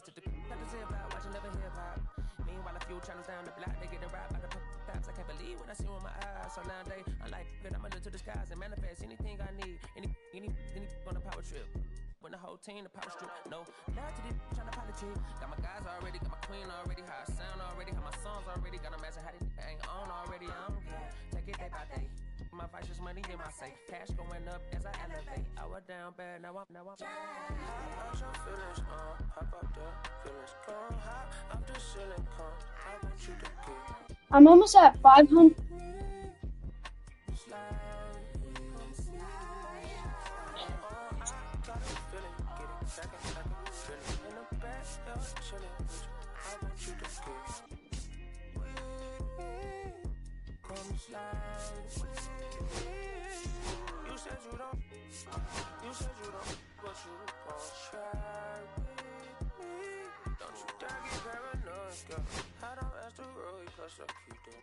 to the about watching never hip hop. Meanwhile, a few channels down the block, they getting robbed by the cops. I can't believe what I see with my eyes. So nowadays, I'm like, good, I'ma look to the skies and manifest anything I need. Any on a power trip. When the whole team, the power strip. No, now to the trying to politic. Got my guys already, got my queen already, how I sound already, how my songs already, got them asking how they ain't on already. I'm good. Take it day by day. My vice is money in my safe. Cash going up as I elevate. I was down bad, now I'm hop out your feelings, hop up the feelings, come hop up the ceiling, come. I want you to get. I'm almost at 500. You said you don't, but you gon' try with me. Don't you dare get paranoid, girl. I don't ask the road, cause I keep them.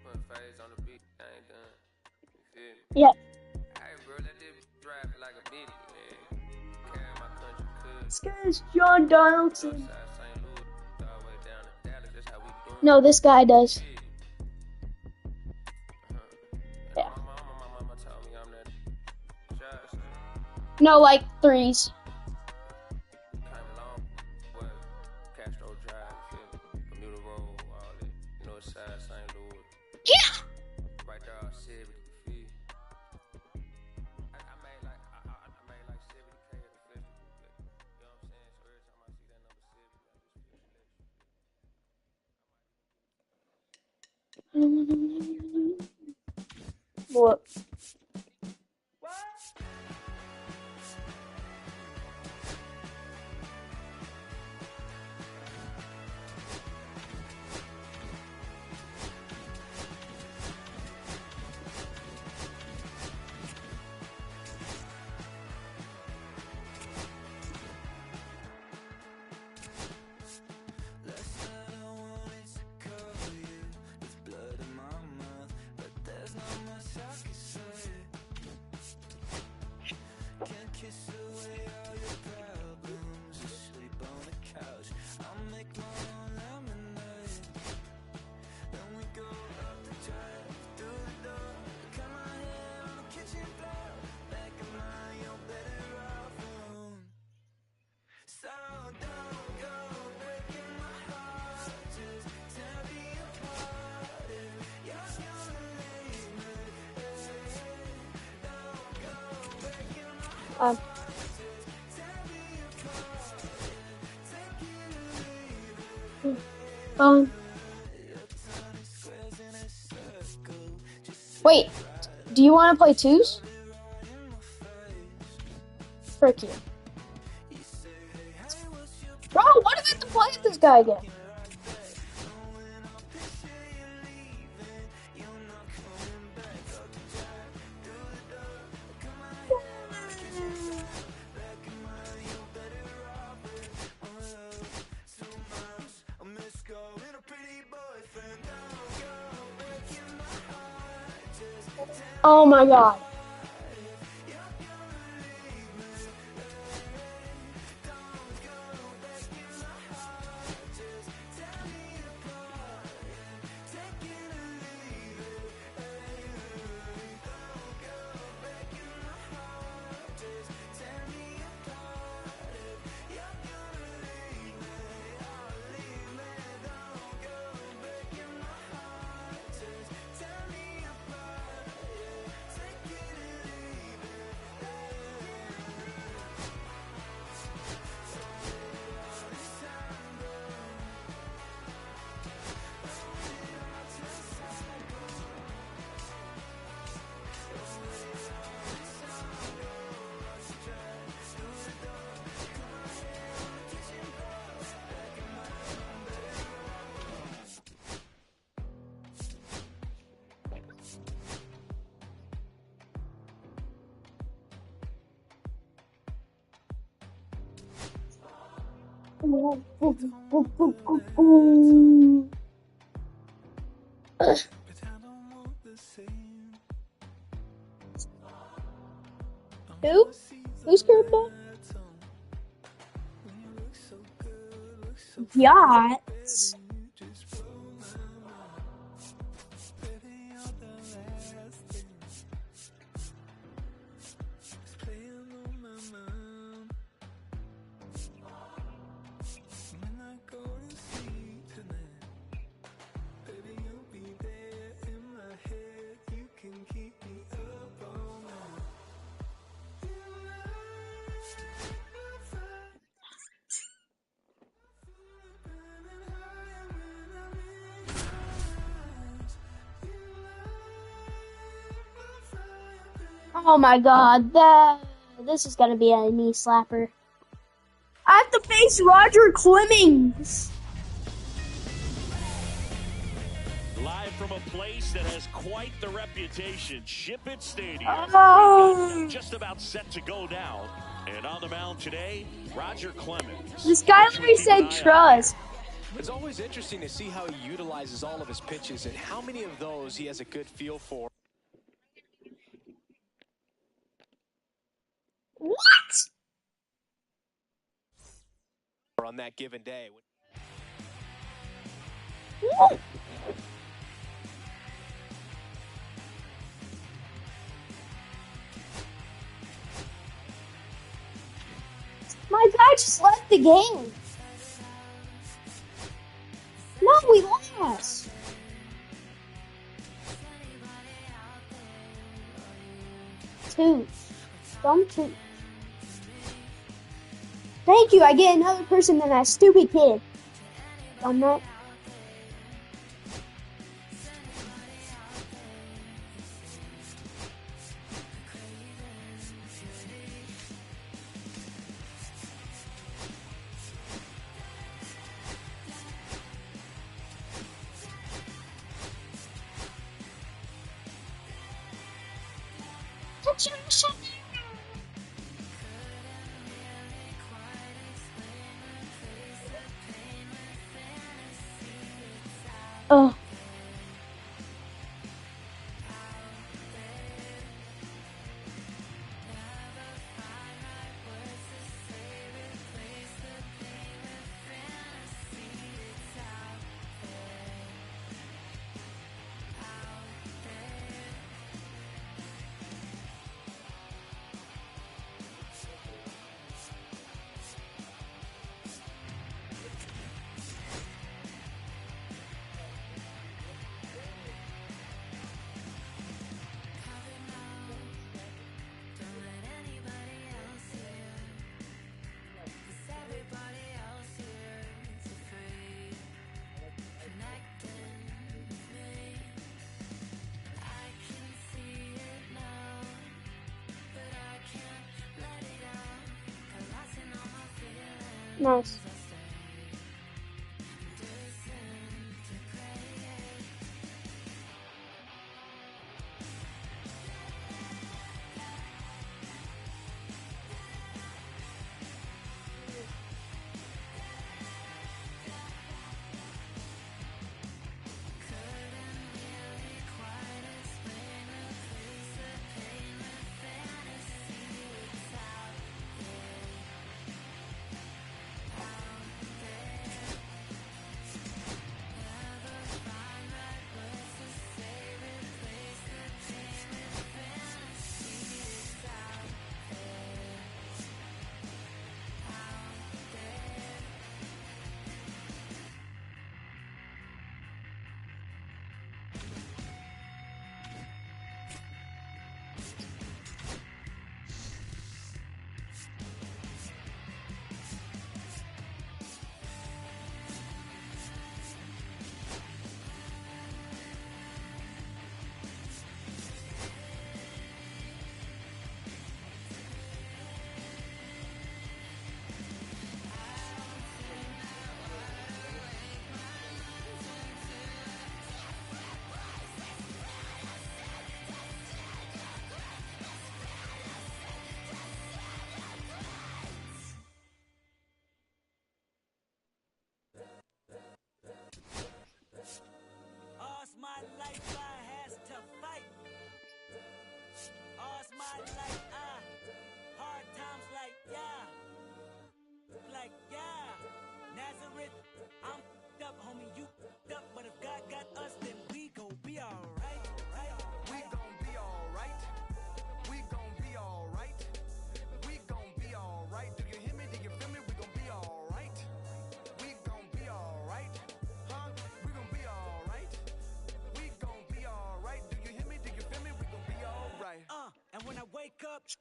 Put phase on the beat, I ain't done. You feel me? Yeah. Hey, bro, let this drive like a minute, man. Carry my country, cuz. This guy's John Donaldson. No, this guy does. Yeah. No, like threes. Yeah. Right there, I said it. I made like 70K at the festival. You know what I'm saying? So every time I see that number 70, I just feel What? Wait, do you want to play twos? Frick you. Bro, what if I have to play with this guy again? Oh my god. Who? Who's curveball? Yachts. Oh my god, this is gonna be a knee slapper. I have to face Roger Clemens. Live from a place that has quite the reputation, Ship It Stadium. Oh. Just about set to go down. And on the mound today, Roger Clemens. This guy literally said trust. It's always interesting to see how he utilizes all of his pitches and how many of those he has a good feel for. What? On that given day. What? My guy just left the game. No, we lost. Two. Dumb two. Thank you, I get another person than that stupid kid. Dumb nut. Oh. Nice.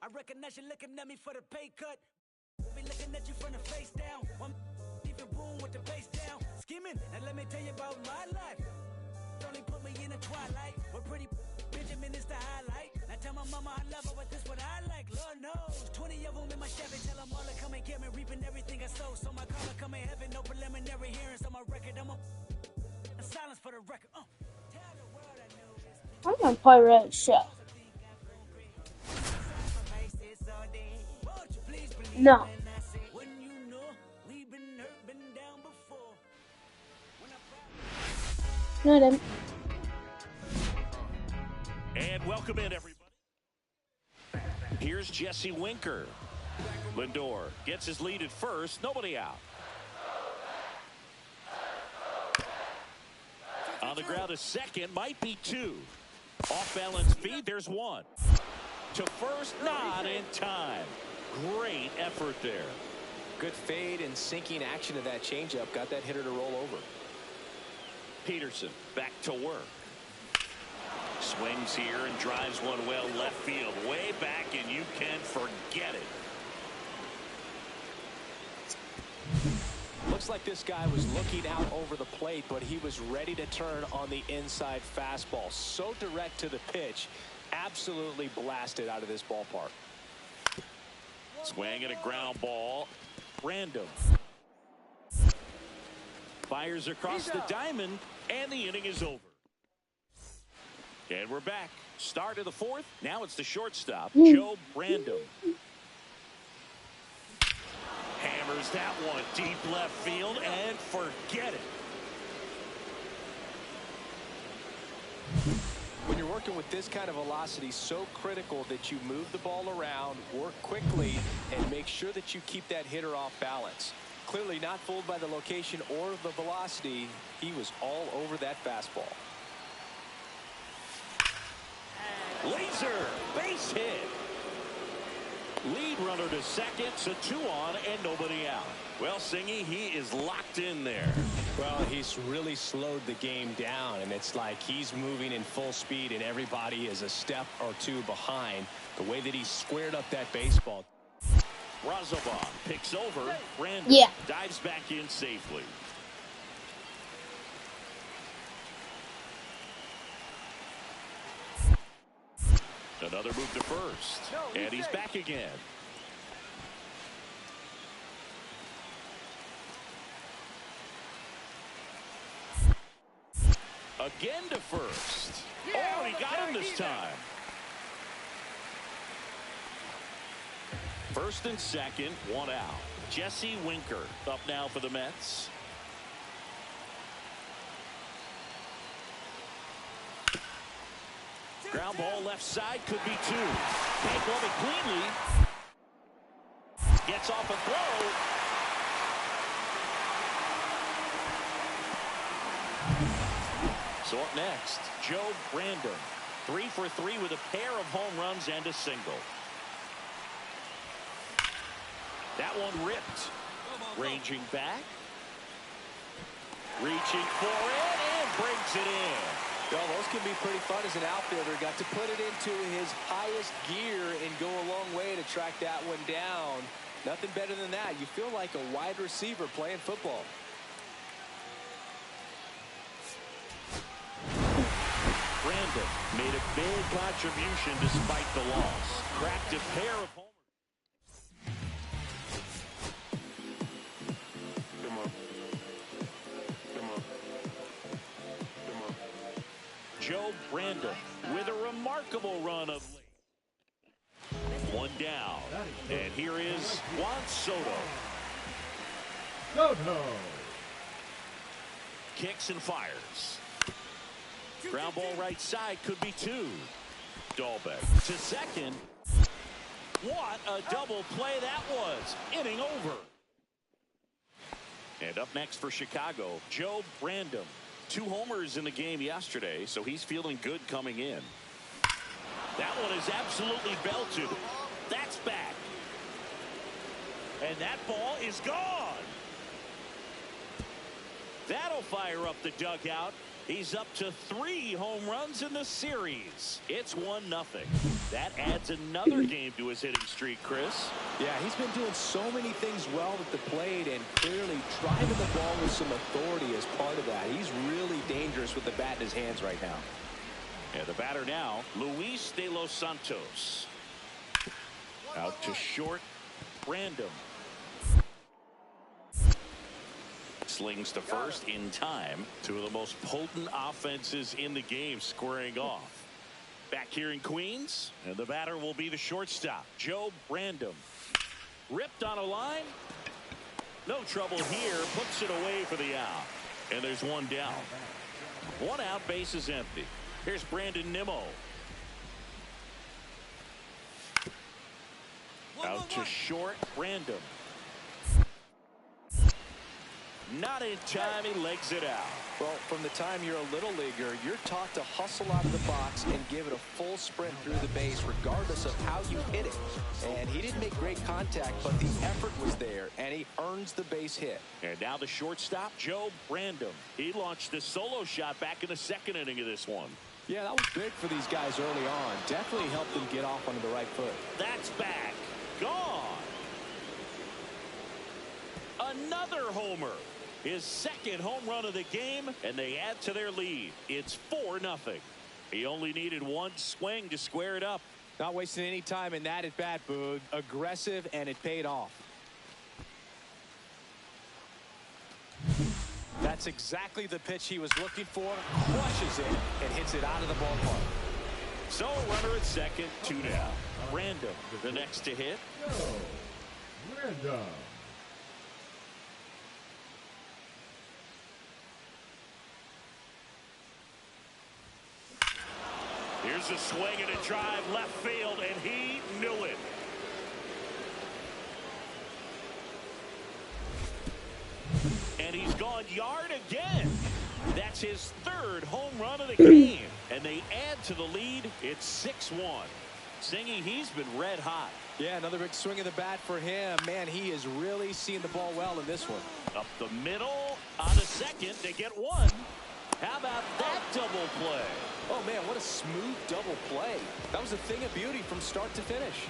I recognize you looking at me for the pay cut. Be looking at you from the face down. One even boom with the bass down. Skimming, and let me tell you about my life. Only put me in the twilight. We're pretty Benjamin is the highlight. Now tell my mama I love her, but this what I like. Lord knows, 20 of them in my Chevy. Tell them all to come and get me, reaping everything I sow. So my car come in heaven, no preliminary hearings on my record. I'm a silence for the record. Tell the world I know this. I'm gonna play Red Chef. No. No, I didn't. And welcome in, everybody. Here's Jesse Winker. Lindor gets his lead at first. Nobody out. On the ground, a second. Might be two. Off-balance feed. There's one. To first, not in time. Great effort there. Good fade and sinking action of that changeup. Got that hitter to roll over. Peterson back to work. Swings here and drives one well left field. Way back, and you can forget it. Looks like this guy was looking out over the plate, but he was ready to turn on the inside fastball. So direct to the pitch. Absolutely blasted out of this ballpark. Swing and a ground ball. Random. Fires across the diamond, and the inning is over. And we're back. Start of the fourth. Now it's the shortstop, Joe Brandon. Hammers that one deep left field, and forget it. When you're working with this kind of velocity, so critical that you move the ball around, work quickly, and make sure that you keep that hitter off balance. Clearly not fooled by the location or the velocity. He was all over that fastball. Laser, base hit. Lead runner to second, so 2 on and nobody out. Well, Singy, he is locked in there. Well, he's really slowed the game down, and it's like he's moving in full speed, and everybody is a step or two behind. The way that he squared up that baseball. Razabon picks over. Brandon dives back in safely. Another move to first. And he's back again. Again to first. Oh, he got him this time. First and second, 1 out. Jesse Winker up now for the Mets. Ground ball left side, could be 2. Can't glove it cleanly. Gets off a throw. So up next, Joe Brandon. 3 for 3 with a pair of home runs and a single. That one ripped. Ranging back. Reaching for it and brings it in. Well, those can be pretty fun as an outfielder. Got to put it into his highest gear and go a long way to track that one down. Nothing better than that. You feel like a wide receiver playing football. Brandon made a big contribution despite the loss. Cracked a pair of homers. Joe Brandon with a remarkable run of late. 1 down. And here is Juan Soto. Kicks and fires. Ground ball right side, could be 2. Dahlbeck to second. What a double play that was. Inning over. And up next for Chicago, Joe Brandon. 2 homers in the game yesterday, so he's feeling good coming in. That one is absolutely belted. That's back. And that ball is gone. That'll fire up the dugout. He's up to 3 home runs in the series. It's 1-0. That adds another game to his hitting streak, Chris. Yeah, he's been doing so many things well at the plate and clearly driving the ball with some authority as part of that. He's really dangerous with the bat in his hands right now. And the batter now, Luis de los Santos. Out to short, Random. Slings to first in time. Two of the most potent offenses in the game squaring off. Back here in Queens, and the batter will be the shortstop, Joe Random. Ripped on a line. No trouble here. Puts it away for the out. And there's one down. One out, base is empty. Here's Brandon Nimmo. Out to short, Random. Not in time, he legs it out. Well, from the time you're a little leaguer, you're taught to hustle out of the box and give it a full sprint through the base, regardless of how you hit it. And he didn't make great contact, but the effort was there, and he earns the base hit. And now the shortstop, Joe Random. He launched the solo shot back in the second inning of this one. Yeah, that was big for these guys early on. Definitely helped them get off onto the right foot. That's back. Gone. Another homer. His second home run of the game, and they add to their lead. It's 4-0. He only needed one swing to square it up. Not wasting any time in that at bat, Boog. Aggressive, and it paid off. That's exactly the pitch he was looking for. Crushes it and hits it out of the ballpark. So a runner at second, 2 down. Random, the next to hit. Random. Here's a swing and a drive left field, and he knew it. And he's gone yard again. That's his third home run of the game. And they add to the lead. It's 6-1. Singy, he's been red hot. Yeah, another big swing of the bat for him. Man, he is really seeing the ball well in this one. Up the middle, on the second, they get one. How about that double play? Oh, man, what a smooth double play. That was a thing of beauty from start to finish.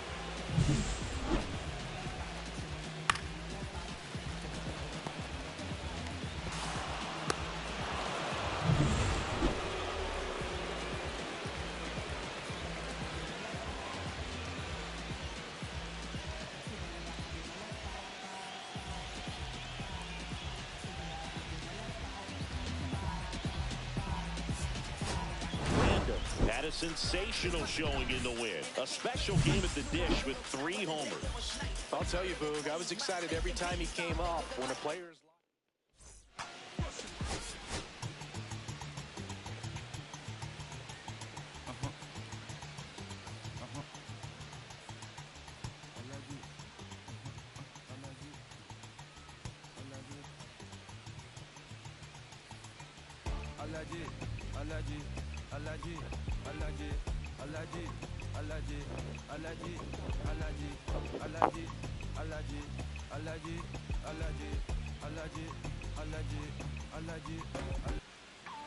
Had a sensational showing in the win. A special game at the dish with 3 homers. I'll tell you, Boog, I was excited every time he came up. When a player's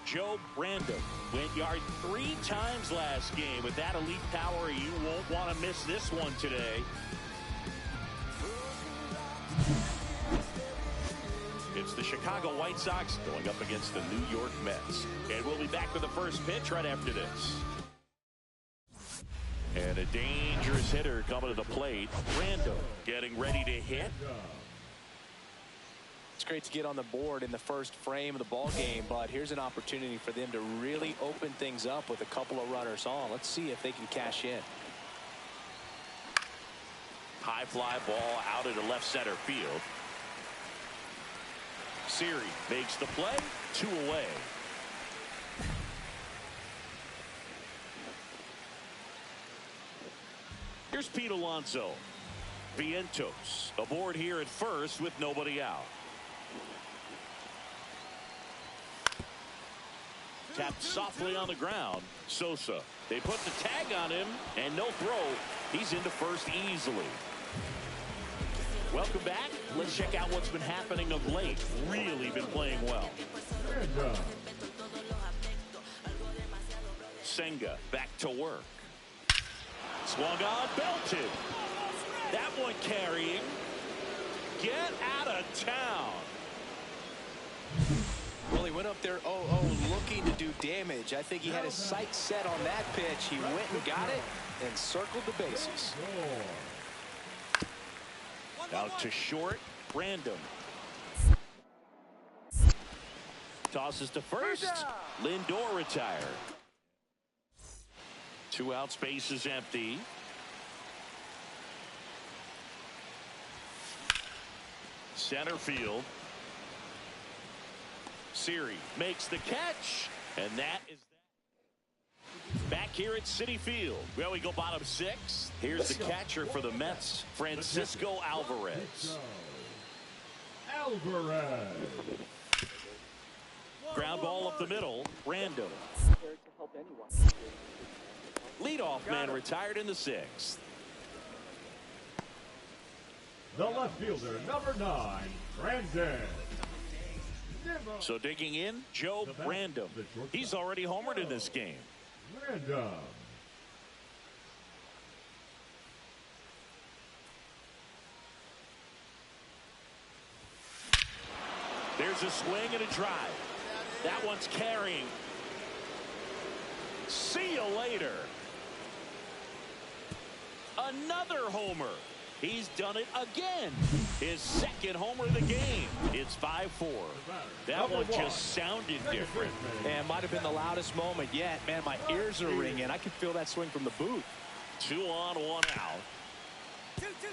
Joe Random went yard 3 times last game. With that elite power, you won't want to miss this one today. It's the Chicago White Sox going up against the New York Mets. And we'll be back with the first pitch right after this. And a dangerous hitter coming to the plate. Random getting ready to hit. It's great to get on the board in the first frame of the ball game, but here's an opportunity for them to really open things up with a couple of runners on. Let's see if they can cash in. High fly ball out into left center field. Siri makes the play. 2 away. Here's Pete Alonso. Vientos aboard here at first with nobody out. Tapped softly on the ground. Sosa. They put the tag on him and no throw. He's into first easily. Welcome back. Let's check out what's been happening of late. Really been playing well. Senga back to work. Swung on, belted. That one carrying. Get out of town. Well, he went up there 0-0 looking to do damage. I think he had his sights set on that pitch. He went and got it and circled the bases. Out to short, Random. Tosses to first. Lindor retired. 2 outs, base is empty. Center field. Siri makes the catch, and that is that. Back here at Citi Field. Well, we go bottom 6. Here's the catcher for the Mets, Francisco Alvarez. Ground ball up the middle, Random. Leadoff man retired in the 6th. The left fielder, number 9, Brandon. So digging in, Joe Random. He's already homered in this game. Random. There's a swing and a drive. That one's carrying. See you later. Another homer. He's done it again. His 2nd homer of the game. It's 5-4. That one just sounded different. And might have been the loudest moment yet. Man, my ears are ringing. I can feel that swing from the booth. 2 on, 1 out.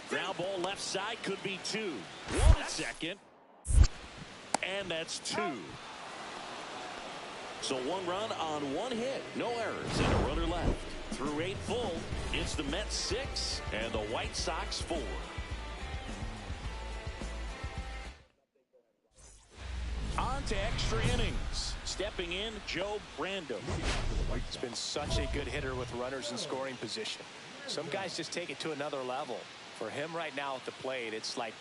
Ground ball left side, could be 2. 1 at second. And that's 2. So 1 run on 1 hit. No errors and a runner left. Through 8 full, it's the Mets 6 and the White Sox 4. On to extra innings. Stepping in, Joe Random. He's been such a good hitter with runners in scoring position. Some guys just take it to another level. For him right now at the plate, it's like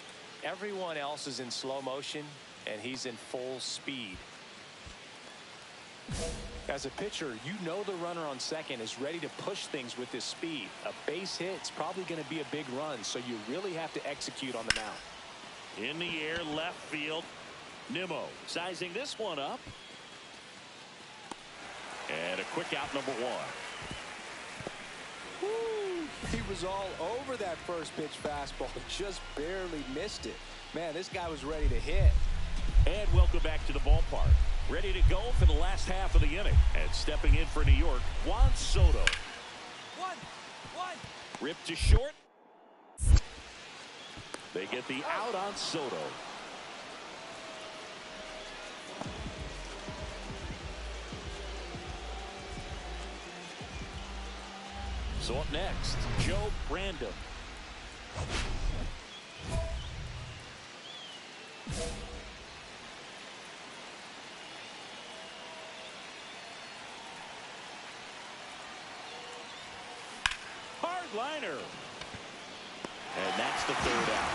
everyone else is in slow motion and he's in full speed. As a pitcher, you know the runner on second is ready to push things with his speed. A base hit, it's probably going to be a big run, so you really have to execute on the mound. In the air, left field. Nimmo sizing this one up. And a quick out, number 1. Woo! He was all over that first pitch fastball, just barely missed it. Man, this guy was ready to hit. And welcome back to the ballpark. Ready to go for the last half of the inning. And stepping in for New York, Juan Soto. 1-1. Ripped to short. They get the out on Soto. So up next, Joe Random. Hard liner. And that's the 3rd out.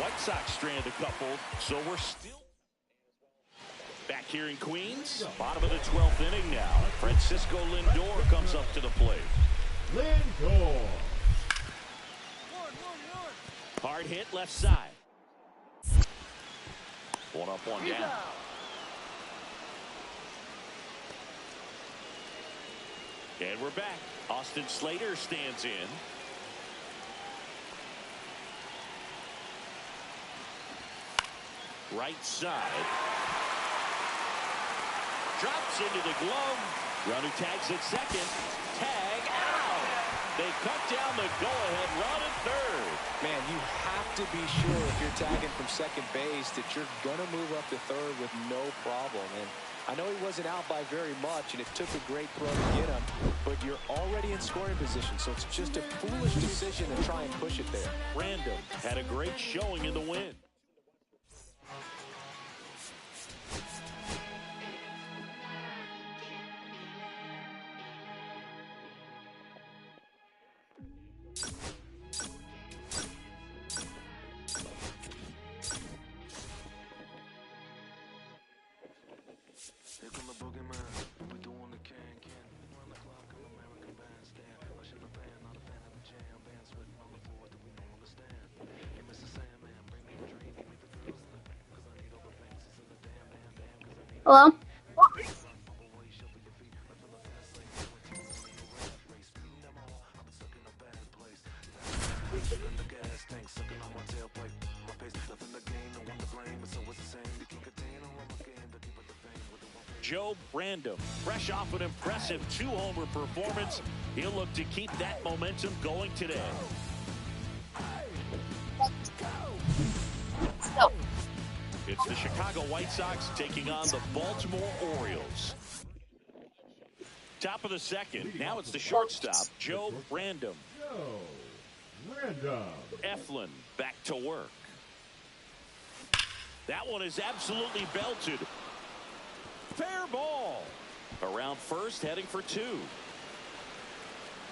White Sox strand a couple, so we're still back here in Queens. Bottom of the 12th inning now. Francisco Lindor comes up to the plate. Lindor. Hard hit left side. 1 up, 1 down. And we're back. Austin Slater stands in. Right side. Drops into the glove. Runner tags at second. Tag out. They cut down the go-ahead run at 3rd. Man, you have to be sure if you're tagging from second base that you're going to move up to 3rd with no problem. And I know he wasn't out by very much, and it took a great throw to get him, but you're already in scoring position, so it's just a foolish decision to try and push it there. Random had a great showing in the win. Here come the boogeyman. Hello? Joe Brandom, fresh off an impressive 2-homer performance. He'll look to keep that momentum going today. It's the Chicago White Sox taking on the Baltimore Orioles. Top of the second. Now it's the shortstop, Joe Brandom. Joe Brandom. Eflin back to work. That one is absolutely belted. Fair ball. Around first, heading for 2.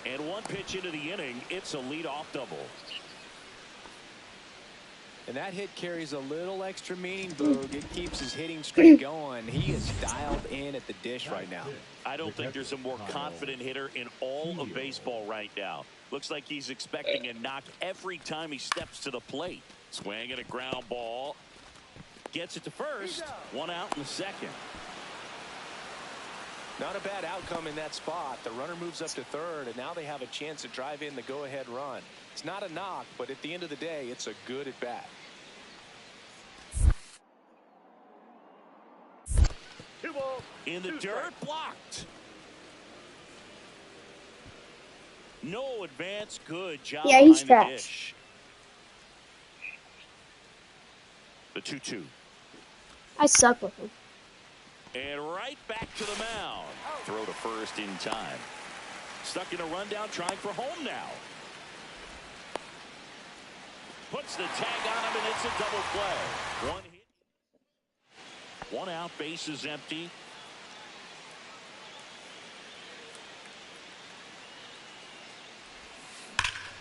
And one pitch into the inning, it's a leadoff double. And that hit carries a little extra meaning, Boog. It keeps his hitting streak going. He is dialed in at the dish right now. I don't think there's a more confident hitter in all of baseball right now. Looks like he's expecting a knock every time he steps to the plate. Swing and a ground ball. Gets it to first. One out in the second. Not a bad outcome in that spot. The runner moves up to third, and now they have a chance to drive in the go-ahead run. It's not a knock, but at the end of the day, it's a good at-bat. In the dirt, blocked. No advance, good job. Yeah, he's behind the trash. dish. The 2-2. I suck with him. And right back to the mound. Throw to first in time. Stuck in a rundown, trying for home now. Puts the tag on him, and it's a double play. One hit. One out, bases empty.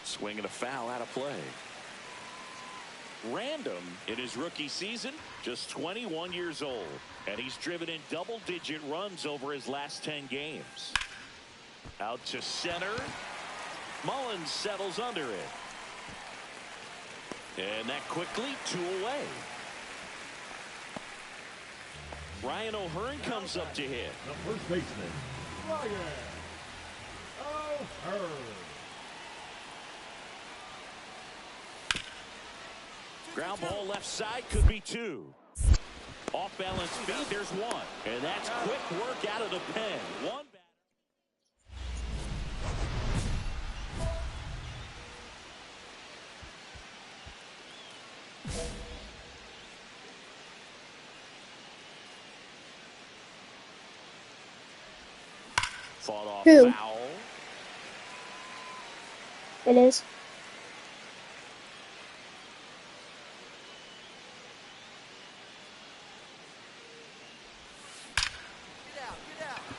Swing and a foul out of play. Random in his rookie season, just 21 years old, and he's driven in double-digit runs over his last 10 games. Out to center. Mullins settles under it. And that quickly, 2 away. Ryan O'Hearn comes up to hit. The first baseman, Ryan O'Hearn. Ground ball left side, could be 2. Off balance feed, there's 1. And that's quick work out of the pen. One batter. Fought off Who? foul. It is.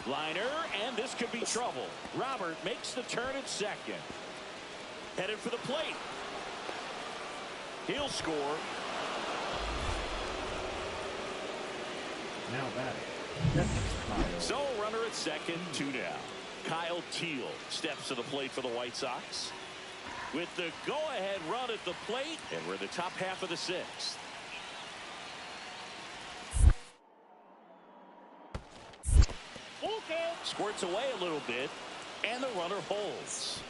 Liner, and this could be trouble. Robert makes the turn at second. Headed for the plate. He'll score. Now batting. So runner at second, 2 down. Kyle Teal steps to the plate for the White Sox. With the go-ahead run at the plate, and we're in the top half of the 6th. Squirts away a little bit, and the runner holds.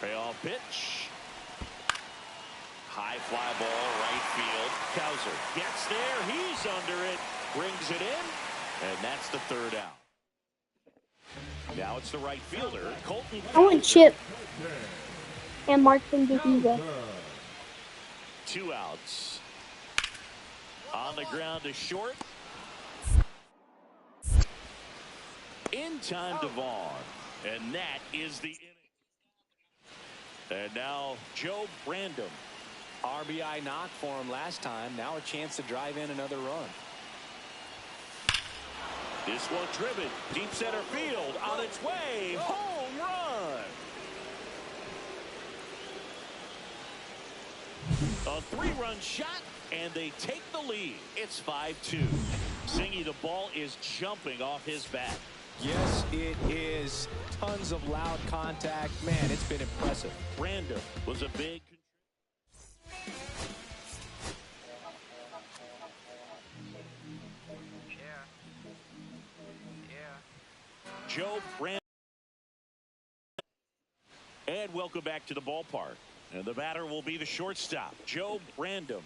Payoff pitch. High fly ball, right field. Cowser gets there. He's under it. Brings it in, and that's the 3rd out. Now it's the right fielder, Colton. I want Chip and Martin DeViva. 2 outs. On the ground to short. In time to Vaughn. And that is the inning. And now Joe Brandom. RBI knock for him last time. Now a chance to drive in another run. This one driven. Deep center field. On its way. Home run. A 3-run shot, and they take the lead. It's 5-2. Singy, the ball is jumping off his bat. Yes, it is. Tons of loud contact. Man, it's been impressive. Random was a big. Joe Brandon. And welcome back to the ballpark. And the batter will be the shortstop, Joe Brandon.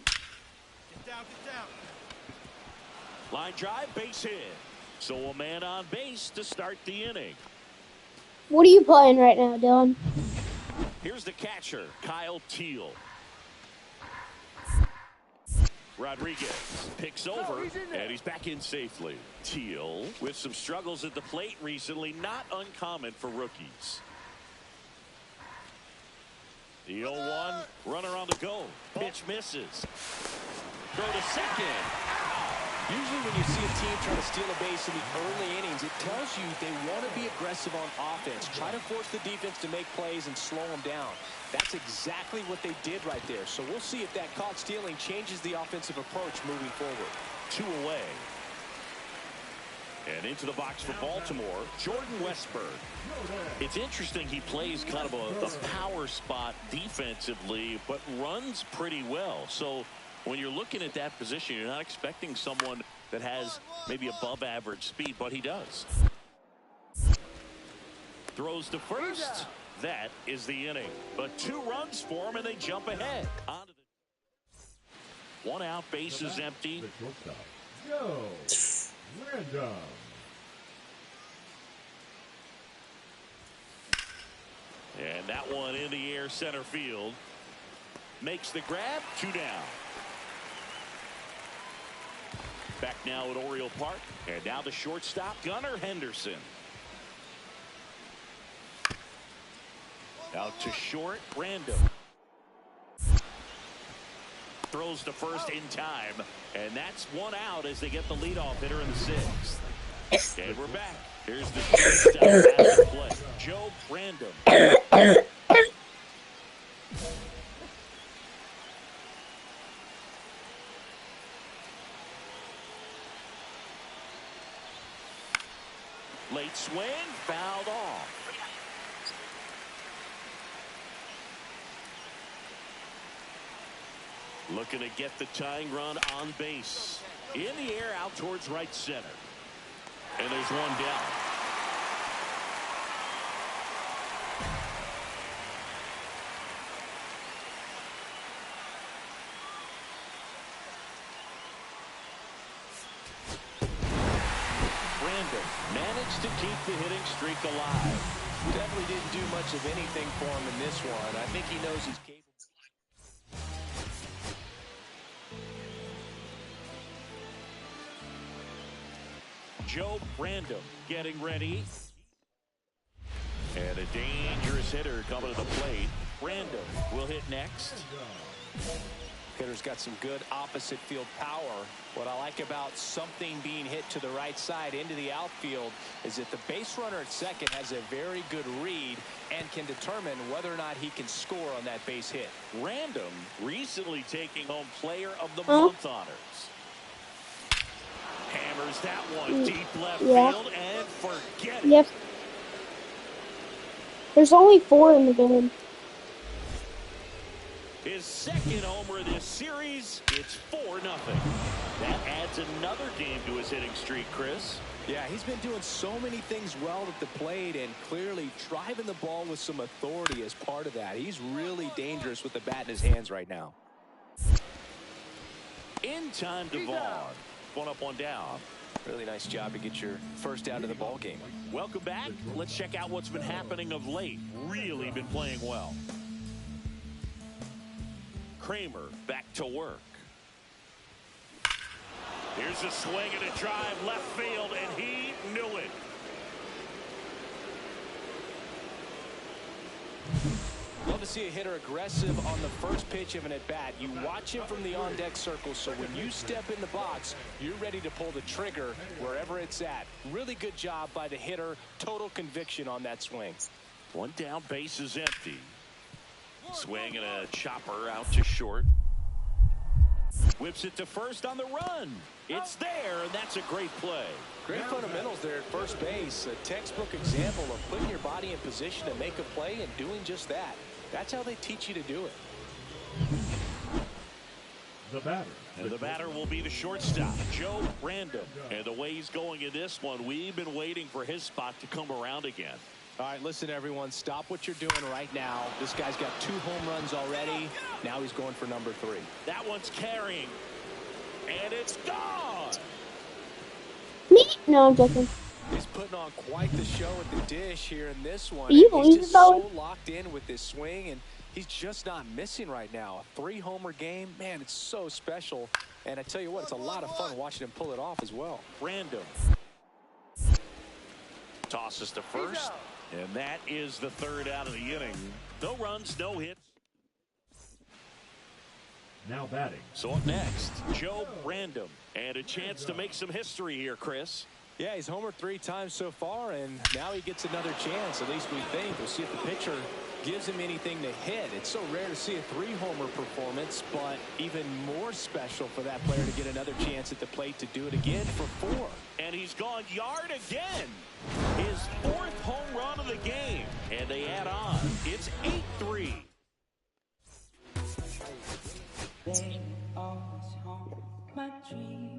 Get down, get down. Line drive, base hit. So a man on base to start the inning. What are you playing right now, Dylan? Here's the catcher, Kyle Teal. Rodriguez picks over, and he's back in safely. Teal with some struggles at the plate recently, not uncommon for rookies. The 0-1, runner on the go. Pitch misses. Throw to second. Usually when you see a team try to steal a base in the early innings, it tells you they want to be aggressive on offense. Try to force the defense to make plays and slow them down. That's exactly what they did right there. So we'll see if that caught stealing changes the offensive approach moving forward. 2 away. And into the box for Baltimore, Jordan Westburg. It's interesting he plays kind of a power spot defensively, but runs pretty well. So when you're looking at that position, you're not expecting someone that has maybe above average speed, but he does. Throws to first. That is the inning. But 2 runs for him, and they jump ahead. On to the 1 out, base is empty. Joe Brandon. And that one in the air, center field. Makes the grab, 2 down. Back now at Oriole Park. And now the shortstop, Gunnar Henderson. Out to short, Random. Throws to first in time. And that's 1 out as they get the leadoff hitter in the 6th. And we're back. Here's the shortstop at the play, Joe Brandon. Late swing, fouled off. Looking to get the tying run on base. In the air, out towards right center. And there's 1 down. Brandon managed to keep the hitting streak alive. Definitely didn't do much of anything for him in this one. I think he knows he's capable. Joe Brandon getting ready. And a dangerous hitter coming to the plate. Brandon will hit next. Hitter's got some good opposite field power. What I like about something being hit to the right side into the outfield is that the base runner at second has a very good read and can determine whether or not he can score on that base hit. Random recently taking home player of the month honors. Hammers that one deep left field and forget it. Yep. There's only 4 in the game. His 2nd homer of this series. It's 4-0. That adds another game to his hitting streak, Chris. Yeah, he's been doing so many things well at the plate and clearly driving the ball with some authority as part of that. He's really dangerous with the bat in his hands right now. In time to Vaughn. 1 up, 1 down. Really nice job to get your first out of the ball game. Welcome back. Let's check out what's been happening of late. Really been playing well. Kramer back to work. Here's a swing and a drive left field, and he knew it. Love to see a hitter aggressive on the first pitch of an at-bat. You watch him from the on-deck circle, so when you step in the box, you're ready to pull the trigger wherever it's at. Really good job by the hitter. Total conviction on that swing. 1 down, base is empty. Swing and a chopper out to short. Whips it to first on the run. It's there, and that's a great play. Great fundamentals there at first base. A textbook example of putting your body in position to make a play and doing just that. That's how they teach you to do it. The batter. And the batter will be the shortstop, Joe Random. And the way he's going in this one, we've been waiting for his spot to come around again. All right, listen, everyone. Stop what you're doing right now. This guy's got 2 home runs already. Now he's going for number 3. That one's carrying. And it's gone. Me? No, I'm joking. He's putting on quite the show at the dish here in this one. You He's believe just it, though? so locked in with this swing, and he's just not missing right now. A 3-homer game, man, it's so special. And I tell you what, it's a lot of fun watching him pull it off as well. Random. Tosses to first. And that is the 3rd out of the inning. No runs, no hits. Now batting. So up next, Joe Random. And a chance to make some history here, Chris. Yeah, he's homered 3 times so far, and now he gets another chance. At least we think. We'll see if the pitcher gives him anything to hit. It's so rare to see a 3-homer performance, but even more special for that player to get another chance at the plate to do it again for 4. And he's gone yard again. His 4th home run of the game. And they add on. It's 8-3. They always haunt my dreams.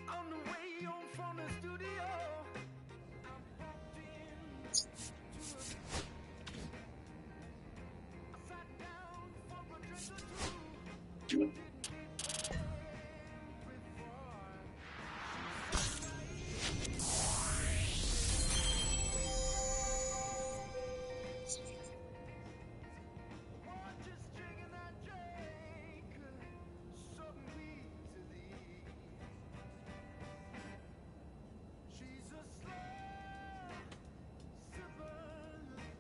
On the way home from the studio, I walked in to I sat down for a drink or two. Just drinking that drink, something easily. She's a slow sipper. She's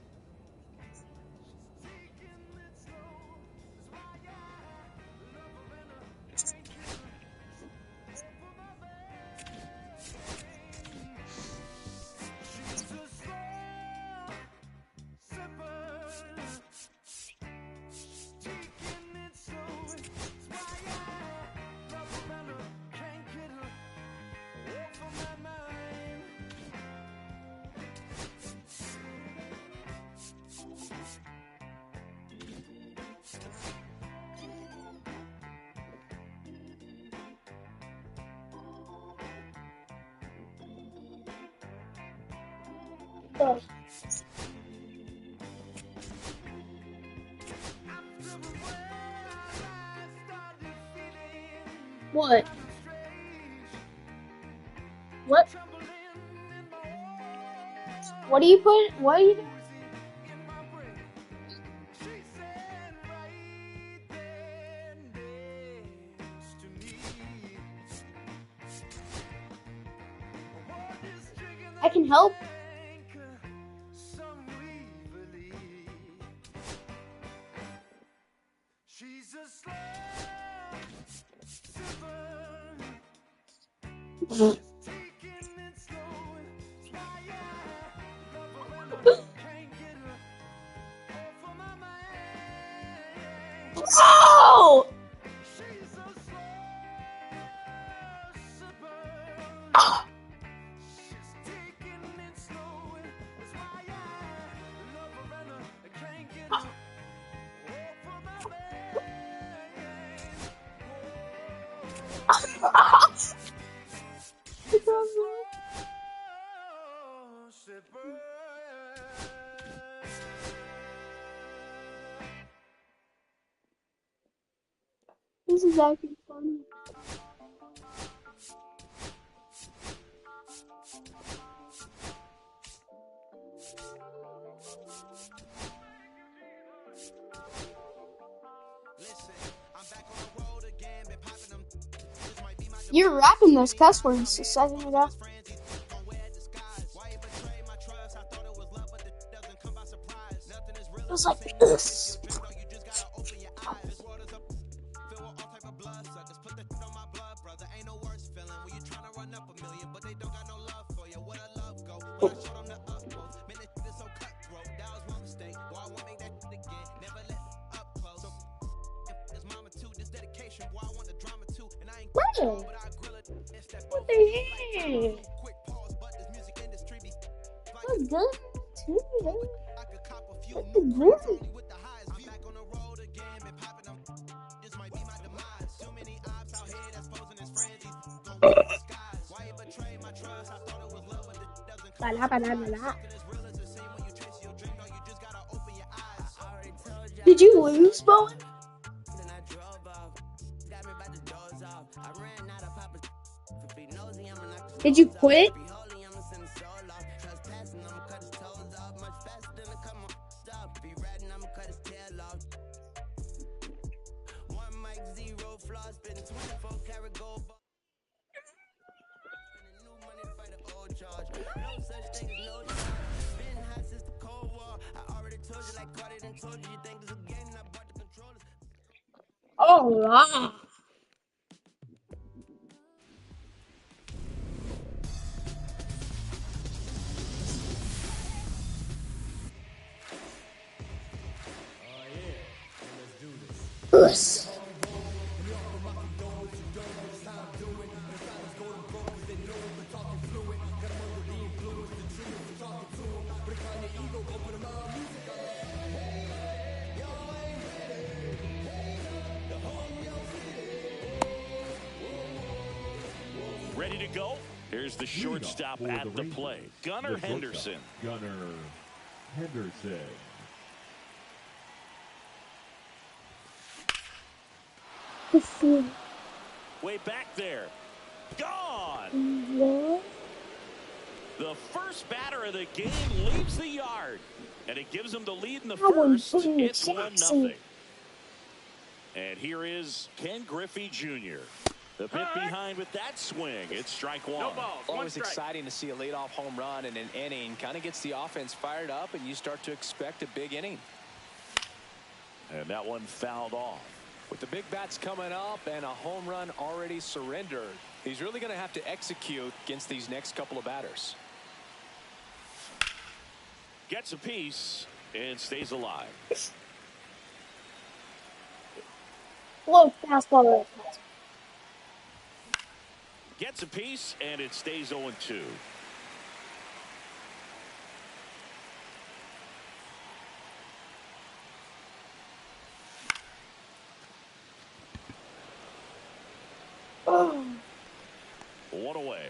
taking it slow. That's why I love her and I can't get her over my vein. She's a slow sipper. Taking it slow. That's why I love her and I can't get her over my mind. Oh. After the way I started feeling What? strange, What? trembling in my walls, What are you putting? What are you doing? in my brain. She said right there next to me, what is triggering I can help. some evilly. She's a slow sipper. Taking it slow. That's why I love her and I can't get her off my mind. Oh! She's a slow sipper. She's taking it slow. That's why I love her and I can't get her off my mind. Sipper. This is actually funny. You're rapping those cuss words a second ago. It was like this. What the heck? What good too? What the good? Bala, bala, bala. Did you lose, Bowen? Did you quit? Oh, wow. Us. Ready to go? Here's the shortstop at the plate, Gunnar Henderson. Gunnar Henderson. Way back there. Gone. What? The first batter of the game leaves the yard, and it gives them the lead in the That one first. pretty It's sexy. 1-0. And here is Ken Griffey Jr. The bit behind with that swing. It's strike one. No balls. Always exciting to see a leadoff home run in an inning. Kind of gets the offense fired up, and you start to expect a big inning. And that one fouled off. With the big bats coming up and a home run already surrendered, he's really going to have to execute against these next couple of batters. Gets a piece and stays alive. Low fastball, low fastball. Gets a piece and it stays 0-2. Oh. One away.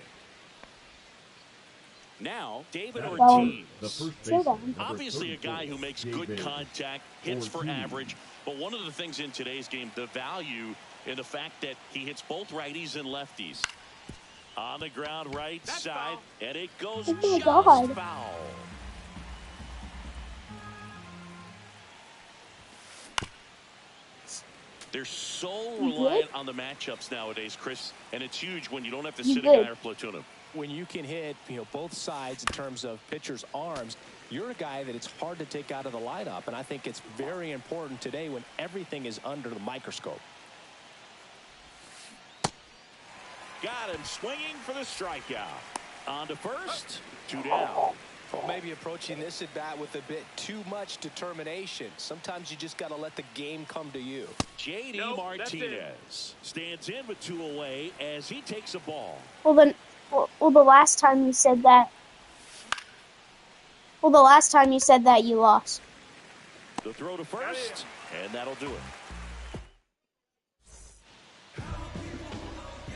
Now, David The Ortiz. first Chill baseman, down. number Obviously a guy who 34, makes good David contact, hits for Ortiz. average. But one of the things in today's game, the value in the fact that he hits both righties and lefties. On the ground right side, and it goes Oh my just God. foul. They're so You reliant good? on the matchups nowadays, Chris, and it's huge when you don't have to You sit good? a guy or platoon him. When you can hit, both sides in terms of pitchers' arms, you're a guy that it's hard to take out of the lineup. And I think it's very important today when everything is under the microscope. Got him swinging for the strikeout. On to first, 2 down. Well, maybe approaching this at bat with a bit too much determination. Sometimes you just got to let the game come to you. J.D. Martinez stands in with 2 away as he takes a ball. Well, then, well, the last time you said that. Well, the last time you said that, you lost. The throw to first, and that'll do it.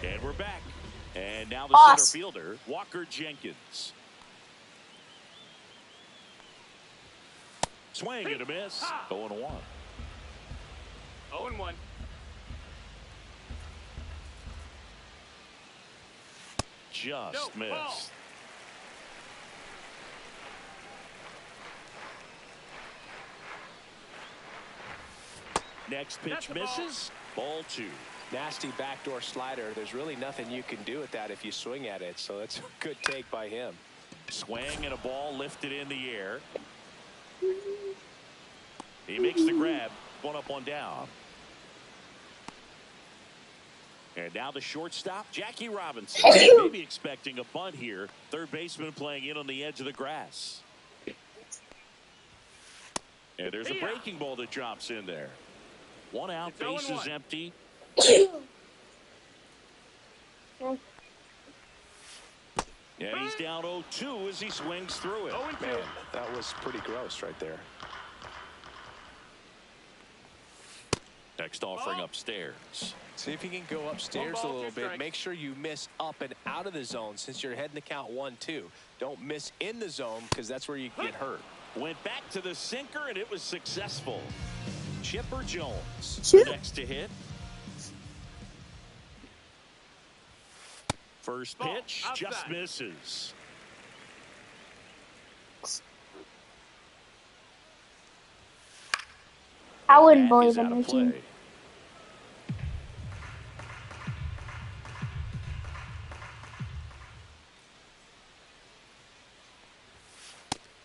And we're back. And now the center fielder, Walker Jenkins. Swing and a miss. 0-1. 0-1. Just missed. Next pitch misses. Ball 2. Nasty backdoor slider. There's really nothing you can do with that if you swing at it. So that's a good take by him. Swing and a ball lifted in the air. He makes the grab. 1 up, 1 down. And now the shortstop, Jackie Robinson. Maybe expecting a bunt here. Third baseman playing in on the edge of the grass. And there's a breaking ball that drops in there. 1 out, base is empty. And he's down 0-2 as he swings through it. Man, that was pretty gross right there. Next offering upstairs. See if you can go upstairs a little bit. Make sure you miss up and out of the zone since you're heading to count 1-2. Don't miss in the zone because that's where you get hurt. Went back to the sinker and it was successful. Chipper Jones Shoot. next to hit. First pitch just misses. I wouldn't That is believe out in of their team. play.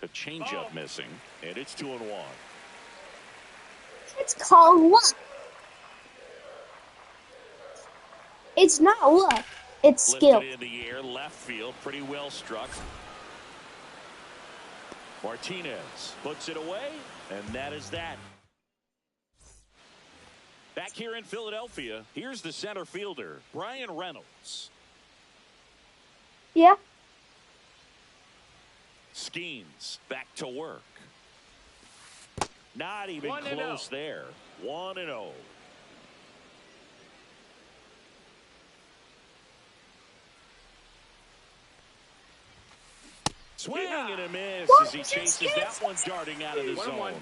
A changeup missing, and it's 2-1. It's called luck. It's not luck. It's skill. Lifted in the air, left field, pretty well struck. Martinez puts it away, and that is that. Back here in Philadelphia, here's the center fielder, Brian Reynolds. Yeah. Skeens back to work. Not even close there. 1-0. Swing and a miss as he chases that one darting out of the zone.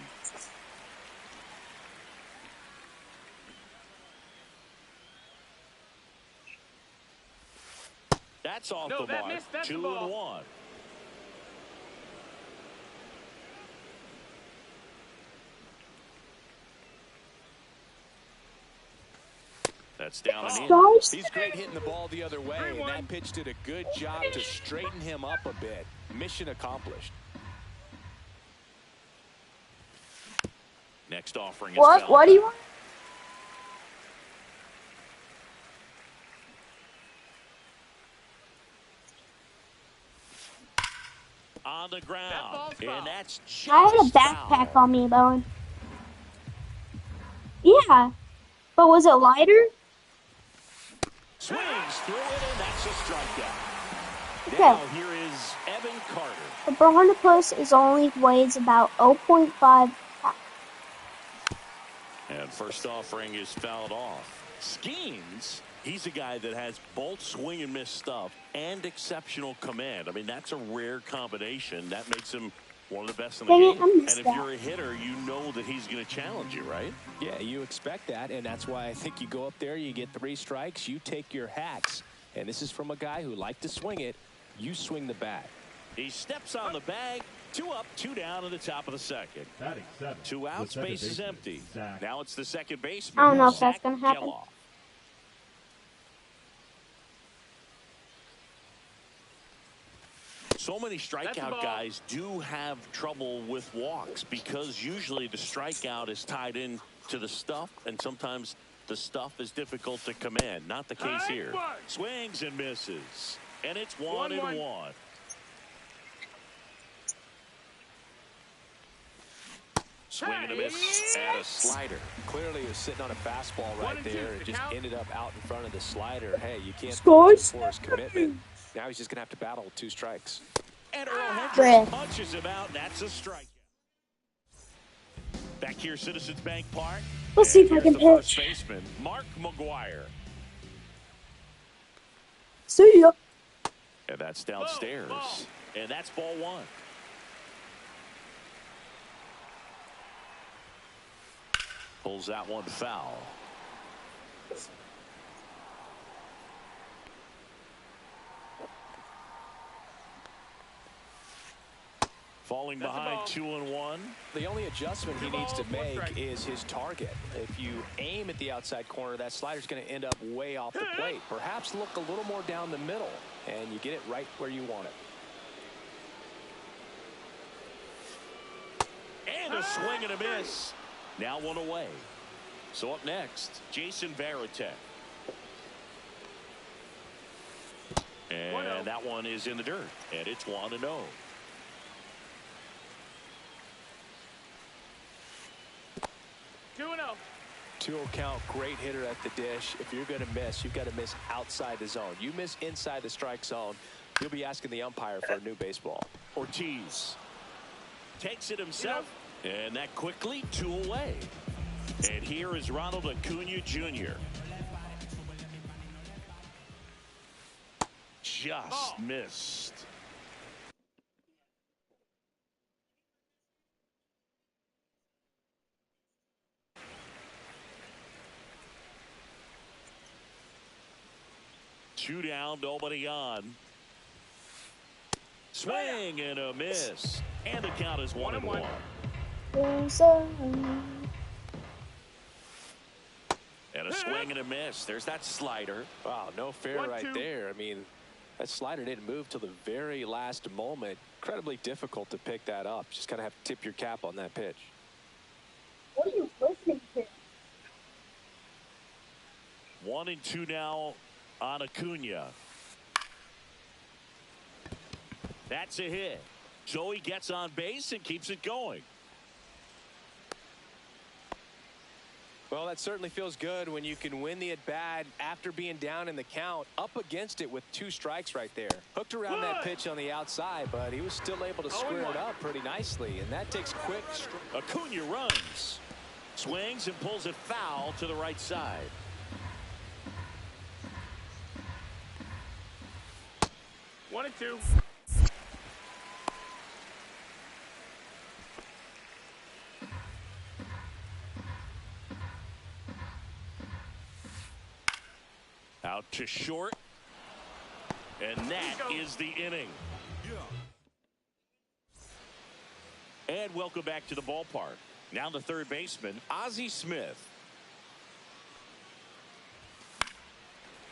That's off the mark. 2-1. That's down and in. He's great hitting the ball the other way, and that pitch did a good job to straighten him up a bit. Mission accomplished. Next offering is What do you want? on the ground, and that's just I had a backpack on me, Bowen. Yeah, but was it lighter? Swings through it, and that's a strikeout. Okay. Now here is Evan Carter. The Bronipus is only weighs about 0.5 pounds. And first offering is fouled off. Skeens, he's a guy that has both swing and miss stuff and exceptional command. I mean, that's a rare combination. That makes him one of the best in the game. And if you're a hitter, you know that he's going to challenge you, right? Yeah, you expect that, and that's why I think you go up there, you get 3 strikes, you take your hacks. And this is from a guy who liked to swing it. You swing the bat. He steps on the bag. 2 up, 2 down in the top of the second. 2 outs, base is empty. Now it's the second baseman. I don't know if that's going to happen. Geloff. So many strikeout guys do have trouble with walks because usually the strikeout is tied in to the stuff, and sometimes the stuff is difficult to command. Not the case here. Swings and misses, and it's 1-1. Swing and a miss at a slider. Clearly he was sitting on a fastball right there and just ended up out in front of the slider. Hey, you can't Scores. for his commitment. Now he's just going to have to battle with 2 strikes. And Earl Hendricks punches him out, and that's a strikeout. Back here, Citizens Bank Park. Let's see if I can First pitch. baseman, Mark McGuire. See ya. And that's downstairs. And that's ball 1. Pulls that one foul. Falling behind 2-1. The only adjustment he needs to make is his target. If you aim at the outside corner, that slider's going to end up way off the plate. Perhaps look a little more down the middle, and you get it right where you want it. And a swing and a miss. Now 1 away. So up next, Jason Varitek. And that one is in the dirt. And it's 1-0. 2-0 count, great hitter at the dish. If you're going to miss, you've got to miss outside the zone. You miss inside the strike zone, you'll be asking the umpire for a new baseball. Ortiz takes it himself, and that quickly 2 away. And here is Ronald Acuna Jr. Just missed. Two down, nobody on. Swing and a miss. And the count is 1-1. And a swing and a miss. There's that slider. Wow, no fair right there. I mean, that slider didn't move till the very last moment. Incredibly difficult to pick that up. Just kind of have to tip your cap on that pitch. What are you listening to? 1-2 now on Acuna. That's a hit. So he gets on base and keeps it going. Well, that certainly feels good when you can win the at-bat after being down in the count, up against it with 2 strikes right there. Hooked around that pitch on the outside, but he was still able to square it up pretty nicely, and that takes quick. Acuna runs, swings and pulls it foul to the right side. One and two. Out to short. And that is the inning. And welcome back to the ballpark. Now the third baseman, Ozzie Smith.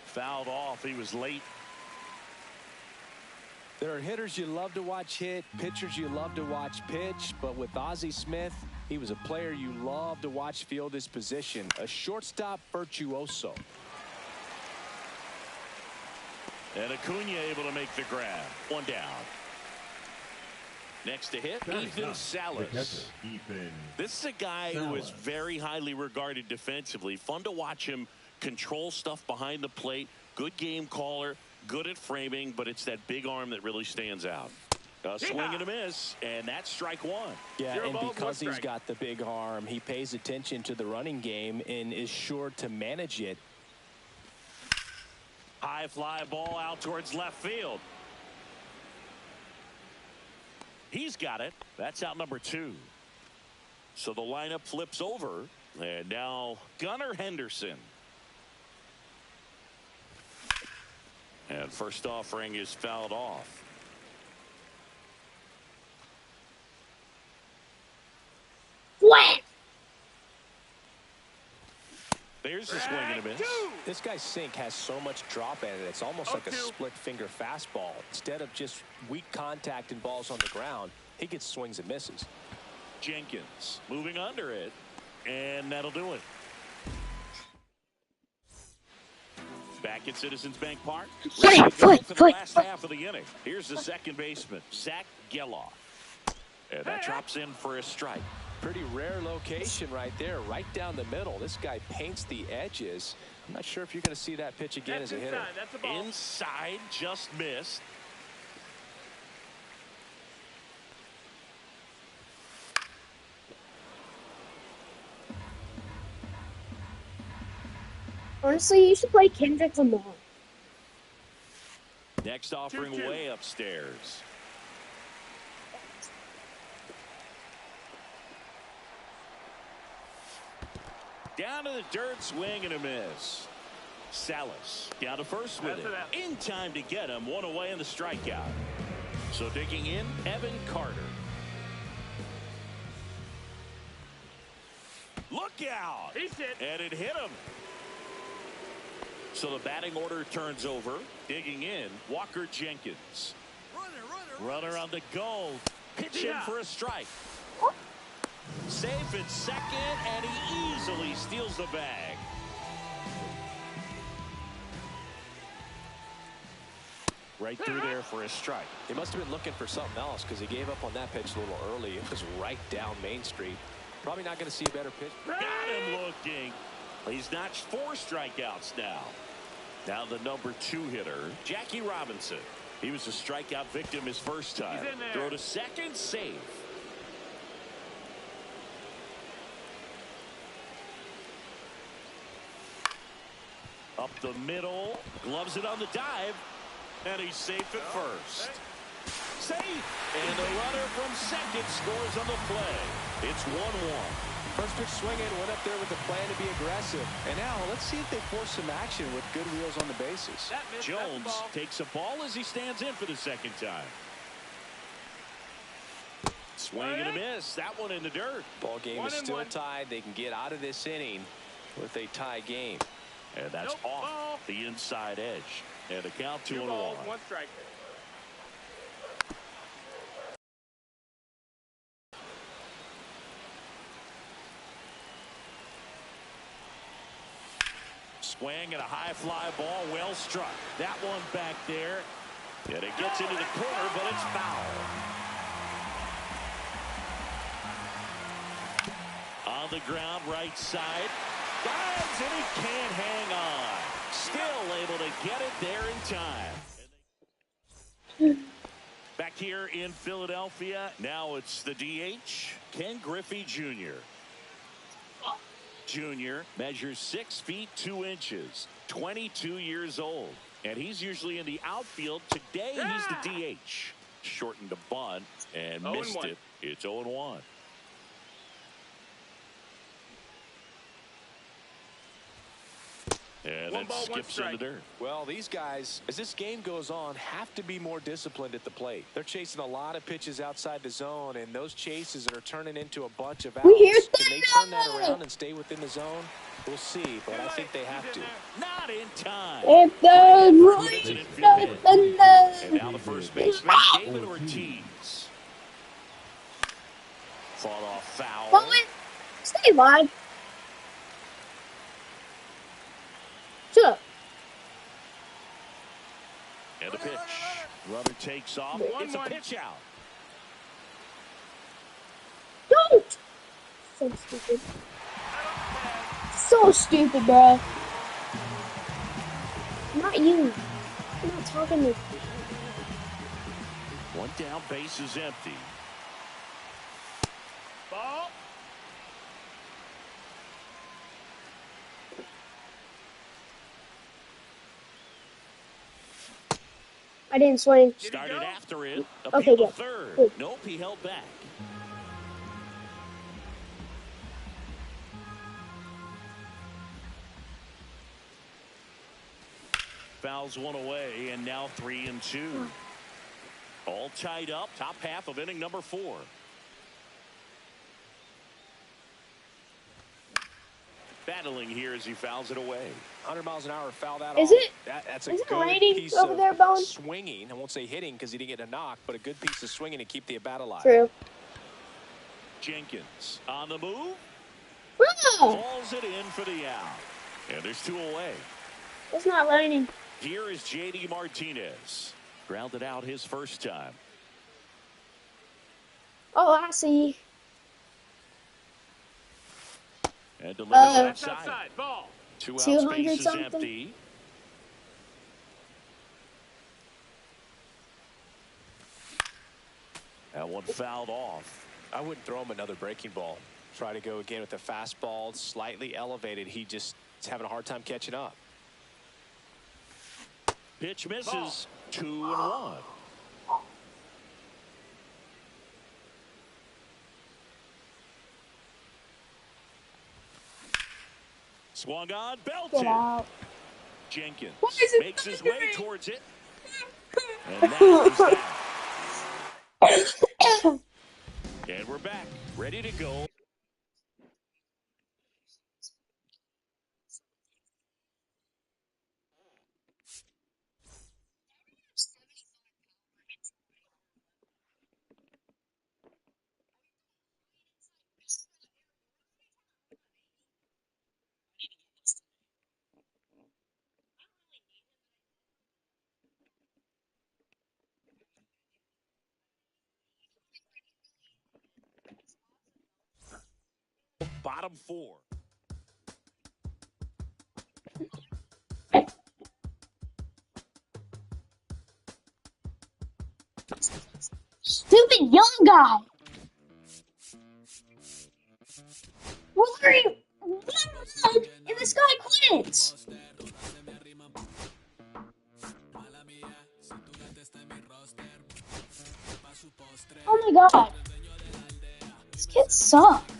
Fouled off. He was late. There are hitters you love to watch hit, pitchers you love to watch pitch, but with Ozzie Smith, he was a player you love to watch field his position, a shortstop virtuoso. And Acuna able to make the grab. One down. Next to hit, Ethan Salas. This is a guy who is very highly regarded defensively. Fun to watch him control stuff behind the plate. Good game caller. Good at framing, but it's that big arm that really stands out. A swing and a miss, and that's strike one. Yeah, and because he's got the big arm, he pays attention to the running game and is sure to manage it. High fly ball out towards left field. He's got it. That's out number 2. So the lineup flips over, and now Gunnar Henderson. And first offering is fouled off. What? There's a swing and a miss. This guy's sink has so much drop in it. It's almost like a split finger fastball. Instead of just weak contact and balls on the ground, he gets swings and misses. Jenkins moving under it, and that'll do it. Back at Citizens Bank Park. For the last half of the inning. Here's the second baseman, Zach Geloff. And that drops in for a strike. Pretty rare location right there, right down the middle. This guy paints the edges. I'm not sure if you're going to see that pitch again as a hitter. That's a ball. Inside, just missed. Honestly, you should play Kendrick Lamar. Next offering way upstairs. Down to the dirt, swing and a miss. Salas down to first with it. In time to get him. One away in the strikeout. So digging in, Evan Carter. Look out! He's hit. And it hit him. So the batting order turns over. Digging in, Walker Jenkins. Runner on the go. Pitch in for a strike. Safe at second, and he easily steals the bag. Right through there for a strike. He must have been looking for something else because he gave up on that pitch a little early. It was right down Main Street. Probably not going to see a better pitch. Got him looking. He's notched 4 strikeouts now. Now the number 2 hitter, Jackie Robinson. He was a strikeout victim his first time. Throw to second, safe. Up the middle, gloves it on the dive, and he's safe at first. Safe, and the runner from second scores on the play. It's 1-1. First pitch swinging, went up there with the plan to be aggressive. And now let's see if they force some action with good wheels on the bases. Jones takes a ball as he stands in for the second time. Swing and a miss. That one in the dirt. Ball game is still tied. They can get out of this inning with a tie game. And that's off the inside edge. And the count 2-1. 1 strike. Swing and a high fly ball, well struck. That one back there, and it gets into the corner, but it's foul. On the ground, right side, dives, and he can't hang on. Still able to get it there in time. Back here in Philadelphia, now it's the DH, Ken Griffey Jr. Jr. measures 6 feet 2 inches, 22 years old, and he's usually in the outfield. Today he's the DH. Shortened a bunt and missed it. It's 0-1. And then skips in the dirt. Well, these guys, as this game goes on, have to be more disciplined at the plate. They're chasing a lot of pitches outside the zone, and those chases are turning into a bunch of outs. Can they turn that around and stay within the zone? We'll see, but I think they have to. Not in time. It goes And now the first baseman, David Ortiz. Fought off foul. Stay alive. Shut up. And a pitch. Runner takes off. It's a pitch out. Don't! So stupid. So stupid, bro. Not you. I'm not talking to you. One down, base is empty. Ball. I didn't swing. Started after it. Okay, good. Third. Good. Nope, he held back. Fouls one away, and now 3-2. All tied up. Top half of inning number 4. Battling here as he fouls it away. 100 miles an hour, foul that Is off. it? That's a Is it good raining piece over of there, Bone? swinging. I won't say hitting because he didn't get a knock, but a good piece of swinging to keep the at-bat alive. True. Jenkins on the move. Bro! Falls it in for the out. And there's 2 away. It's not raining. Here is J.D. Martinez. Grounded out his first time. Oh, I see. And delivers That's outside. outside. Ball. 2 outs, 200 base is something? empty. That one fouled off. I wouldn't throw him another breaking ball. Try to go again with the fastball, slightly elevated. He just is having a hard time catching up. Pitch misses. 2-1. Swung on, belted. Get out. Jenkins Why is it makes his coming way to me? towards it. And that is that. And we're back, ready to go. Bottom 4. Stupid young guy. What are you? And this guy quits. Oh my god. This kid sucks.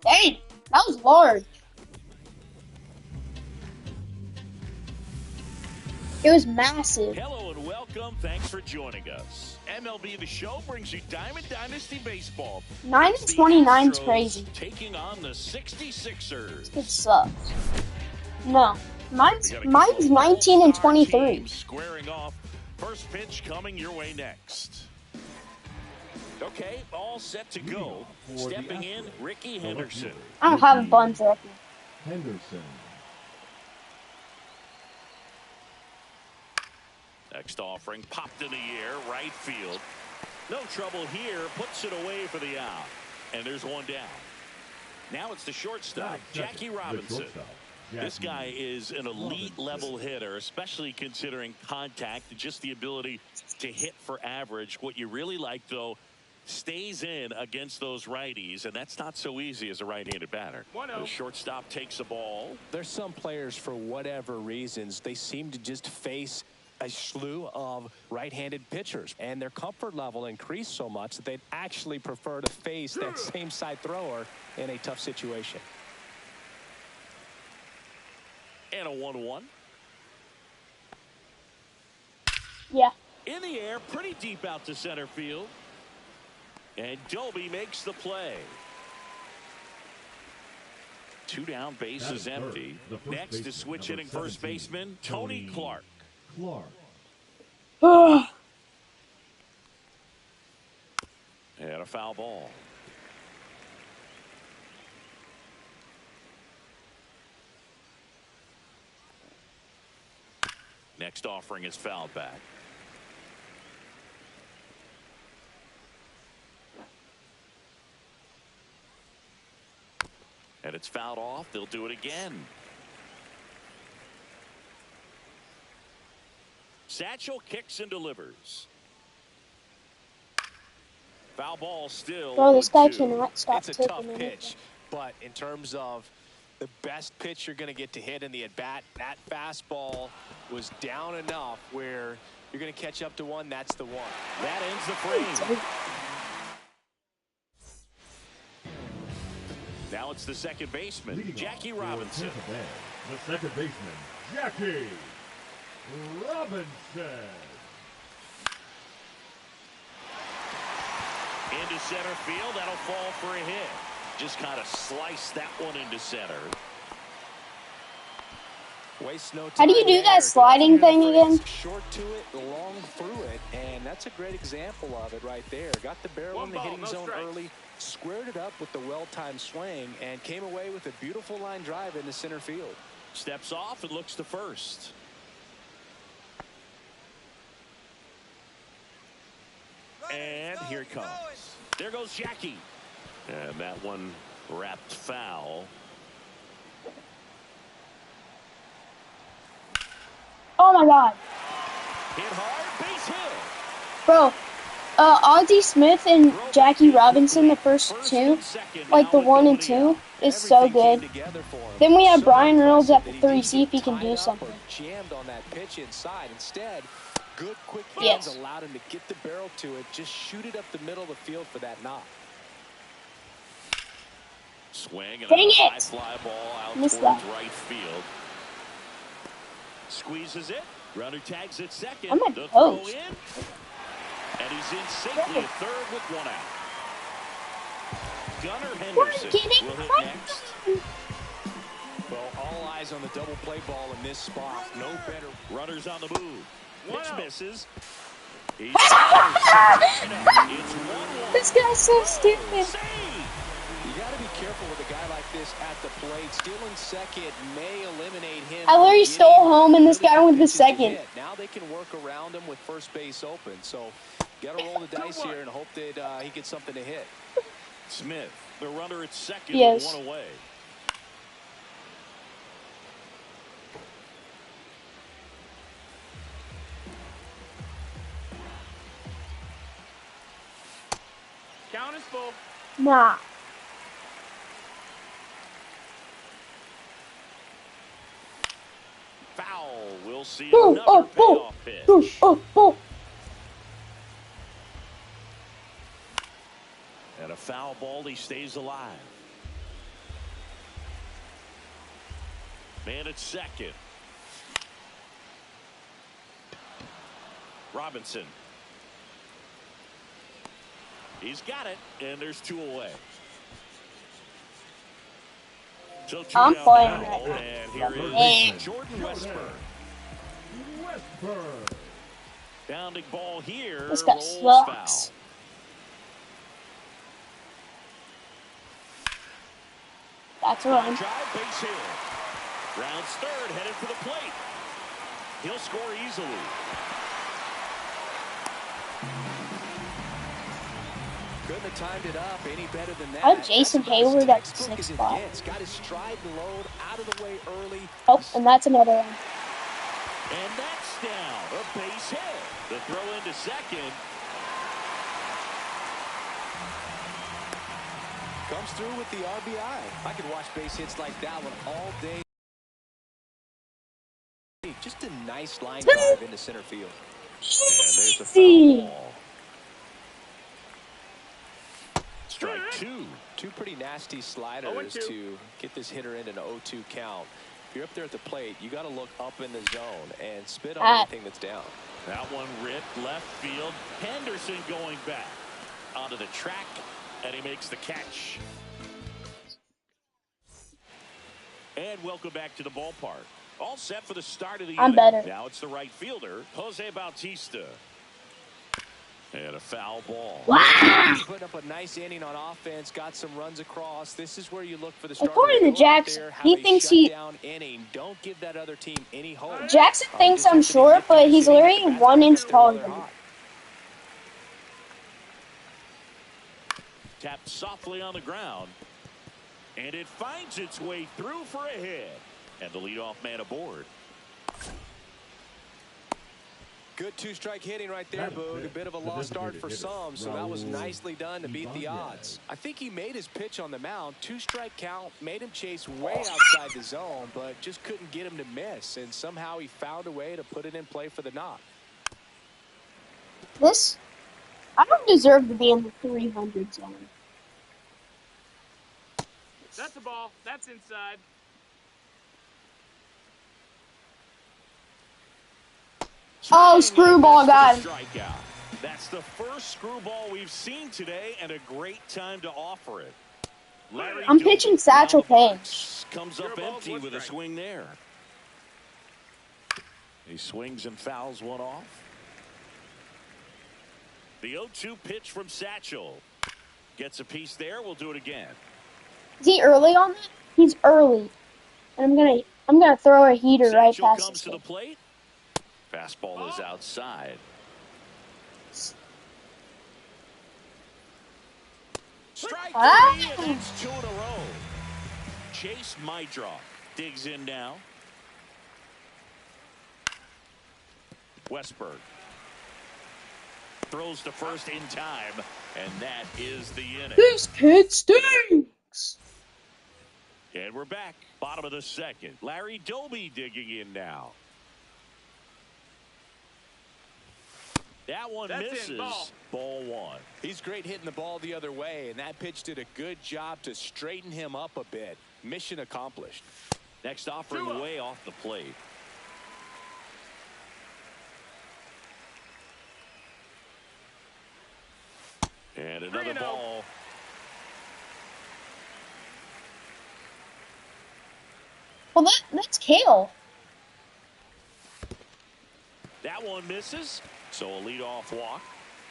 Dang, that was large. It was massive. Hello and welcome. Thanks for joining us. MLB The Show brings you Diamond Dynasty Baseball. 9-29 is crazy. Taking on the 66ers. It sucks. No, mine's 19-23. Squaring off. First pitch coming your way next. Okay, all set to go. Stepping in, Ricky Henderson. I don't have a buns rookie. Henderson. Next offering, popped in the air, right field. No trouble here, puts it away for the out. And there's one down. Now it's the shortstop, Jackie Robinson. This guy is an elite level hitter, especially considering contact and just the ability to hit for average. What you really like, though, stays in against those righties, and that's not so easy as a right-handed batter. The shortstop takes the ball. There's some players, for whatever reasons, they seem to just face a slew of right-handed pitchers, and their comfort level increased so much that they'd actually prefer to face that same side thrower in a tough situation. And a 1-1. Yeah. In the air, pretty deep out to center field. And Doby makes the play. Two down, base is empty. Next is switch hitting first baseman Tony Clark. And a foul ball. Next offering is fouled back. And it's fouled off. They'll do it again. Satchel kicks and delivers. Foul ball still. Bro, this guy 0-2. cannot stop It's a taking tough anything. pitch, but in terms of the best pitch you're going to get to hit in the at-bat, that fastball was down enough where you're going to catch up to one. That's the one. That ends the frame. Now it's the second baseman, Jackie Robinson. The second baseman, Jackie Robinson. Into center field. That'll fall for a hit. Just kind of sliced that one into center. Waste no time. How do you do that sliding thing again? Short to it, long through it, and that's a great example of it right there. Got the barrel in the hitting zone early, squared it up with the well-timed swing, and came away with a beautiful line drive into center field. Steps off and looks to first. And here it comes. There goes Jackie. And that one wrapped foul. Oh my god. Hit hard, base hit. Bro, Ozzie Smith and Jackie Robinson, the first two, like the 1 and 2, is so good. Then we have Brian Reynolds at the 3, see if he can do something. Jammed on that pitch inside. Instead, good quick hands allowed him to get the barrel to it, just shoot it up the middle of the field for that knock. Swing and Dang a high it! fly ball out Missed towards that. right field. Squeezes it. Runner tags at second. I'm at The throw post. in. And he's in safely at third with one out. Gunnar Henderson will hit next. Well, all eyes on the double play ball in this spot. No better. Runners on the move. Pitch misses. He's This guy's so stupid. You got to be careful with a guy like this at the plate. Stealing second may eliminate him. I literally stole home, and this guy went the second. Now they can work around him with first base open. So got to roll the dice here and hope that he gets something to hit. Smith, the runner at second, Yes. with one away. Count is full. Nah. Foul. We'll see Boom, another payoff pitch. boom, boom. And a foul ball. He stays alive. Man at second. Robinson. He's got it, and there's two away. So two I'm down playing now, right now. and here Hey. is Jordan Westburg. Westburg. Bounding ball here. This guy Rolls sucks. foul. That's what I'm. Drive, base hit. Rounds third, headed for the plate. He'll score easily. Couldn't have timed it up any better than that. How Jason Hayward at Textbook 6 as it spot. gets. Got his stride and load out of the way early. Oh, and that's another one. And that's down. A base hit. The throw into second. Comes through with the RBI. I could watch base hits like that one all day. Just a nice line drive into center field. And there's a Easy. foul ball. Strike two. Two pretty nasty sliders 0-2. to get this hitter into an 0-2 count. If you're up there at the plate, you got to look up in the zone and spit on anything that's down. That one ripped left field. Henderson going back onto the track, and he makes the catch. And welcome back to the ballpark. All set for the start of the I'm inning. better. Now it's the right fielder, Jose Bautista. And a foul ball. Wow. Putting up a nice inning on offense, got some runs across. This is where you look for the starter. According to Go out Jackson, there, have he a thinks he. shutdown inning. Don't give that other team any hope. Jackson thinks I'm short, but he's literally 1 inch taller than me. Tapped softly on the ground. And it finds its way through for a hit. And the leadoff man aboard. Good two-strike hitting right there, Boog. A bit of a lost start for some, so that was nicely done to beat the odds. I think he made his pitch on the mound. Two-strike count made him chase way outside the zone, but just couldn't get him to miss, and somehow he found a way to put it in play for the knock. This, I don't deserve to be in the 300 zone. That's a ball. That's inside. Oh, screwball got him. Strikeout. That's the first screwball we've seen today, and a great time to offer it. Larry I'm pitching Satchel Paige. Comes up empty with a swing there. He swings and fouls one off. The 0-2 pitch from Satchel. Gets a piece there. We'll do it again. Is he early on that? He's early. And I'm gonna throw a heater right Satchel past comes this to the guy. plate. Fastball is outside. Strike three, and that's two in a row. Chase Mydroff digs in now. Westburg throws to first in time, and that is the inning. This kid stinks. And we're back. Bottom of the second. Larry Doby digging in now. That one That's misses. in, ball. Ball one. He's great hitting the ball the other way, and that pitch did a good job to straighten him up a bit. Mission accomplished. Next offering way off the plate. And another 3-0. ball. Well, that's Kale. That one misses. So a leadoff walk.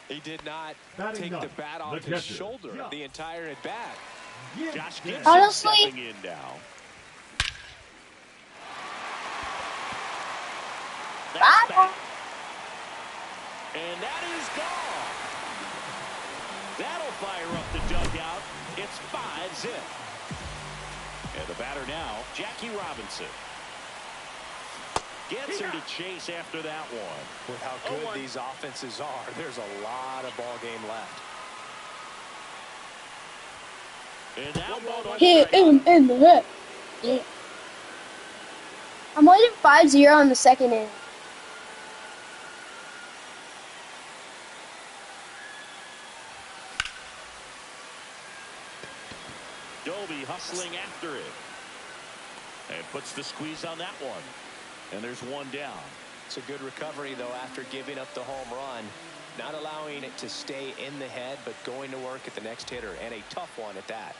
He did not Batting take the ninth, bat the off his catcher, shoulder Josh. the entire at bat. Josh Gibson Honestly, stepping in now. That's back. And that is gone. That'll fire up the dugout. It's 5-0. And the batter now, Jackie Robinson. Gets him to chase after that one. With how good these offenses are, there's a lot of ball game left. And that one hit him in the head. Yeah. I'm leading 5-0 in the second inning. Doby hustling after it. And puts the squeeze on that one. And there's one down. It's a good recovery, though, after giving up the home run. Not allowing it to stay in the head, but going to work at the next hitter, and a tough one at that.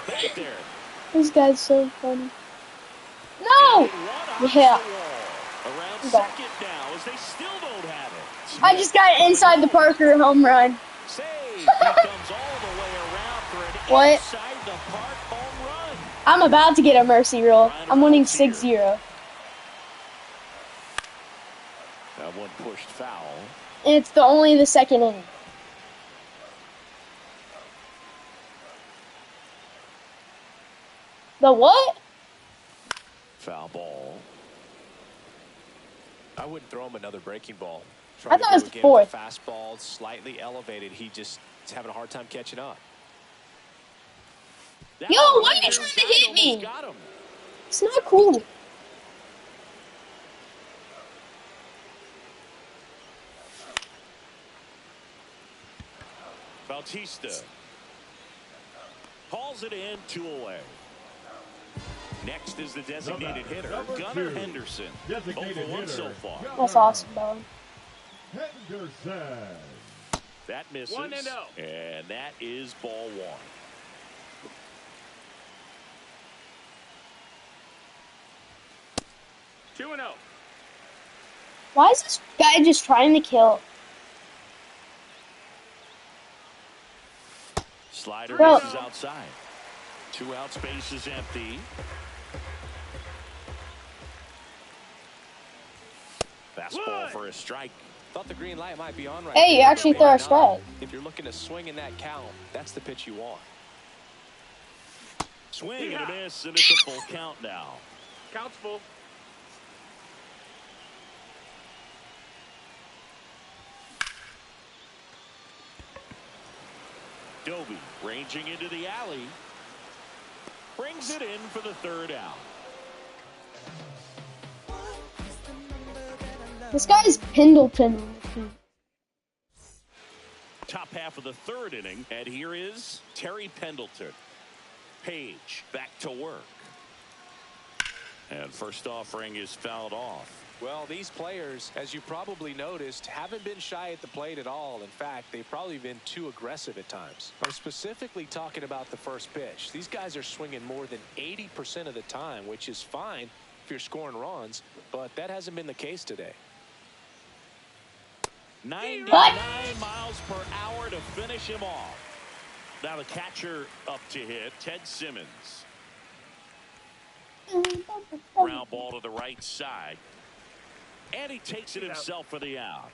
Back there. This guy's so funny. No! Yeah. Around second now as they still don't have it. I just got inside the Parker home run. Save. He comes all the way around for an What? inside the park home run. I'm about to get a mercy roll. I'm winning 6-0. That one pushed foul. And it's only the second inning. The what? Foul ball. I wouldn't throw him another breaking ball. I thought it was the fourth. Fastball slightly elevated. He just is having a hard time catching up. Yo, why are you trying to hit me? Got him. It's not cool. Bautista calls it in, 2 away. Next is the designated hitter, Gunnar Henderson. 0-for-1 so far. That's awesome, though. Henderson. That misses. 1-0. And that is ball one. Two 2-0. Why is this guy just trying to kill? Slider Bro. misses outside. 2 out, space is empty. Fastball for a strike. Thought the green light might be on right Hey, you there, actually but threw a maybe not. strike. If you're looking to swing in that count, that's the pitch you want. Swing and a miss, and it's a full count now. Count's full. Doby ranging into the alley. Brings it in for the 3rd out. This guy's Pendleton. Top half of the 3rd inning, and here is Terry Pendleton. Page back to work. And first offering is fouled off. Well, these players, as you probably noticed, haven't been shy at the plate at all. In fact, they've probably been too aggressive at times. I'm specifically talking about the first pitch. These guys are swinging more than 80% of the time, which is fine if you're scoring runs, but that hasn't been the case today. 99 miles per hour to finish him off. Now the catcher up to hit, Ted Simmons. Ground ball to the right side. And he takes it himself for the out.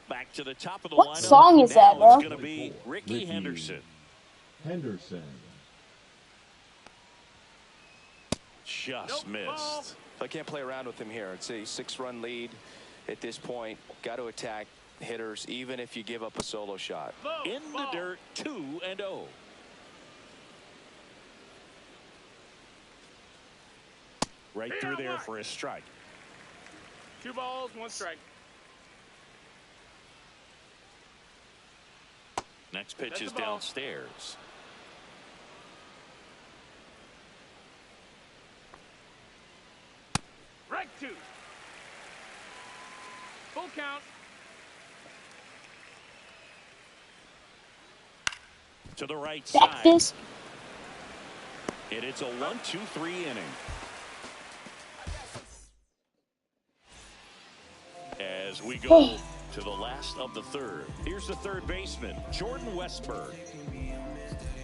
Back to the top of the lineup. What song is that, bro? It's going to be Ricky Henderson. Henderson. Just missed. I can't play around with him here. It's a 6-run lead at this point. Got to attack hitters, even if you give up a solo shot. In the dirt, 2-0. Right through there for a strike. 2 balls, 1 strike. Next pitch is downstairs. Strike 2. Full count. To the right Back side. this. And it's a 1-2-3 inning. As we go to the last of the third. Here's the third baseman, Jordan Westberg.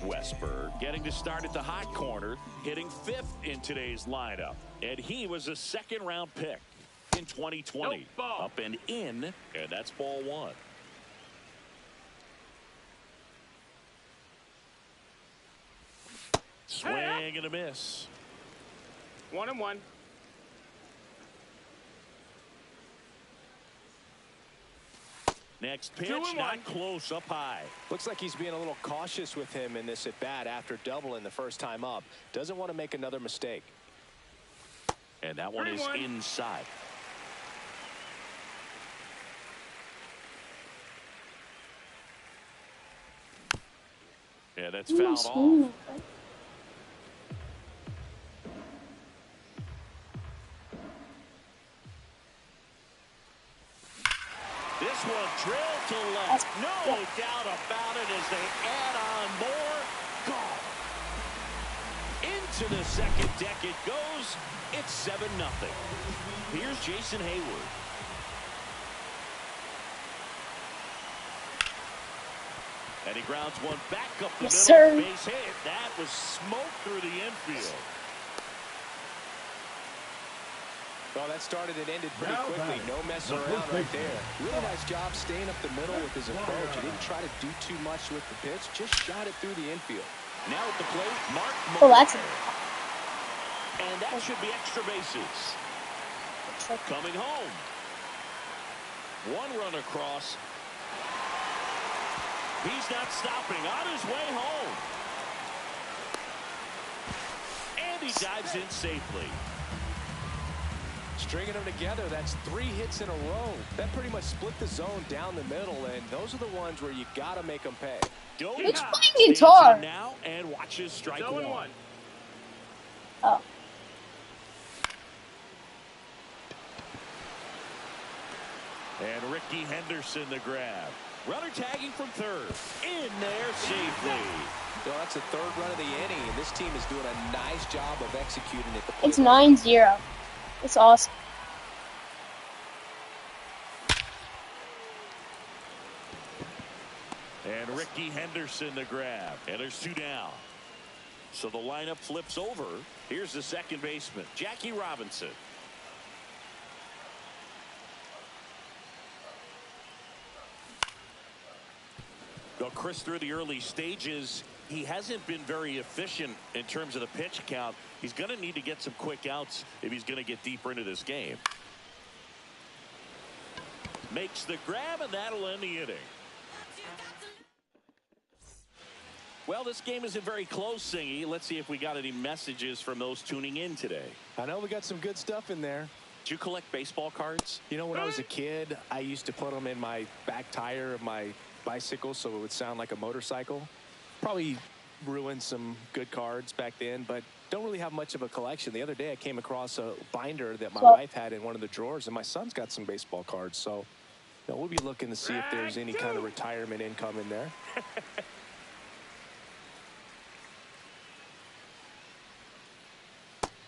Westberg getting to start at the hot corner, hitting 5th in today's lineup. And he was a 2nd-round pick in 2020. Up and in, and that's ball 1. Swing and a miss. 1-1. Next pitch, not close, up high. Looks like he's being a little cautious with him in this at bat after doubling the first time up. Doesn't want to make another mistake. And that one is inside. Yeah, that's fouled off. This one drilled to left. No doubt about it as they add on more. Gone. Into the second deck it goes. It's 7-0. Here's Jason Hayward. And he grounds one back up the middle. Sir. Base hit. That was smoke through the infield. Well, that started and ended pretty quickly. No messing around right there. Really nice job staying up the middle with his approach. He didn't try to do too much with the pitch. Just shot it through the infield. Now at the plate, Mark. Oh, that's and that should be extra bases. Coming home. 1 run across. He's not stopping. On his way home. And he dives in safely. Stringing them together, that's 3 hits in a row. That pretty much split the zone down the middle, and those are the ones where you got to make them pay. Who's playing guitar? Now and watches strike 1. Oh. And Ricky Henderson the grab. Runner tagging from third. In there safely. Well, that's the 3rd run of the inning, and this team is doing a nice job of executing it. It's 9-0. It's awesome. And Ricky Henderson the grab. And there's 2 down. So the lineup flips over. Here's the second baseman, Jackie Robinson. Well, Chris, through the early stages, he hasn't been very efficient in terms of the pitch count. He's going to need to get some quick outs if he's going to get deeper into this game. Makes the grab, and that'll end the inning. Well, this game isn't very close, Singy. Let's see if we got any messages from those tuning in today. I know we got some good stuff in there. Did you collect baseball cards? You know, when I was a kid, I used to put them in my back tire of my bicycle so it would sound like a motorcycle. Probably ruined some good cards back then, but don't really have much of a collection. The other day I came across a binder that my wife had in one of the drawers, and my son's got some baseball cards. So you know, we'll be looking to see if there's any kind of retirement income in there.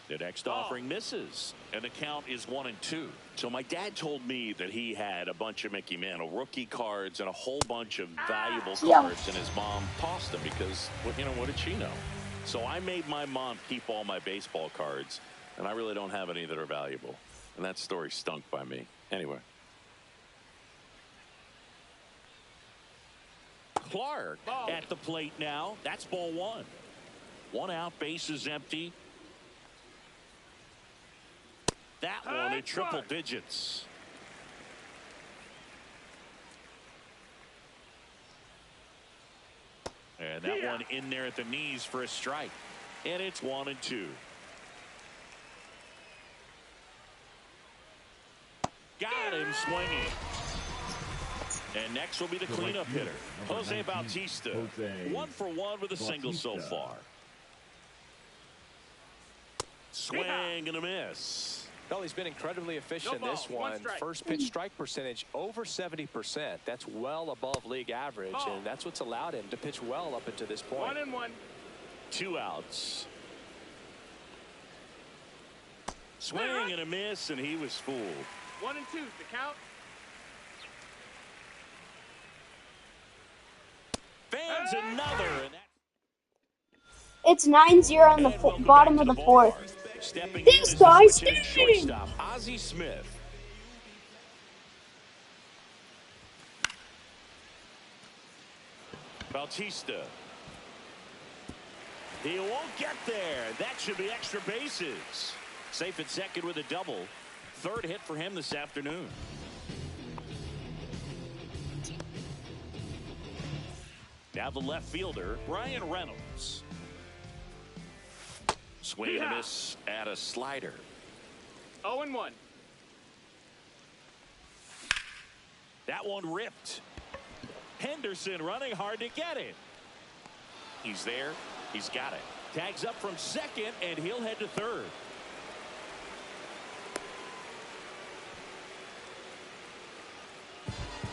The next offering misses, and the count is 1-2. So my dad told me that he had a bunch of Mickey Mantle rookie cards and a whole bunch of valuable cards, and his mom tossed them because, well, you know, what did she know? So I made my mom keep all my baseball cards, and I really don't have any that are valuable. And that story stunk by me. Anyway. Clark at the plate now. That's ball 1. 1 out, bases empty. That one in triple digits. And that one in there at the knees for a strike. And it's 1-2. Got him swinging. And next will be the cleanup hitter, Jose Bautista. 1 for 1 with a single so far. Swing and a miss. Well, he's been incredibly efficient in this one. First pitch strike percentage over 70%. That's well above league average, and that's what's allowed him to pitch well up until this point. 1-1. 2 outs. Swing and a miss, and he was fooled. 1-2 the count. Fans another, and that It's 9-0 on the bottom of the fourth. stepping This in guy's is the stinking! shortstop, Ozzie Smith. Bautista. He won't get there. That should be extra bases. Safe at second with a double. Third hit for him this afternoon. Now the left fielder, Brian Reynolds. Swing and a miss at a slider. 0-1. That one ripped. Henderson running hard to get it. He's there. He's got it. Tags up from second, and he'll head to third.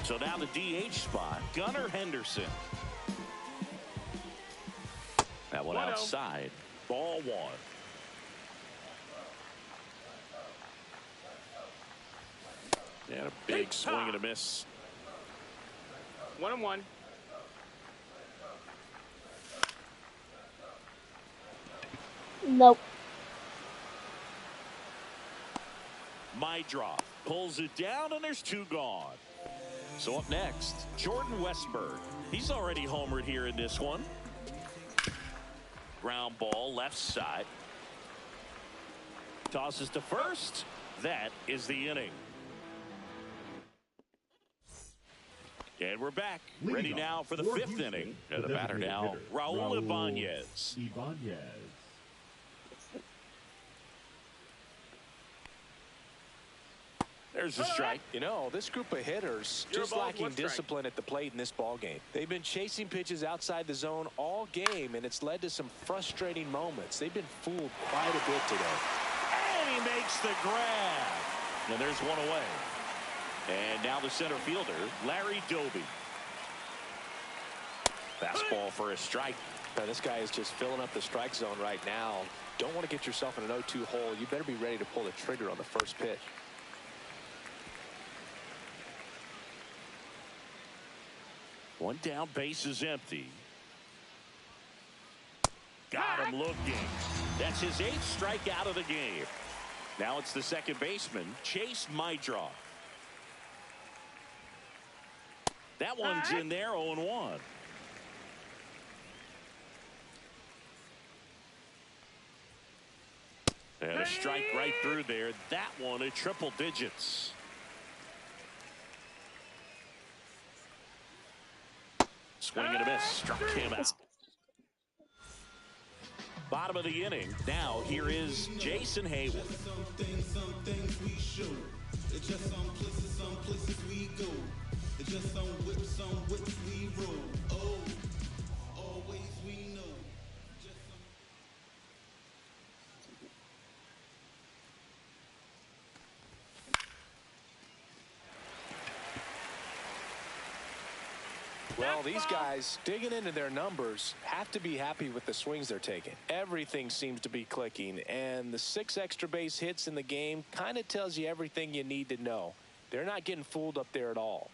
So now the DH spot, Gunnar Henderson. That one 1-0. outside. Ball 1. And a big swing and a miss. 1-1. Nope. Mydroff pulls it down, and there's 2 gone. So up next, Jordan Westburg. He's already homered here in this one. Ground ball left side. Tosses to first. That is the inning. And we're back. Ready now for the 5th inning. And the batter now, Raul Ibanez. There's a strike. You know, this group of hitters just lacking discipline at the plate in this ball game. They've been chasing pitches outside the zone all game, and it's led to some frustrating moments. They've been fooled quite a bit today. And he makes the grab. And there's one away. And now the center fielder, Larry Doby. Fastball for a strike. Now, this guy is just filling up the strike zone right now. Don't want to get yourself in an 0-2 hole. You better be ready to pull the trigger on the first pitch. One down, base is empty. Got him looking. That's his 8th strikeout of the game. Now it's the second baseman, Chase Mydroff. That one's in there, 0-1. And a strike right through there. That one at triple digits. Swing and a miss. Struck him out. Bottom of the inning. Now here is Jason Hayward. Some things we show. It's just some places we go. It's just some whips we roll. Oh, always we know. Well, these guys digging into their numbers have to be happy with the swings they're taking. Everything seems to be clicking, and the 6 extra base hits in the game kind of tells you everything you need to know. They're not getting fooled up there at all.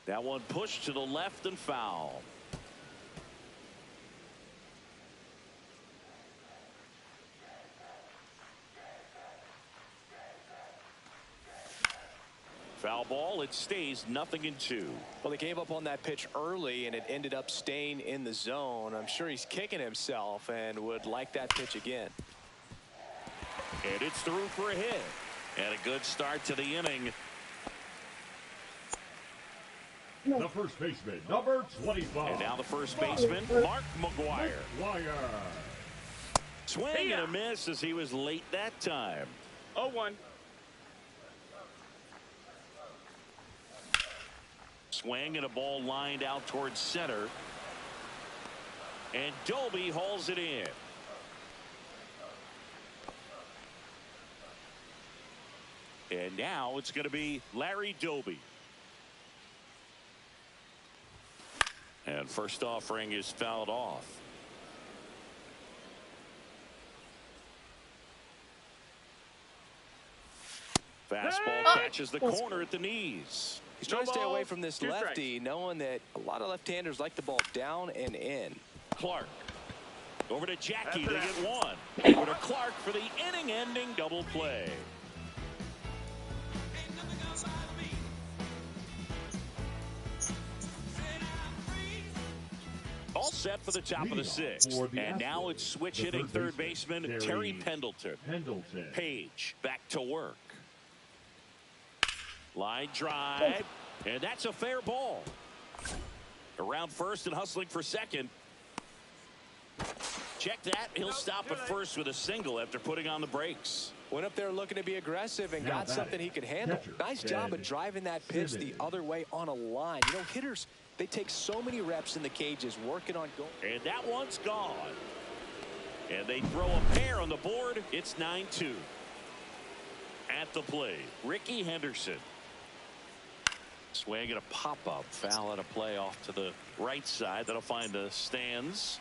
That one pushed to the left and foul. Foul ball. It stays 0-2. Well, they gave up on that pitch early, and it ended up staying in the zone. I'm sure he's kicking himself and would like that pitch again. And it's through for a hit. And a good start to the inning. The first baseman, number 25. And now the first baseman, Mark McGwire. Swing and a miss as he was late that time. 0-1. Swing and a ball lined out towards center. And Doby hauls it in. And now it's going to be Larry Doby. And first offering is fouled off. Fastball catches the corner at the knees. He's trying to stay away from this lefty, knowing that a lot of left-handers like the ball down and in. Clark. Over to Jackie to get one. Over to Clark for the inning-ending double play. All set for the top of the sixth. And now it's switch hitting third baseman Terry Pendleton. Page back to work. Line drive. And that's a fair ball. Around first and hustling for second. Check that. He'll stop at first with a single after putting on the brakes. Went up there looking to be aggressive and got something he could handle. Nice job of driving that pitch the other way on a line. You know, hitters, they take so many reps in the cages working on goal. And that one's gone. And they throw a pair on the board. It's 9-2. At the plate, Ricky Henderson. Swing and a pop-up. Foul at a play off to the right side. That'll find the stands.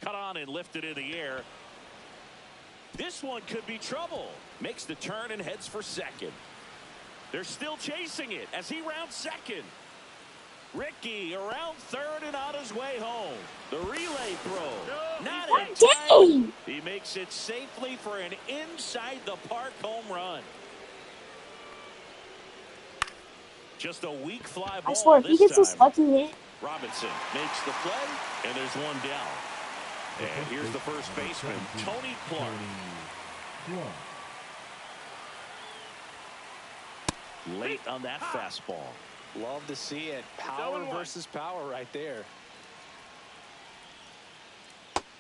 Cut on and lifted in the air. This one could be trouble. Makes the turn and heads for second. They're still chasing it as he rounds second. Ricky around third and on his way home. The relay throw. Not in time. He makes it safely for an inside the park home run. Just a weak fly ball. I swear, if he gets this lucky hit. Robinson makes the play, and there's one down. And here's the first baseman, Tony Clark. Late on that fastball. Love to see it. Power versus power right there.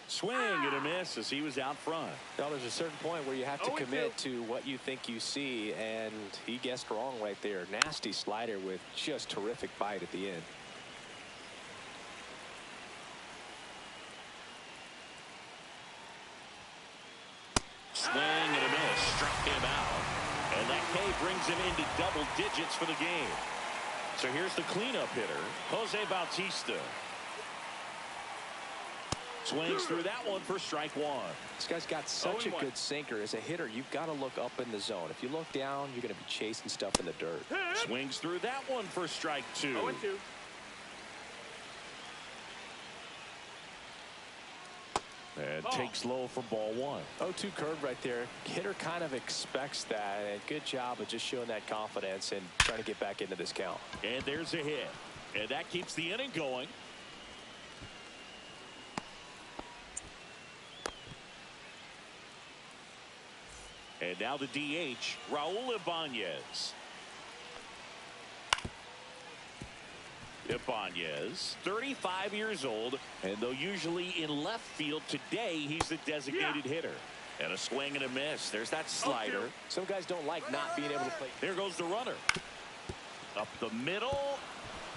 Swing and a miss as he was out front. Now there's a certain point where you have to commit to what you think you see, and he guessed wrong right there. Nasty slider with just terrific bite at the end. Swing and a miss. Struck him out. And that K brings him into double digits for the game. So here's the cleanup hitter, Jose Bautista. Swings through that one for strike one. This guy's got such a good sinker. As a hitter, you've got to look up in the zone. If you look down, you're going to be chasing stuff in the dirt. Swings through that one for strike two. 0-2. And takes low for ball one. 0-2 curve right there. Hitter kind of expects that. And good job of just showing that confidence and trying to get back into this count. And there's a hit. And that keeps the inning going. And now the DH, Raul Ibanez. Ibanez, 35 years old, and though usually in left field, today he's the designated hitter. And a swing and a miss. There's that slider. Some guys don't like not being able to play. There goes the runner. Up the middle,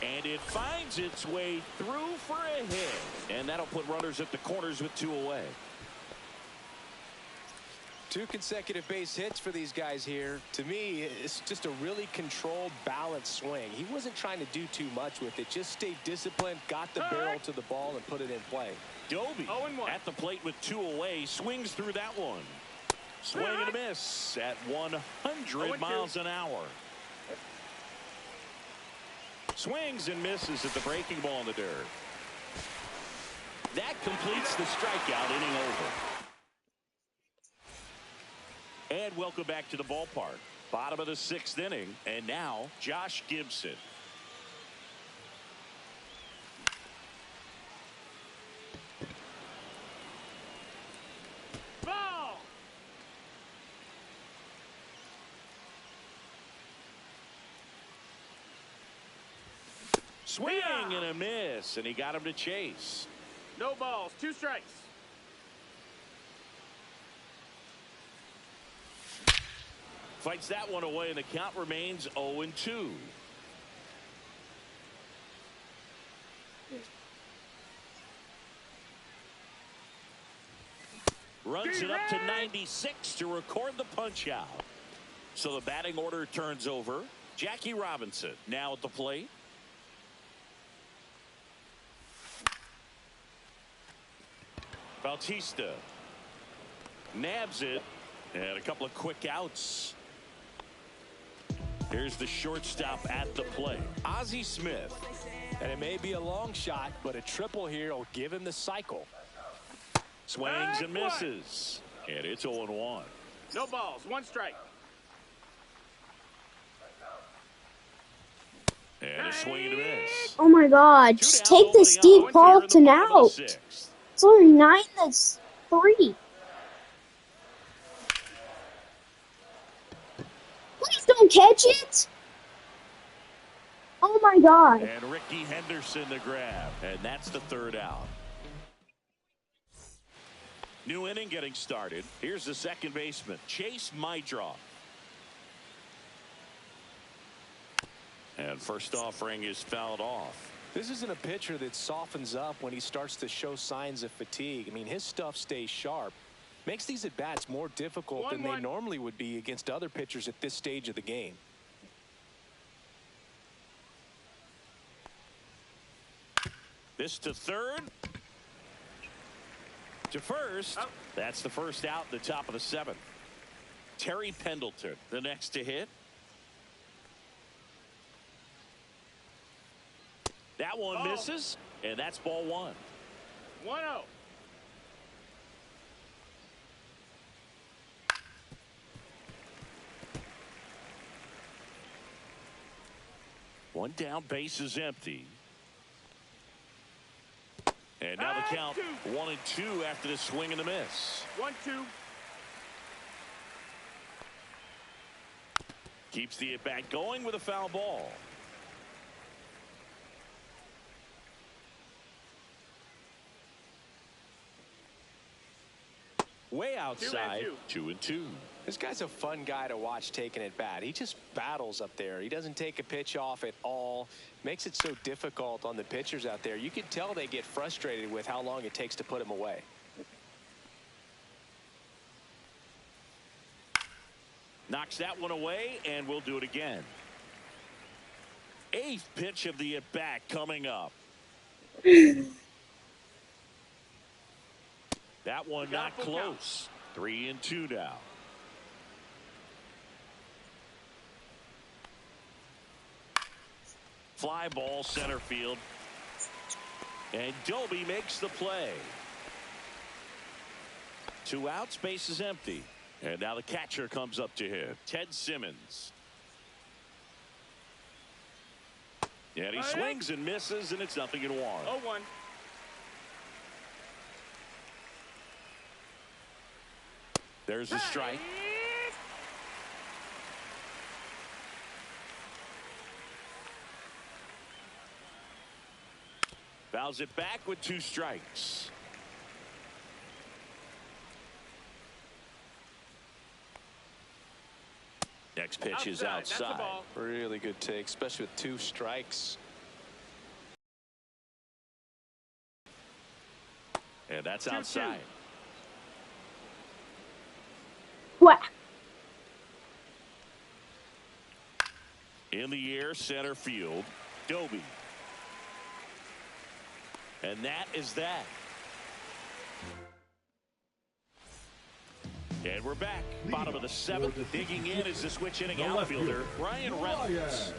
and it finds its way through for a hit. And that'll put runners at the corners with two away. 2 consecutive base hits for these guys here. To me, it's just a really controlled, balanced swing. He wasn't trying to do too much with it. Just stayed disciplined, got the barrel to the ball, and put it in play. Doby at the plate with two away, swings through that one. Swing and a miss at 100 miles an hour. Swings and misses at the breaking ball in the dirt. That completes the strikeout, inning over. And welcome back to the ballpark. Bottom of the 6th inning. And now Josh Gibson. Swing and a miss, and he got him to chase. No balls, 2 strikes. Fights that one away, and the count remains 0-2. Runs it up to 96 to record the punch out. So the batting order turns over. Jackie Robinson now at the plate. Bautista nabs it, and a couple of quick outs. Here's the shortstop at the plate, Ozzie Smith. And it may be a long shot, but a triple here will give him the cycle. Swings and misses, and it's 0-1. No balls, 1 strike. And a swing and a miss. Oh my God! Just take the Steve Carlton out. It's only 9-3. Please don't catch it. Oh my God! And Ricky Henderson the grab, and that's the 3rd out. New inning getting started. Here's the second baseman, Chase Mydroff. And first offering is fouled off. This isn't a pitcher that softens up when he starts to show signs of fatigue. I mean, his stuff stays sharp. Makes these at-bats more difficult than they normally would be against other pitchers at this stage of the game. This to third. To first. That's the first out in the top of the 7th. Terry Pendleton, the next to hit. That one misses, and that's ball 1. 1-0. One down, base is empty. And now the count 1-2 after the swing and the miss. 1-2. Keeps the at-bat going with a foul ball. Way outside, 2-2. This guy's a fun guy to watch taking at bat. He just battles up there. He doesn't take a pitch off at all. Makes it so difficult on the pitchers out there. You can tell they get frustrated with how long it takes to put him away. Knocks that one away, and we'll do it again. 8th pitch of the at-bat coming up. That one not close. 3-2 now. Fly ball center field. And Doby makes the play. 2 outs, base is empty. And now the catcher comes up to hit. Ted Simmons. And he swings and misses, and it's 0-1. 0-1. There's a strike. Fouls it back with 2 strikes. Next pitch is outside. Really good take, especially with 2 strikes. And that's outside. What? In the air, center field, Doby. And that is that. And we're back. Bottom of the 7th. Digging in is the switch inning outfielder, Ryan Reynolds.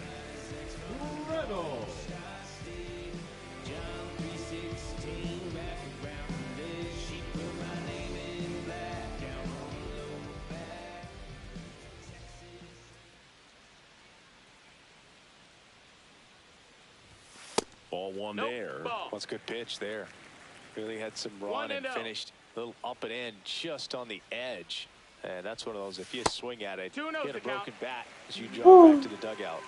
Ball 1 there. That's a good pitch there. Really had some run and finished a little up and in just on the edge. And that's one of those, if you swing at it, you get a broken bat as you jump back to the dugout.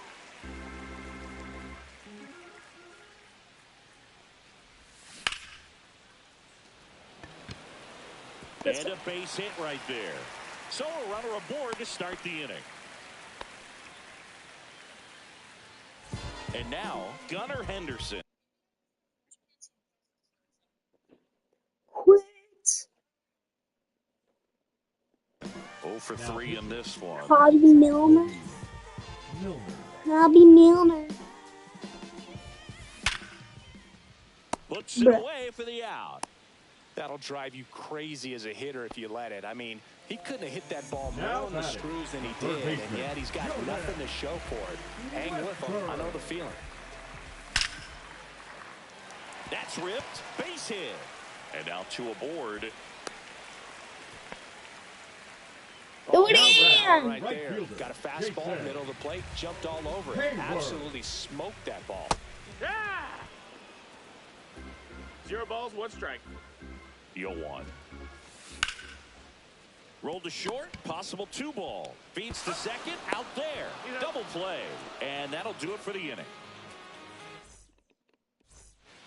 And a base hit right there. So a runner aboard to start the inning. And now, Gunnar Henderson. Quit. 0 for 3 in this one. Bobby Milner. Bobby Milner. Puts it away for the out. That'll drive you crazy as a hitter if you let it. I mean, he couldn't have hit that ball more on the screws than he did, and yet he's got nothing to show for it. Hang with him. I know the feeling. That's ripped. Base hit. And now 2 aboard. Do it again. Right there. Got a fastball, middle of the plate, jumped all over it. Absolutely smoked that ball. Yeah! 0 balls, 1 strike. 0-1. Rolled to short, possible 2 ball. Feeds to second, out there. Double play. And that'll do it for the inning.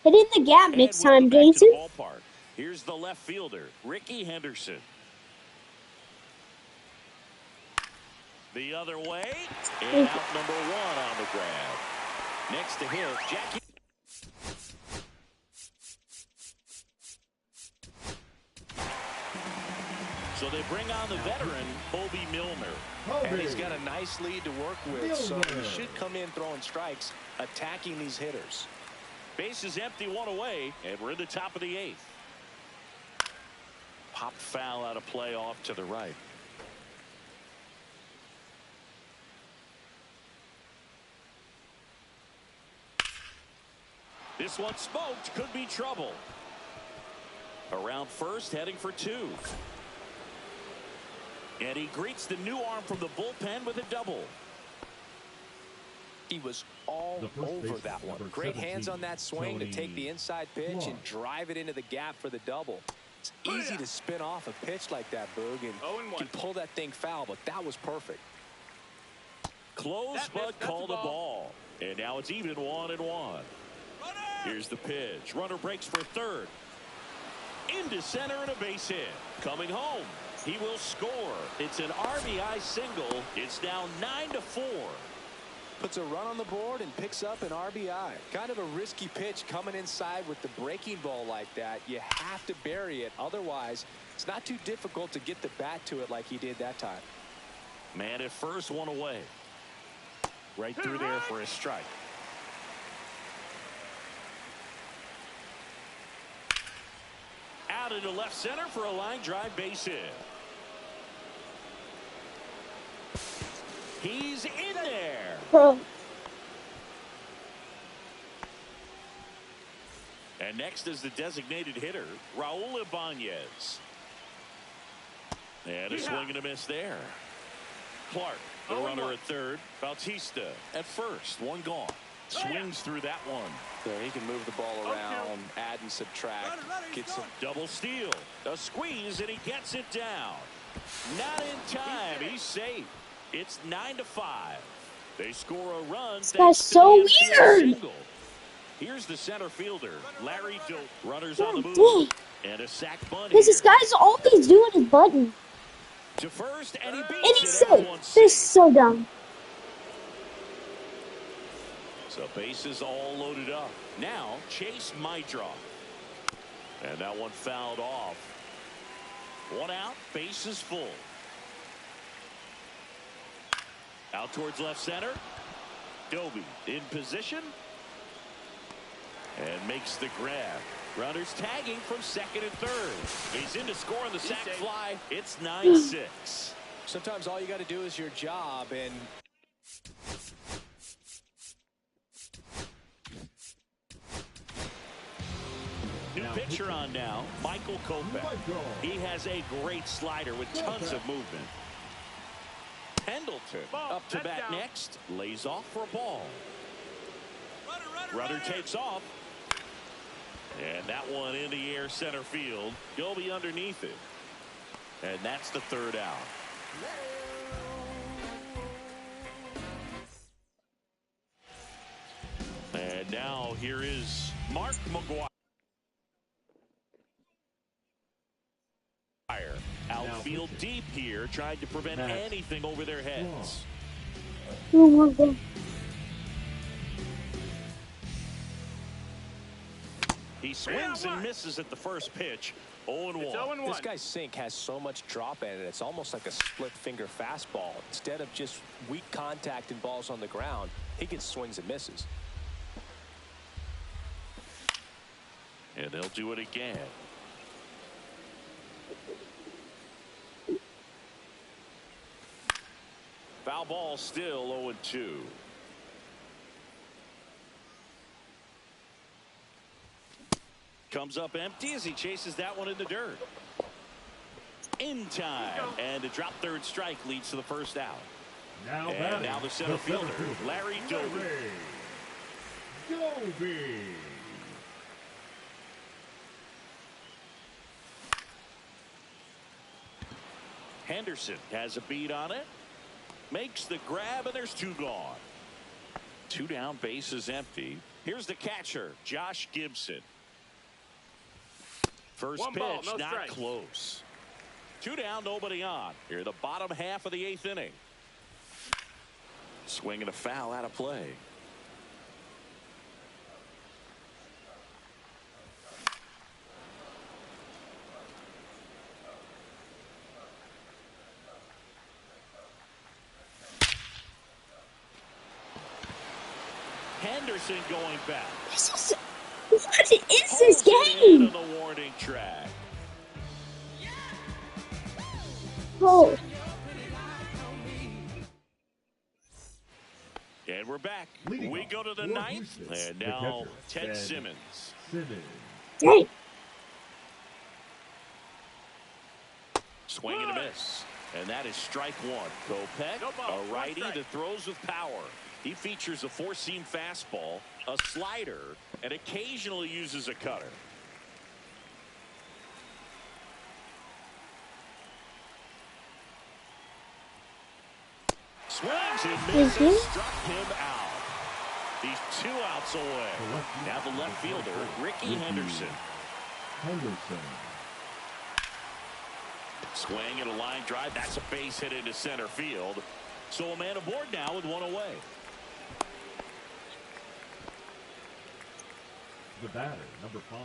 Hit in the gap next time, Jason. Ballpark. Here's the left fielder, Ricky Henderson. The other way, and out number 1 on the grab. Next to him, Jackie. So they bring on the veteran, Bobby Milner. And he's got a nice lead to work with, so he should come in throwing strikes, attacking these hitters. Base is empty, 1 away, and we're in the top of the 8th. Popped foul out of play off to the right. This one smoked, could be trouble. Around first, heading for 2. And he greets the new arm from the bullpen with a double. He was all over that one. Great hands on that swing to take the inside pitch and drive it into the gap for the double. It's easy to spin off a pitch like that, Boog, and you can pull that thing foul, but that was perfect. Close, but called a ball. And now it's even 1-1. Here's the pitch. Runner breaks for third. Into center and a base hit. Coming home. He will score. It's an RBI single. It's now 9-4. Puts a run on the board and picks up an RBI. Kind of a risky pitch coming inside with the breaking ball like that. You have to bury it. Otherwise, it's not too difficult to get the bat to it like he did that time. Man at first, 1 away. Right through there for a strike. Out into left center for a line drive base hit. He's in there. And next is the designated hitter, Raul Ibanez. And a swing and a miss there. Clark, the runner at third. Bautista at first. 1 gone. Swings through that one. There, he can move the ball around, add and subtract. Get some double steal. A squeeze, and he gets it down. Not in time. He's safe. It's 9-5. They score a run. This guy's so weird. Here's the center fielder, Larry Doak. Runners on the move. And a sack bunt. This guy's all he's doing is button. To first, and he beats and he's it. safe. This is so dumb. So bases all loaded up. Now Chase Mydroff. And that one fouled off. 1 out, bases full. Out towards left center. Doby in position. And makes the grab. Runners tagging from second and third. He's in to score on the sac fly. It's 9-6. Sometimes all you got to do is your job, and new pitcher on now, Michael Kopech. He has a great slider with tons of movement. Pendleton up to bat next. Lays off for a ball. Runner takes off. And that one in the air center field. He'll be underneath it. And that's the 3rd out. And now here is Mark McGwire. Outfield deep here, trying to prevent anything over their heads. He swings and misses at the first pitch. 0-1. This guy's sink has so much drop in it. It's almost like a split finger fastball. Instead of just weak contact and balls on the ground, he gets swings and misses. And they'll do it again. Foul ball, still 0-2. Comes up empty as he chases that one in the dirt. In time. And a drop third strike leads to the first out. Now the center fielder, Larry Doby. Henderson has a beat on it. Makes the grab, and there's two gone. Two down, base is empty. Here's the catcher, Josh Gibson. First pitch, not close. Two down, nobody on. Here, the bottom half of the 8th inning. Swinging a foul out of play. Henderson going back. What is this game? The warning track. Oh. And we're back. We go to the 9th. And now Ted Simmons. Dang. Swing and a miss. And that is strike one. Kopech, a righty that throws with power. He features a four-seam fastball, a slider, and occasionally uses a cutter. Swings and misses, struck him out. He's 2 outs away. Now the left fielder, Ricky Henderson. Swing and a line drive. That's a base hit into center field. So a man aboard now with one away. The batter, number 5.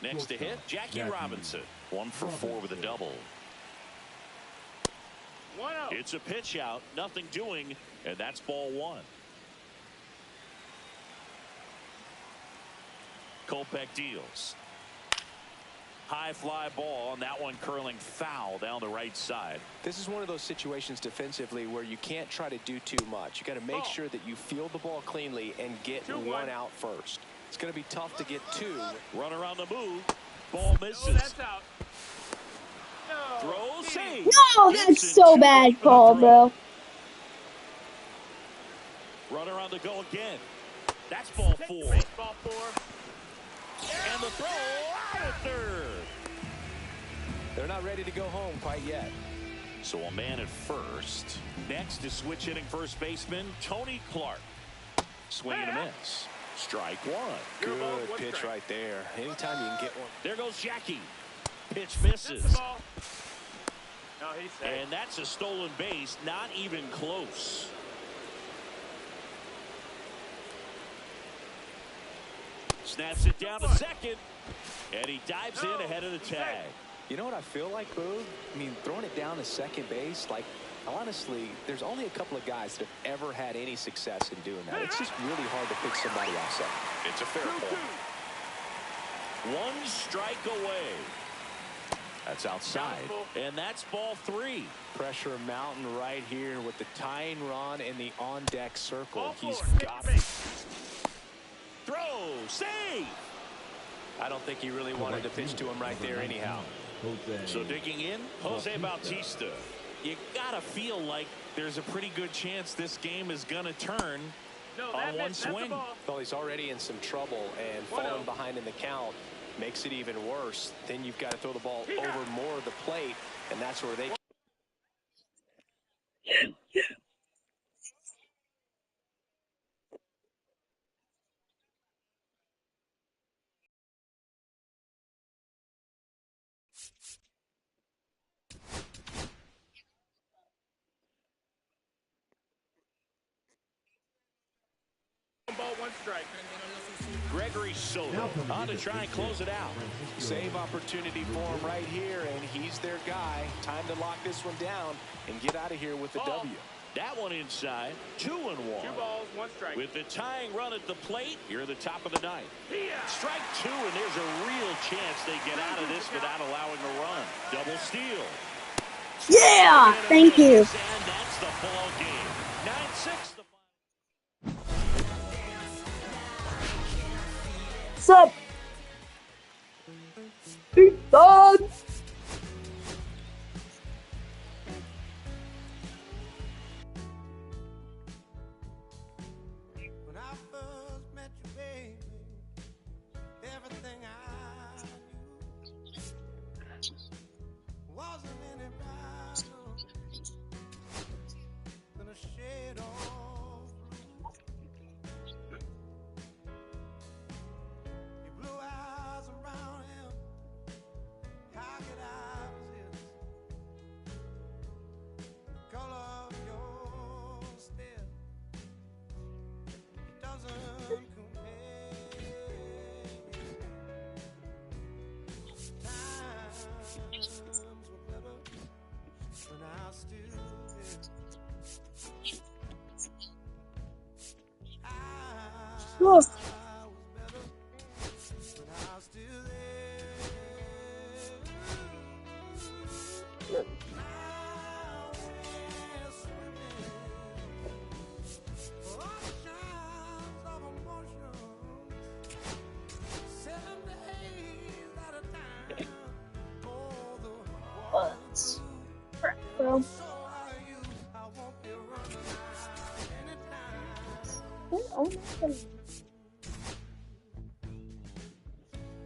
Next to hit, Jackie Robinson. 1 for 4 with a double. It's a pitch out, nothing doing, and that's ball 1. Kopech deals. High fly ball, and that one curling foul down the right side. This is one of those situations defensively where you can't try to do too much. You got to make sure that you field the ball cleanly and get 1 out first. It's going to be tough to get 2. Runner on the move. Ball misses. That's out. Throw, save. No, that's so bad call, bro. Runner on the go again. That's ball 4. Ball 4. And the throw out of third. They're not ready to go home quite yet. So a man at first. Next is switch hitting first baseman Tony Clark. Swing and a miss. Strike 1. Good pitch right there. Anytime you can get one. There goes Jackie. Pitch misses. No, he's safe. And that's a stolen base. Not even close. Snaps it down to second. And he dives in ahead of the tag. You know what I feel like, Boog? I mean, throwing it down to second base, like, honestly, there's only a couple of guys that have ever had any success in doing that. It's just really hard to pick somebody off second. It's a fair point. 1 strike away. That's outside. And that's ball 3. Pressure mountain right here with the tying run in the on-deck circle. He's got it. Throw, save. I don't think he really wanted to pitch to him right there anyhow. So digging in, Jose Bautista. You gotta feel like there's a pretty good chance this game is gonna turn on one swing. Well, he's already in some trouble, and falling behind in the count makes it even worse. Then you've got to throw the ball over more of the plate, and that's where they one strike. Gregory Soto on to try and close it out. Save opportunity for him right here, and he's their guy. Time to lock this one down and get out of here with the W. That one inside. 2-1. 2 balls, 1 strike. With the tying run at the plate, here at the top of the ninth. Strike 2, and there's a real chance they get out of this without allowing a run. Double steal. Yeah, thank you. And that's the ball game. 9-6. What's up? Big dog. When I first met you, baby, everything I knew wasn't any brighter than a shade of blue. Your blue eyes around him, how could I resist? The color of your stare doesn't compare. Times were better when I was still there. I Whoa. was better when I was still there. Now we're swimming oceans of emotions, 7 days at a time. Oh, the water's blue, Bro. so are you. I won't be running out anytime. Oh my God.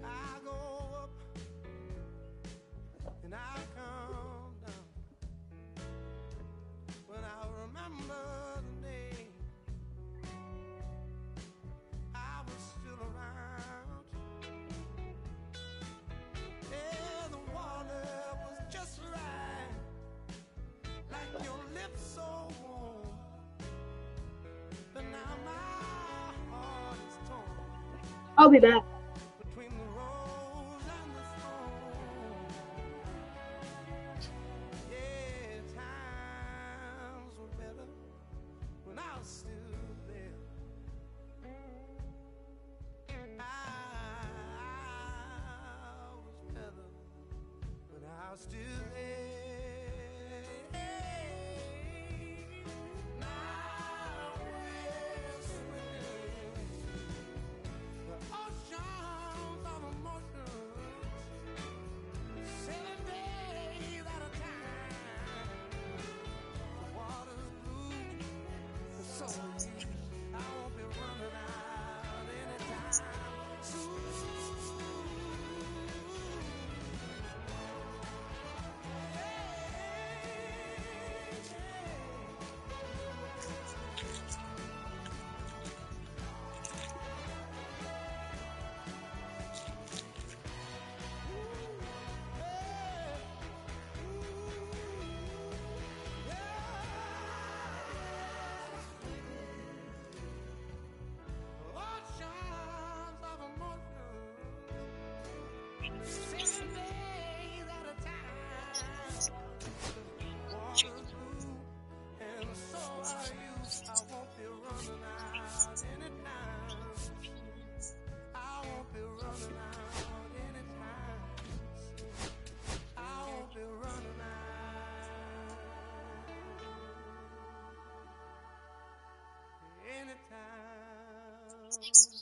I go up and I come down. When I remember the day I was still around. Yeah, the water was just right, like your lips so warm. But now my heart is torn I'll be back. between the rose and the thorn. Yeah, times were better when I was still there. I was better when I was still there. Now we're swimming the oceans of emotions, 7 days at a time. The water's blue, and so are you. I won't be running out anytime soon. Oceans of emotions, 7 days at a time. Water's blue, and so are you. I won't be running out anytime. I won't be running out anytime. I won't be running out anytime soon.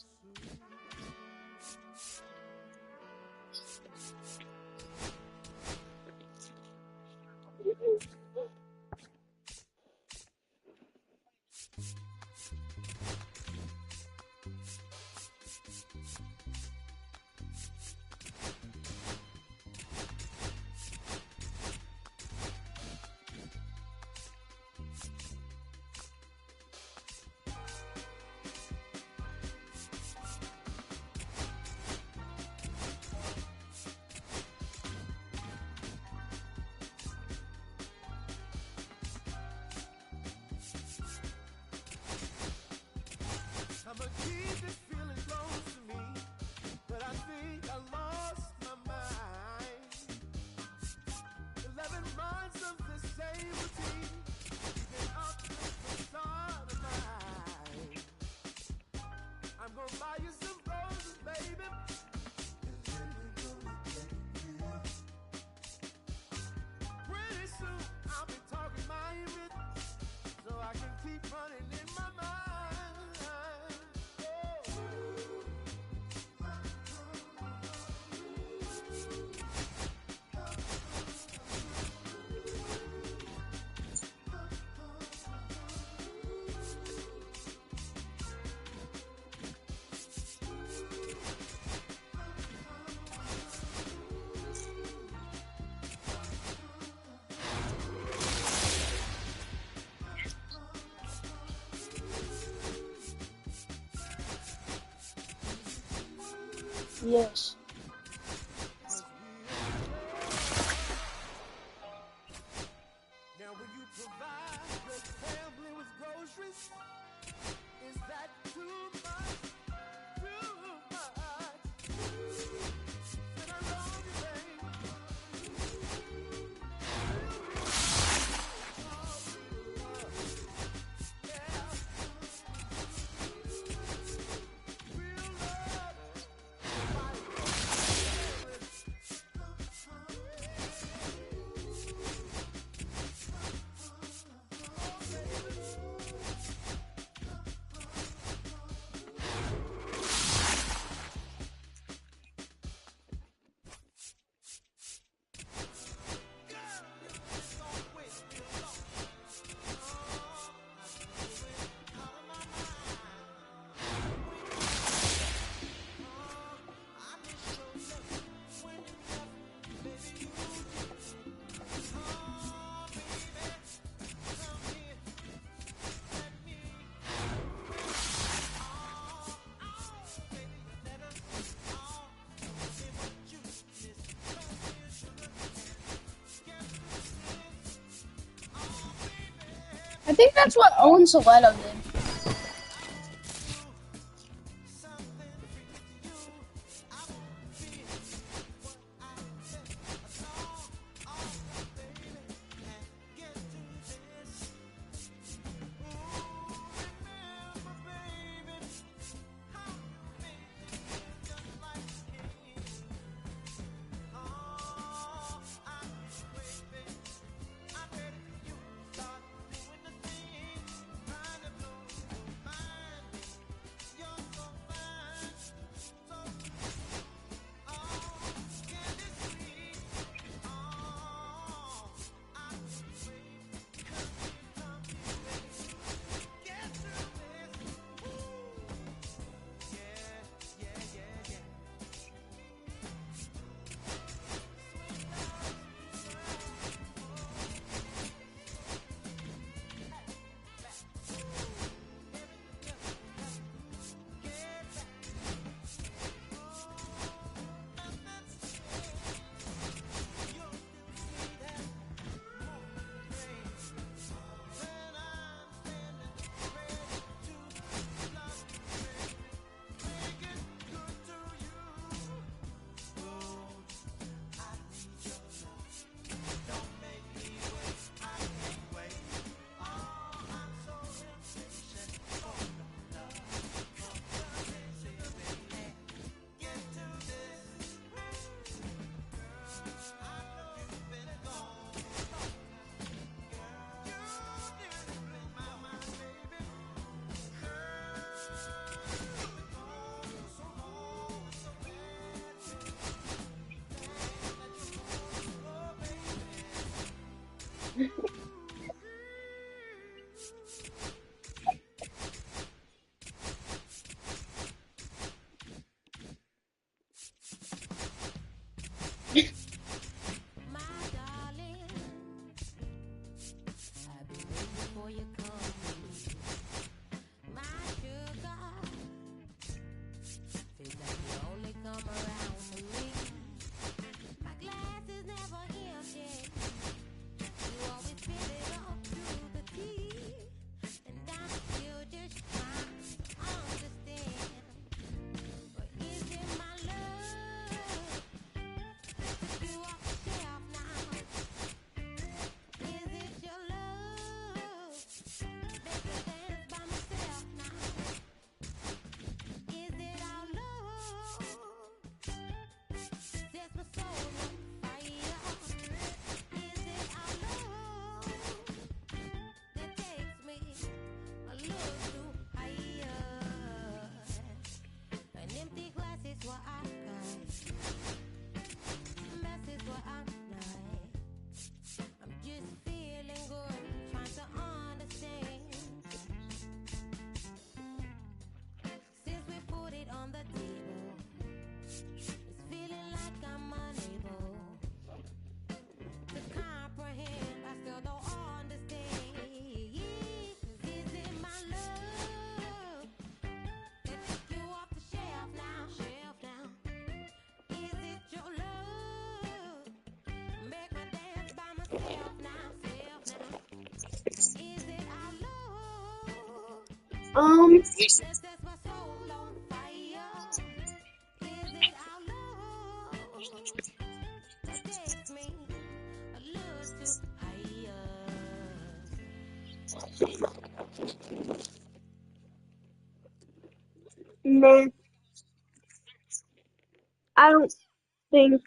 Yes. Now will you provide your family with groceries? Is that too much? Too much? Then I love you, babe. I think that's what Owen Soletto did. Um, no, I don't think,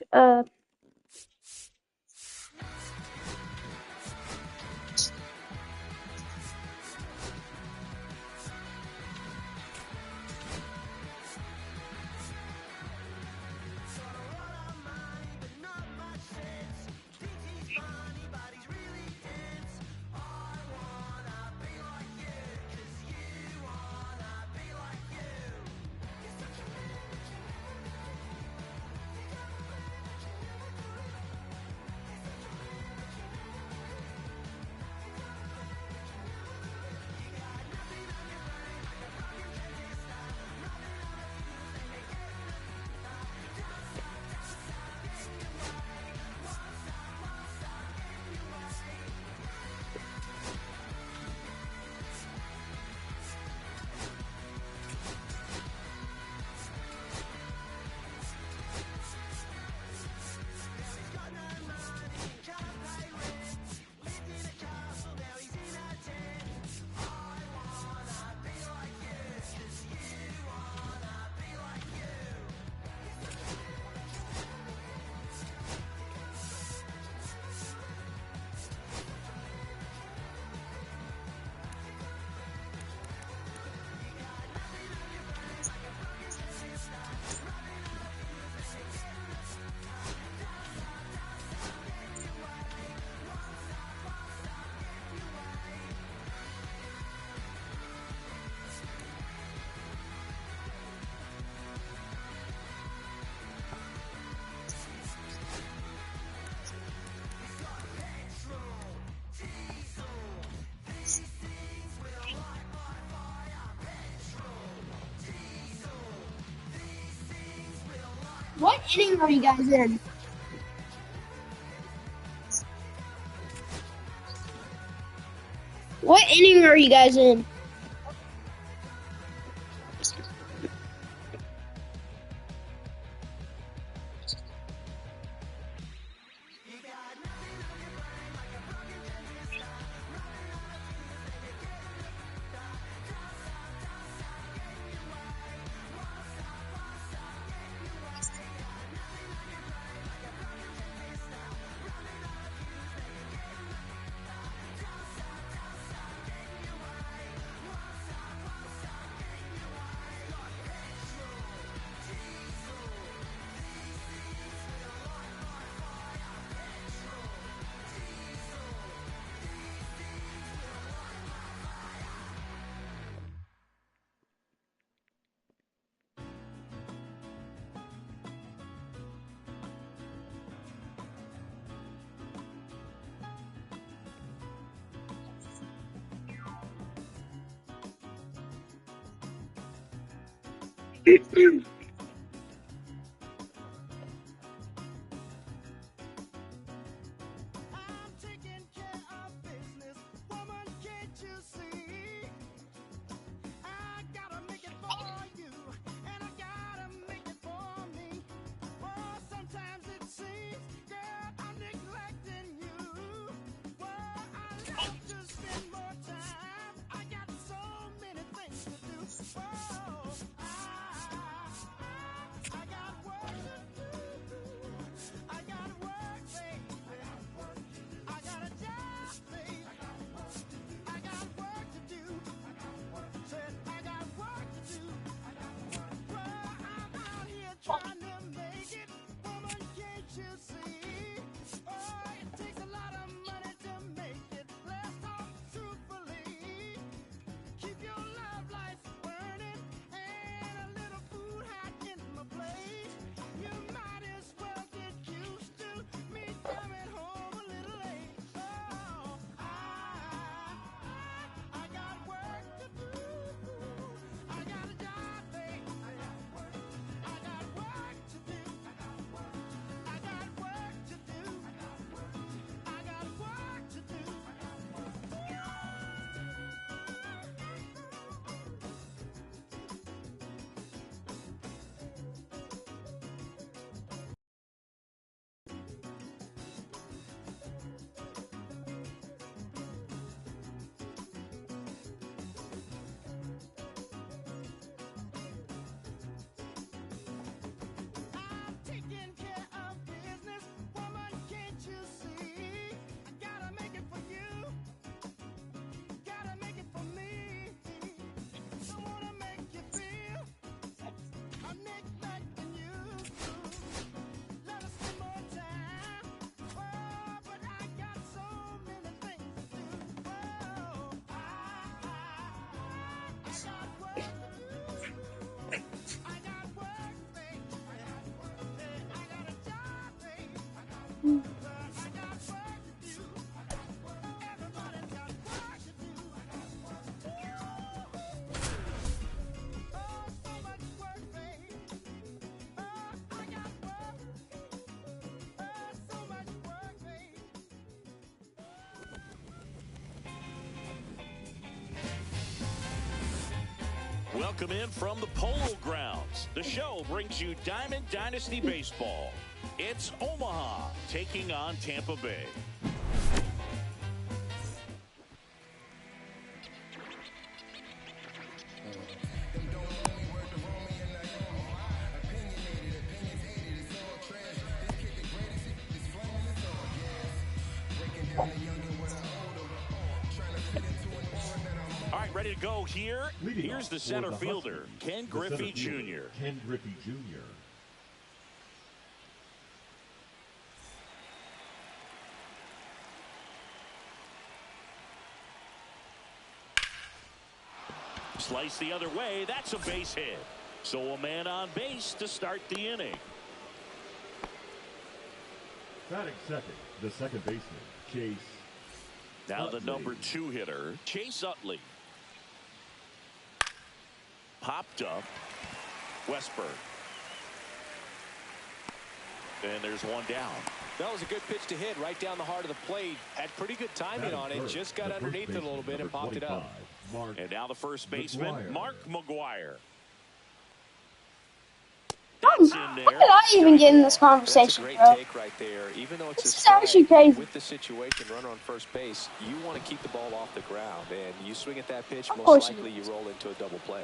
what inning are you guys in? What inning are you guys in? Welcome in from the Polo Grounds. The show brings you Diamond Dynasty Baseball. It's Omaha taking on Tampa Bay. All right, ready to go here. Here's the center fielder, Ken Griffey Jr. Ken Griffey Jr. Slice the other way. That's a base hit. So a man on base to start the inning. Batting second, the second baseman, Chase. Now Utley. the number 2 hitter, Chase Utley. Popped up. Westberg. And there's one down. That was a good pitch to hit right down the heart of the plate. Had pretty good timing on it. Just got underneath it a little bit and popped it up. And now the first baseman, Mark McGuire. How did I even get in this conversation, That's a bro? great take right there. Even though it's This a is actually strike, crazy. with the situation, runner on first base, you want to keep the ball off the ground. And you swing at that pitch, Of most course you likely do. you roll into a double play.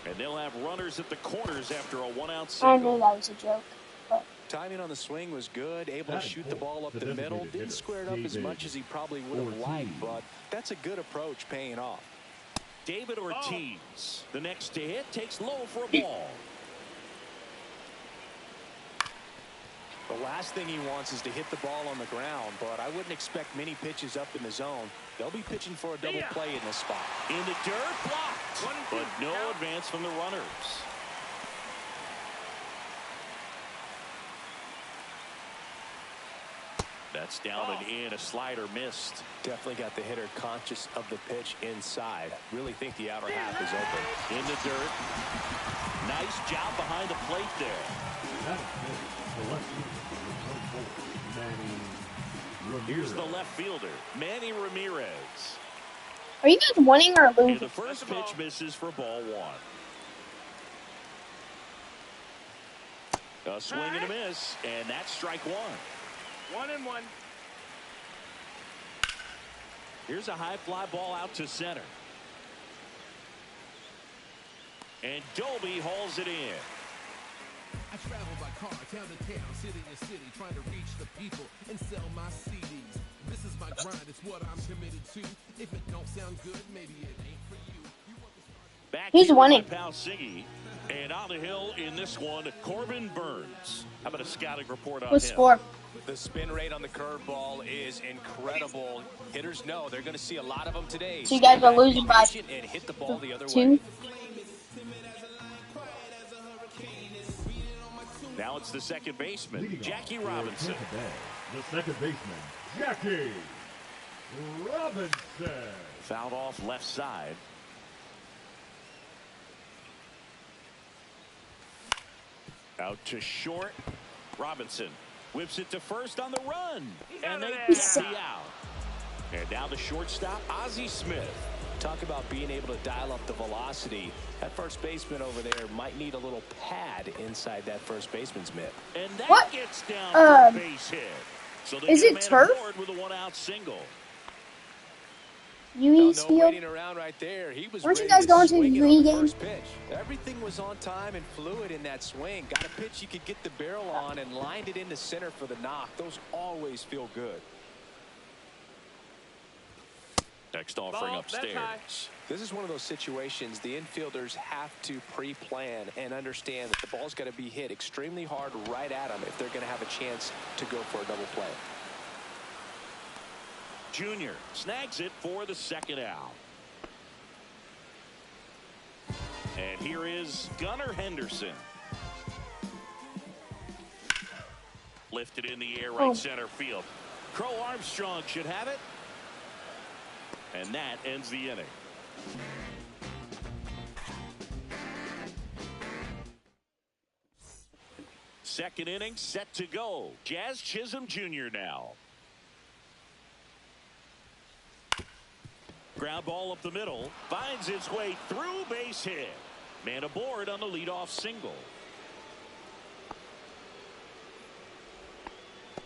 And they'll have runners at the corners after a 1-out I single. knew that was a joke. But Timing on the swing was good, able to Batting shoot the fourth, ball up the the middle. designated Didn't hitter, square it up as David much as he probably would have Ortiz. liked, but that's a good approach paying off. David Ortiz, the next to hit, takes low for a ball. The last thing he wants is to hit the ball on the ground, but I wouldn't expect many pitches up in the zone. They'll be pitching for a double play in this spot. In the dirt, blocked. But no advance from the runners. That's down and in. A slider missed. Definitely got the hitter conscious of the pitch inside. Really think the outer half is open. In the dirt. Nice job behind the plate there. Batting fifth, the left fielder, Manny Here's Ramirez. the left fielder, Manny Ramirez. are you guys winning or And losing? the first pitch misses for ball 1. A swing and a miss, and that's strike 1. 1-1. Here's a high fly ball out to center. And Dolby hauls it in. I travel by car, town to town, city to city, trying to reach the people and sell my CDs. This is my grind, it's what I'm committed to. If it don't sound good, maybe it ain't for you. Back He's here winning. by Pal Siggy. And on the hill in this one, Corbin Burns. How about a scouting report on What him? score? The spin rate on the curveball is incredible. Hitters know they're going to see a lot of them today. So you guys are losing by And hit the ball the other 2. way. Now it's the second baseman, Leading Jackie off for Robinson. Tampa Bay, the second baseman, Jackie Robinson. Fouled off left side. Out to short. Robinson whips it to first on the run. And they get the out. And now the shortstop, Ozzie Smith. Talk about being able to dial up the velocity. That first baseman over there might need a little pad inside that first baseman's mitt. And that What? gets down for a base hit. So they Is get it man turf? aboard with a 1-out single. UE No field. waiting around right there. He was Weren't you ready guys going to swing the it on UE the game? first pitch. Everything was on time and fluid in that swing. Got a pitch you could get the barrel on and lined it into center for the knock. Those always feel good. Next offering Ball, that's high. upstairs. This is one of those situations the infielders have to pre-plan and understand that the ball's got to be hit extremely hard right at them if they're going to have a chance to go for a double play. Junior snags it for the second out. And here is Gunnar Henderson. Lifted in the air, right center field. Crow Armstrong should have it. And that ends the inning. Second inning set to go. Jazz Chisholm Jr. now. Ground ball up the middle. Finds its way through, base hit. Man aboard on the leadoff single.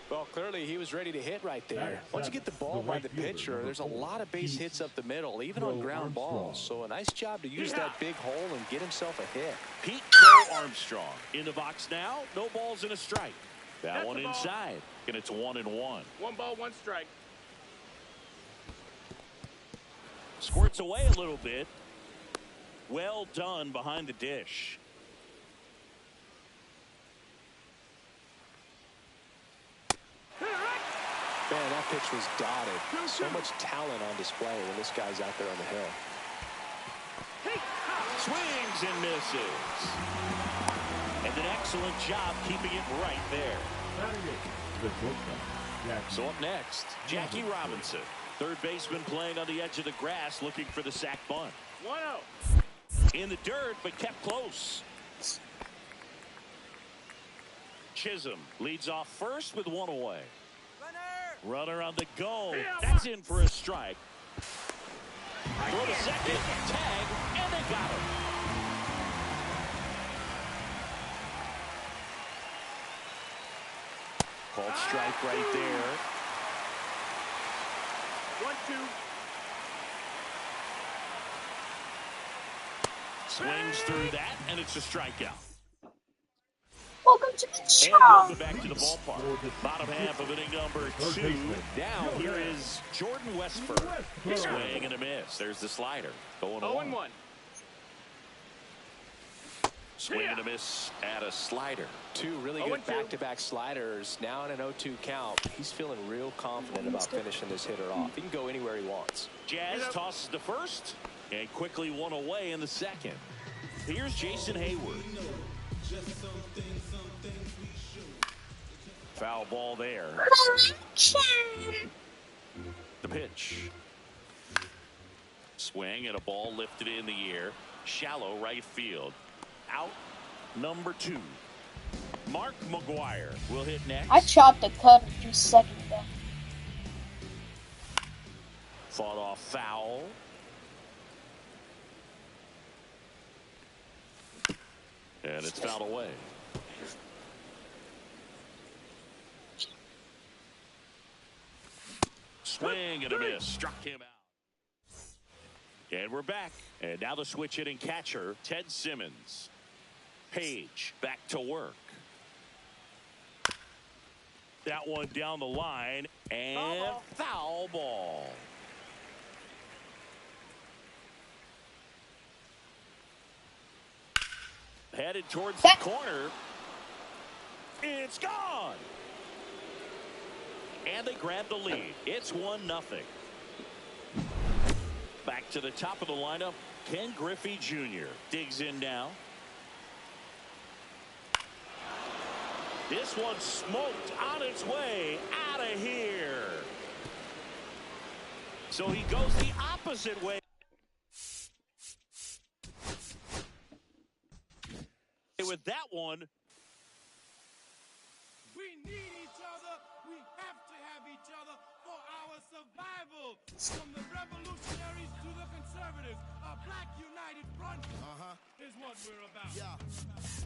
Well, clearly he was ready to hit right there. Once you get the ball by the pitcher, there's a lot of base hits up the middle, even on ground balls. So a nice job to use that big hole and get himself a hit. Pete Crow Armstrong in the box now. No balls and a strike. That one inside. And it's 1-1. 1 ball, 1 strike. Squirts away a little bit. Well done behind the dish. Man, that pitch was dotted. So much talent on display when this guy's out there on the hill. Swings and misses. And an excellent job keeping it right there. So up next, Jackie Robinson. Third baseman playing on the edge of the grass looking for the sac bunt. 1-0. In the dirt, but kept close. Chisholm leads off first with 1 away. Runner on the go. That's in for a strike. Throw to second, tag, and they got him. Called strike right there. 1-2. Swings through that, and it's a strikeout. Welcome to the And show. welcome back to the ballpark. Bottom half of inning number 2. Now here is Jordan Westford. Swing and a miss. There's the slider. 0-1. Swing and a miss at a slider. 2 really good back-to-back sliders. Now in an 0-2 count. He's feeling real confident about finishing this hitter off. He can go anywhere he wants. Jazz tosses the first and quickly 1 away in the second. Here's Jason Hayward. Foul ball there. The pitch. Swing and a ball lifted in the air. Shallow right field. Out number 2. Mark McGuire will hit next. I chopped a cut just a second ago. Fought off foul. And it's fouled away. Swing and a miss. Struck him out. And we're back. And now the switch hitting catcher, Ted Simmons. Page back to work. That one down the line. And foul ball. Headed towards the corner. It's gone. And they grab the lead. It's 1-0. Back to the top of the lineup. Ken Griffey Jr. digs in now. This one smoked on its way out of here. So he goes the opposite way. With that one. We need each other. We have to have each other for our survival. From the revolutionaries to the conservatives, a black united front is what we're about. Yeah,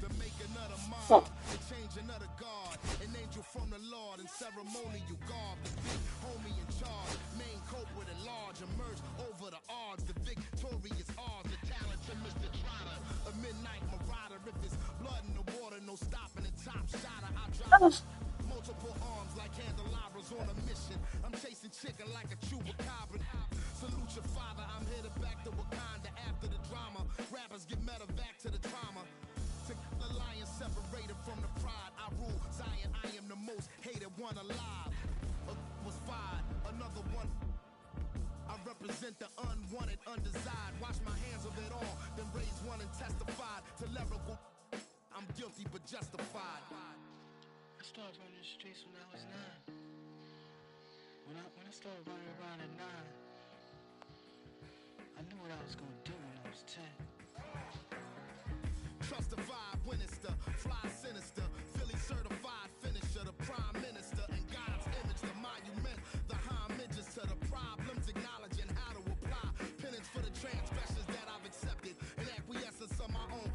to make another mob, to change another God, an angel from the Lord, and ceremonial garb, the big homie in charge, main culprit at large, emerge over the odds, the victorious odds, the talented Mr. Trotter, a midnight marauder, if it's blood in the water, no stopping the top shotter, I drop multiple arms like candelabras on a mission. I'm chasing chicken like a chupacabra. Salute your father, I'm headed back to Wakanda after the drama. Rappers get meta back to the trauma. To the lion separated from the pride. I rule Zion, I am the most hated one alive. Was fired, another one. I represent the unwanted, undesired. Wash my hands of it all, then raise one and testified to lyrical. I'm guilty but justified. I started running the streets when I was 9. When I started running around at 9, I knew what I was gonna do when I was 10. Trust the vibe, Winnister, fly sinister, Philly certified finisher, the prime minister, and God's image, the monument, the homages to the problems, acknowledging how to apply penance for the transgressions that I've accepted, and acquiescence of my own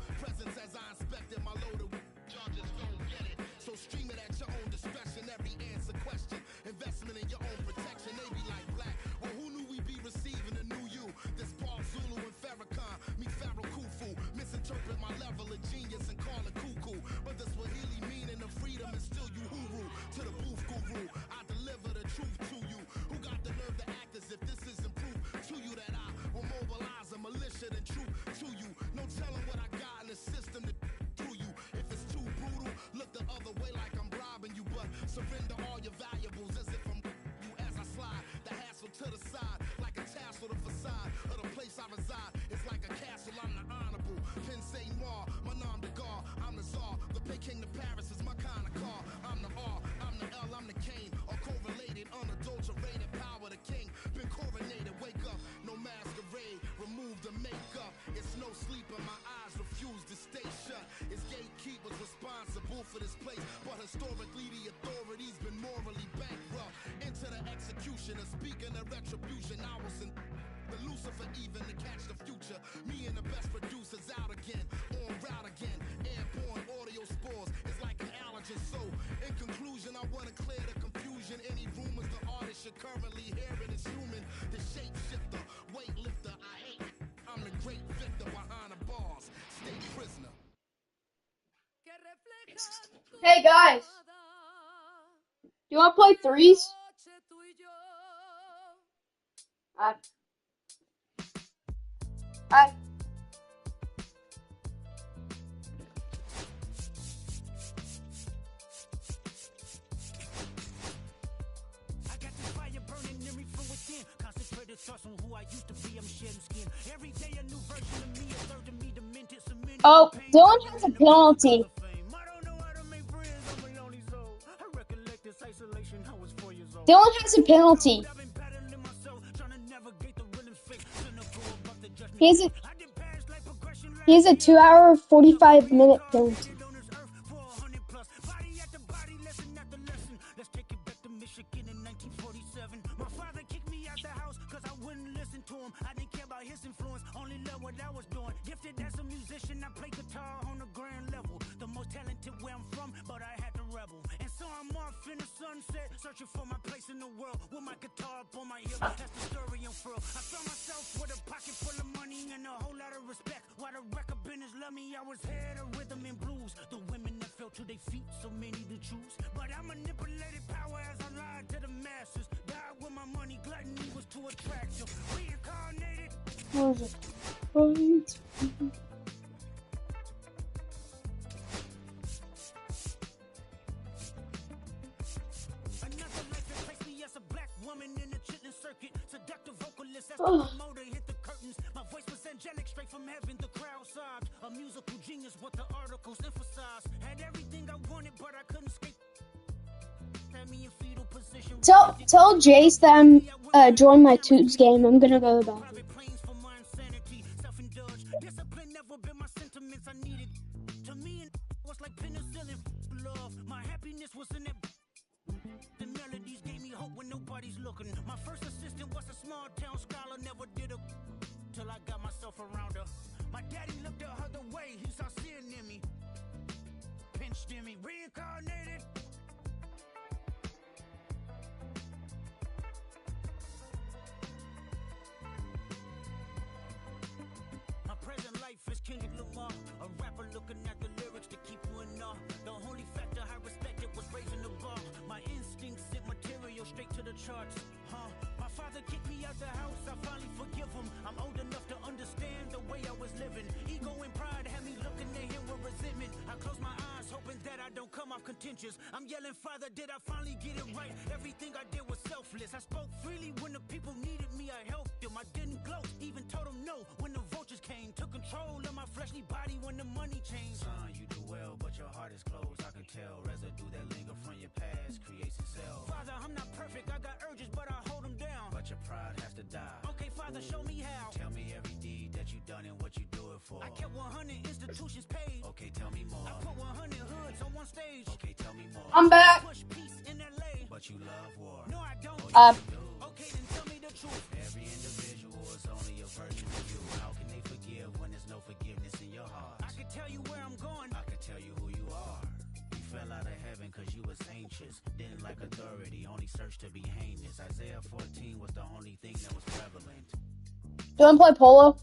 executioner. Speaking of retribution, I was in the Lucifer even to catch the future. Me and the best producers out again, on route again. Airborne audio spores is like an allergen. So, in conclusion, I want to clear the confusion. Any rumors the artist you're currently hearing is human. The shapeshifter, weightlifter, I hate. I'm the great victor behind the bars. Stay prisoner. Hey guys, do you want to play threes? Alright. Oh, Dylan has a penalty. Dylan has a penalty. He has a 2-hour, 45-minute penalty. Searching for my place in the world with my guitar up on my hip. That's the story and furl. I found myself with a pocket full of money and a whole lot of respect. While the record business love me, I was head of rhythm and blues. The women that fell to their feet, so many to choose. But I manipulated power as I lied to the masses. Died with my money, gluttony was too attractive. Reincarnated. Seductive vocalist, that's the promoter, hit the curtains. My voice was angelic, straight from heaven, the crowd sobbed. A musical genius, what the articles emphasize. Had everything I wanted, but I couldn't escape. Had me in fetal position. Tell Jace that I'm join my Toots game. I'm gonna go to the bathroom. Discipline never been my sentiments. I needed to me, it was like penicillin. Love, my happiness was in it. The melodies gave me hope when nobody's looking. My first assistant was a small town scholar, never did a till I got myself around her. My daddy looked at her the way he saw sin in me, pinched in me, reincarnated. My present life is Kendrick Lamar, a rapper looking at the lyrics to keep you in awe. The only factor I respected was raising the bar. My instincts sent material straight to the charts. My father kicked me out the house, I finally forgive him. I'm old enough to understand the way I was living. Ego and pride had me looking at him with resentment. I close my eyes, hoping that I don't come off contentious. I'm yelling, Father, did I finally get it right? Everything I did was selfless. I spoke freely when the people needed me, I helped them. I didn't gloat, even told them no when the vultures came. Took control of my fleshly body when the money changed. Son, you do well, but your heart is closed. I can tell residue that linger from your past creates itself. Father, I'm not perfect, I got urges, but I hold them down. But your pride has to die. Okay, Father, show me how. Tell me every deed that you done and what you do it for. I kept 100 institutions paid. Okay, tell me more. I put 100 hoods on one stage. Okay, tell me more. I'm back. Push peace in LA. But you love war. No, I don't. Okay, then tell me the truth. Every individual is only a version of you. How can they forgive when there's no forgiveness in your heart? I can tell you where I'm going. I can tell you who you are. You fell out of heaven cause you was anxious. Didn't like authority, only searched to be heinous. Isaiah 14 was the only thing that was prevalent. Do you want to play polo?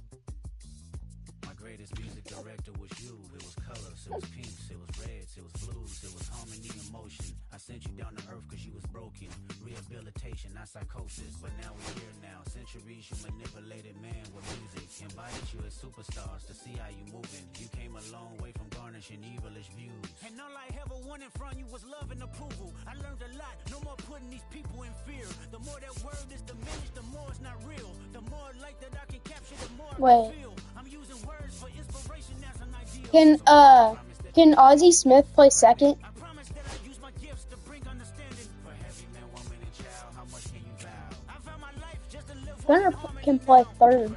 My greatest music director was you. It was colors, it was pinks, it was reds, it was blues, it was harmony and motion. I sent you down to earth cause you was broken. Rehabilitation, not psychosis. But now we're here now. Centuries you manipulated man with music. Invited you as superstars to see how you moving. You came a long way from garnishing evilish views. And all I ever wanted from you was love and approval. I learned a lot. No more putting these people in fear. The more that word is diminished, the more it's not real. The more light that I can capture, the more I feel. I'm using words for inspiration as an ideal. Can Ozzie Smith play second? I promise that I use my gifts to bring understanding. For heavy man, woman, and child, how much can you vow? I found my life just to live. Gunner can play third.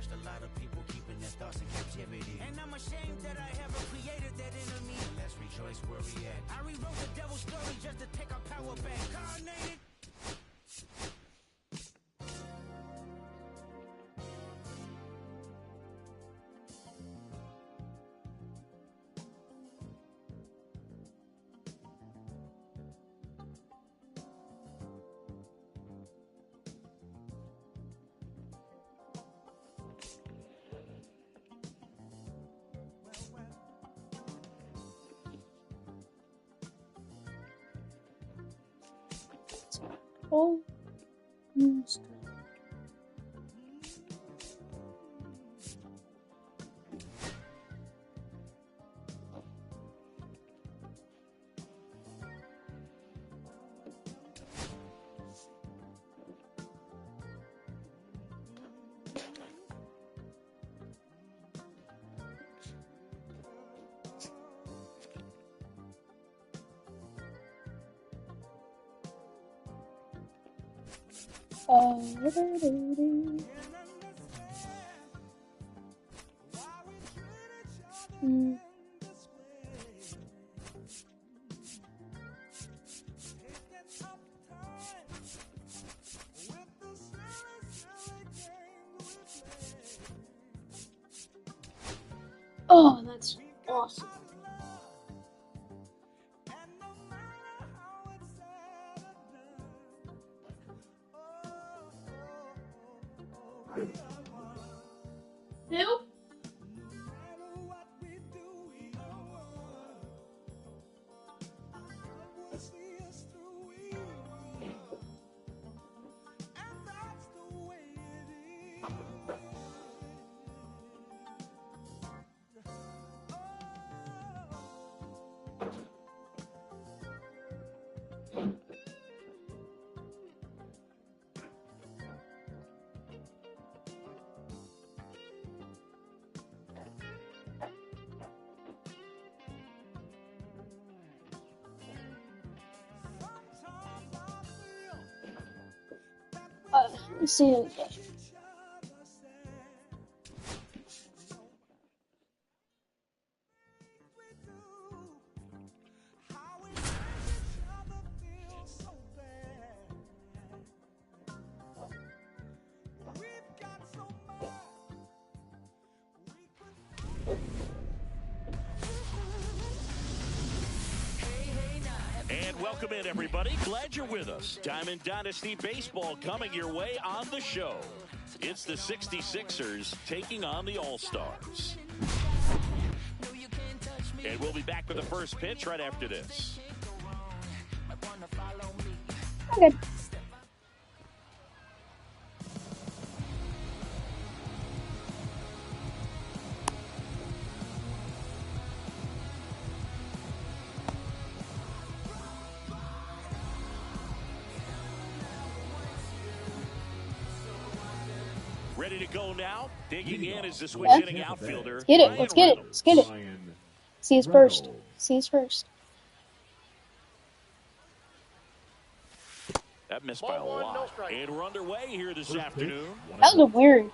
And I'm ashamed that I haven't created that enemy. Let's rejoice where we at. I rewrote the devil's story just to take our power back. Carnated. Oh. Oh, that's awesome. Who? Let's see who does. And welcome in, everybody. Glad you're with us. Diamond Dynasty Baseball coming your way on the show. It's the 66ers taking on the All-Stars. And we'll be back with the first pitch right after this. Okay. Ready to go now. Digging in is the switch hitting outfielder. Let's get it. Let's get it. Let's get it. See his first. See his first. That missed by a lot. And we're underway here this afternoon. That was a weird.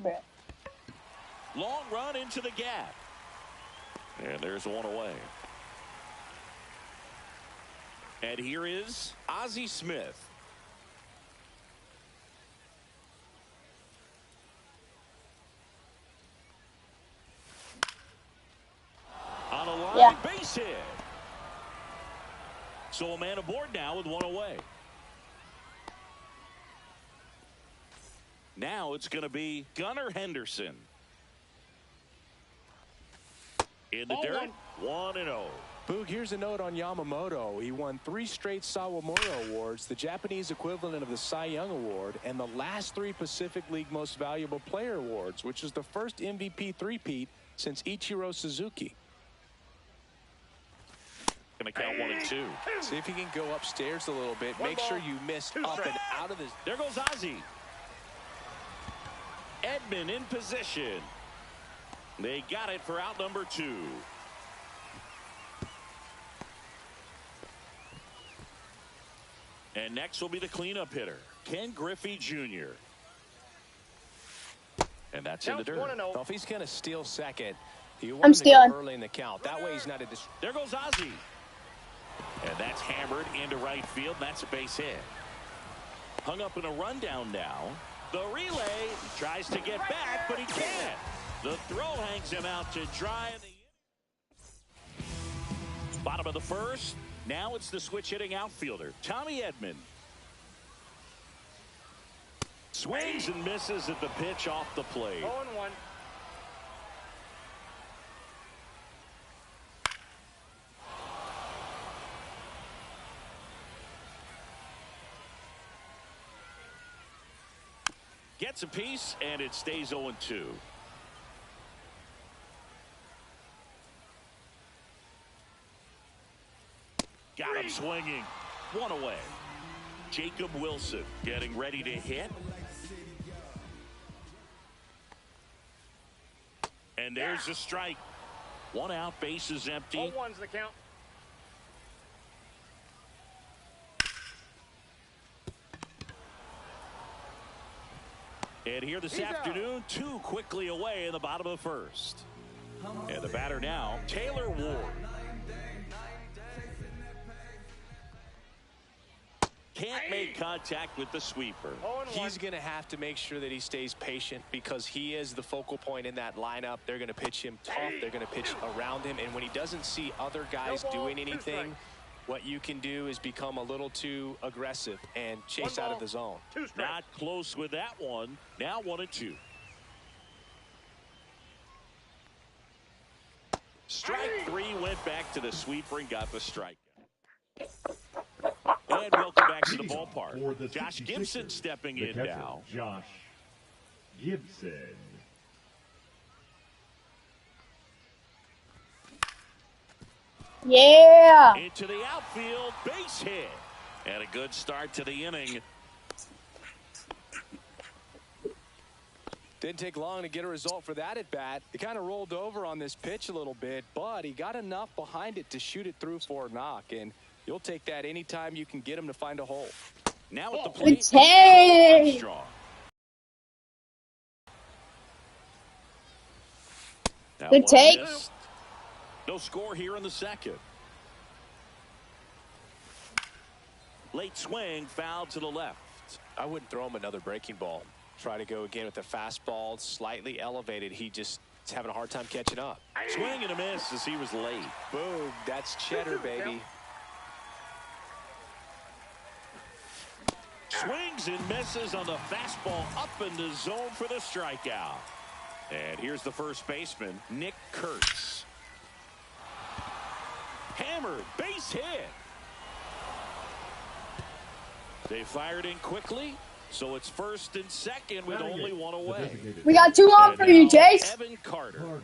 Bruh. Long run into the gap. And there's one away. And here is Ozzie Smith. On a line base hit. So a man aboard now with one away. Now it's going to be Gunnar Henderson. In the dirt, 1-0. Boog, here's a note on Yamamoto. He won 3 straight Sawamura Awards, the Japanese equivalent of the Cy Young Award, and the last 3 Pacific League Most Valuable Player Awards, which is the first MVP three-peat since Ichiro Suzuki. Going to count 1 and 2. See if you can go upstairs a little bit. Make sure you miss up and out of this. There goes Ozzie. Edman in position. They got it for out number 2. And next will be the cleanup hitter, Ken Griffey Jr. And that's in the dirt. Well, if he's going to steal second, you I'm want him to stealing. go early in the count. That way he's not a There goes Ozzie. And that's hammered into right field. That's a base hit. Hung up in a rundown now. The relay tries to get back, but he can't. The throw hangs him out to dry. Bottom of the first. Now it's the switch hitting outfielder, Tommy Edman. Swings and misses at the pitch off the plate. 0-1. Gets a piece, and it stays 0-2. Got him swinging. One away. Jacob Wilson getting ready to hit. And there's a strike. One out, base is empty. 0-1's the count. And here this afternoon, 2 quickly away in the bottom of the first. And the batter now, Taylor Ward. Can't make contact with the sweeper. He's going to have to make sure that he stays patient because he is the focal point in that lineup. They're going to pitch him tough. They're going to pitch around him. And when he doesn't see other guys doing anything, what you can do is become a little too aggressive and chase out of the zone. Not close with that one. Now 1-2. Strike 3 went back to the sweeper and got the strike. And welcome back to the ballpark. Josh Gibson stepping in now. Josh Gibson. Yeah. Into the outfield, base hit. And a good start to the inning. Didn't take long to get a result for that at bat. He kind of rolled over on this pitch a little bit, but he got enough behind it to shoot it through for a knock. And you'll take that anytime you can get him to find a hole. Now at the plate, hey. Strong. Good take. No score here in the second. Late swing, foul to the left. I wouldn't throw him another breaking ball. Try to go again with the fastball, slightly elevated. He just is having a hard time catching up. Swing and a miss as he was late. Boom, that's cheddar, baby. Swings and misses on the fastball up in the zone for the strikeout. And here's the first baseman, Nick Kurtz. Hammered, base hit. They fired in quickly, so it's first and second with only one away. We got 2 on for you, Chase. Evan Carter.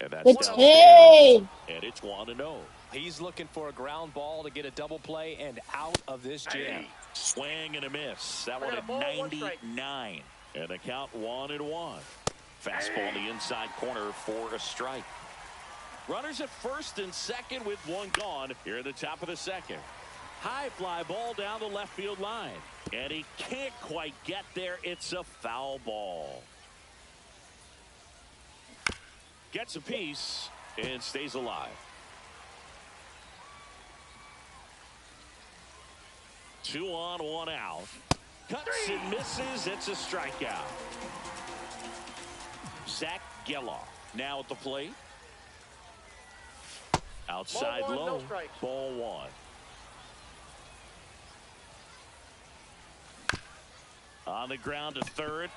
And that's good take. And it's 1-0. He's looking for a ground ball to get a double play and out of this jam. Swing and a miss. That one at 99. And the count 1-1. Fastball in the inside corner for a strike. Runners at first and second with one gone here at the top of the second. High fly ball down the left field line. And he can't quite get there. It's a foul ball. Gets a piece and stays alive. 2 on, 1 out. Cuts and misses. It's a strikeout. Zach Geloff now at the plate. Outside Ball 1, low. no strikes. Ball 1. On the ground to third.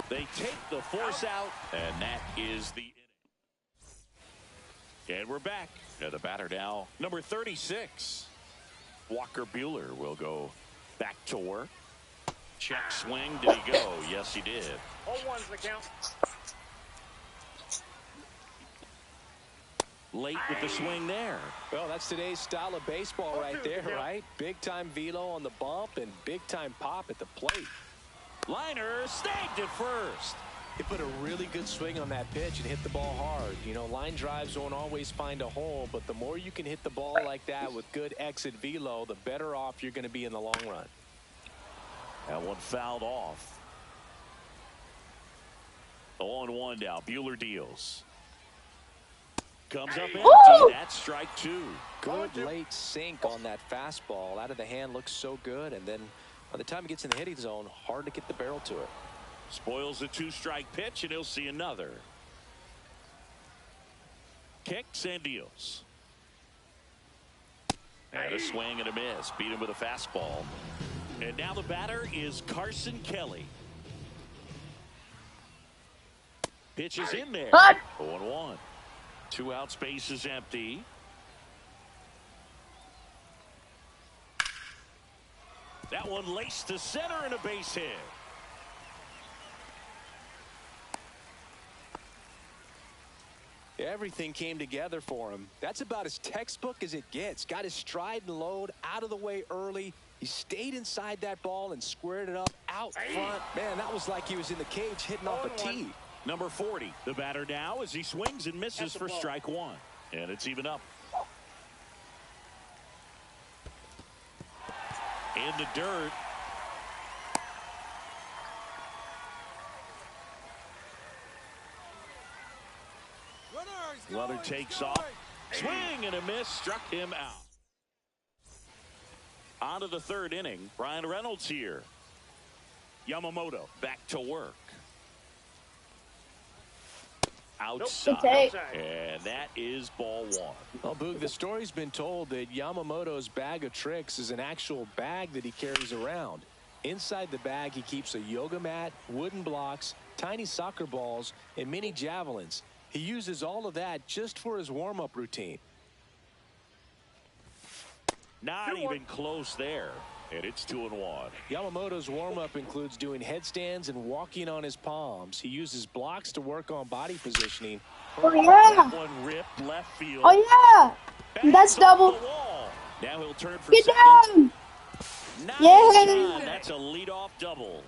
They take the force out, and that is the inning. And we're back. And the batter now, number 36. Walker Buehler will go back to work. Check swing. Did he go? Yes, he did. 0-1's the count. Late with the swing there. Well, that's today's style of baseball right there, right? Big-time velo on the bump and big-time pop at the plate. Liner snagged at first. He put a really good swing on that pitch and hit the ball hard. You know, line drives won't always find a hole, but the more you can hit the ball like that with good exit velo, the better off you're going to be in the long run. That one fouled off. 0-1 now. Buehler deals. Comes up empty. That's strike 2. Good late sink on that fastball. Out of the hand, looks so good. And then by the time he gets in the hitting zone, hard to get the barrel to it. Spoils the 2-strike pitch, and he'll see another. Kicks and deals. And a swing and a miss. Beat him with a fastball. And now the batter is Carson Kelly. Pitch is in there. 0-1. 2 outs, base is empty. That one laced to center and a base hit. Everything came together for him. That's about as textbook as it gets. Got his stride and load out of the way early. He stayed inside that ball and squared it up out front. Man, that was like he was in the cage hitting off a tee. Number 40, the batter now as he swings and misses for strike one. And it's even up. In the dirt. Runner takes off. Swing and a miss. Struck him out. On to the third inning. Brian Reynolds here. Yamamoto back to work. Outside. And that is ball one. Well, Boog, the story's been told that Yamamoto's bag of tricks is an actual bag that he carries around. Inside the bag, he keeps a yoga mat, wooden blocks, tiny soccer balls, and mini javelins. He uses all of that just for his warm-up routine. Not even close there. And it's 2-1. Yamamoto's warm-up includes doing headstands and walking on his palms. He uses blocks to work on body positioning. Oh, yeah. That one ripped left field. Oh, yeah. That's double. Now he'll turn for Get second. down. Nice Yeah. run. That's a leadoff double.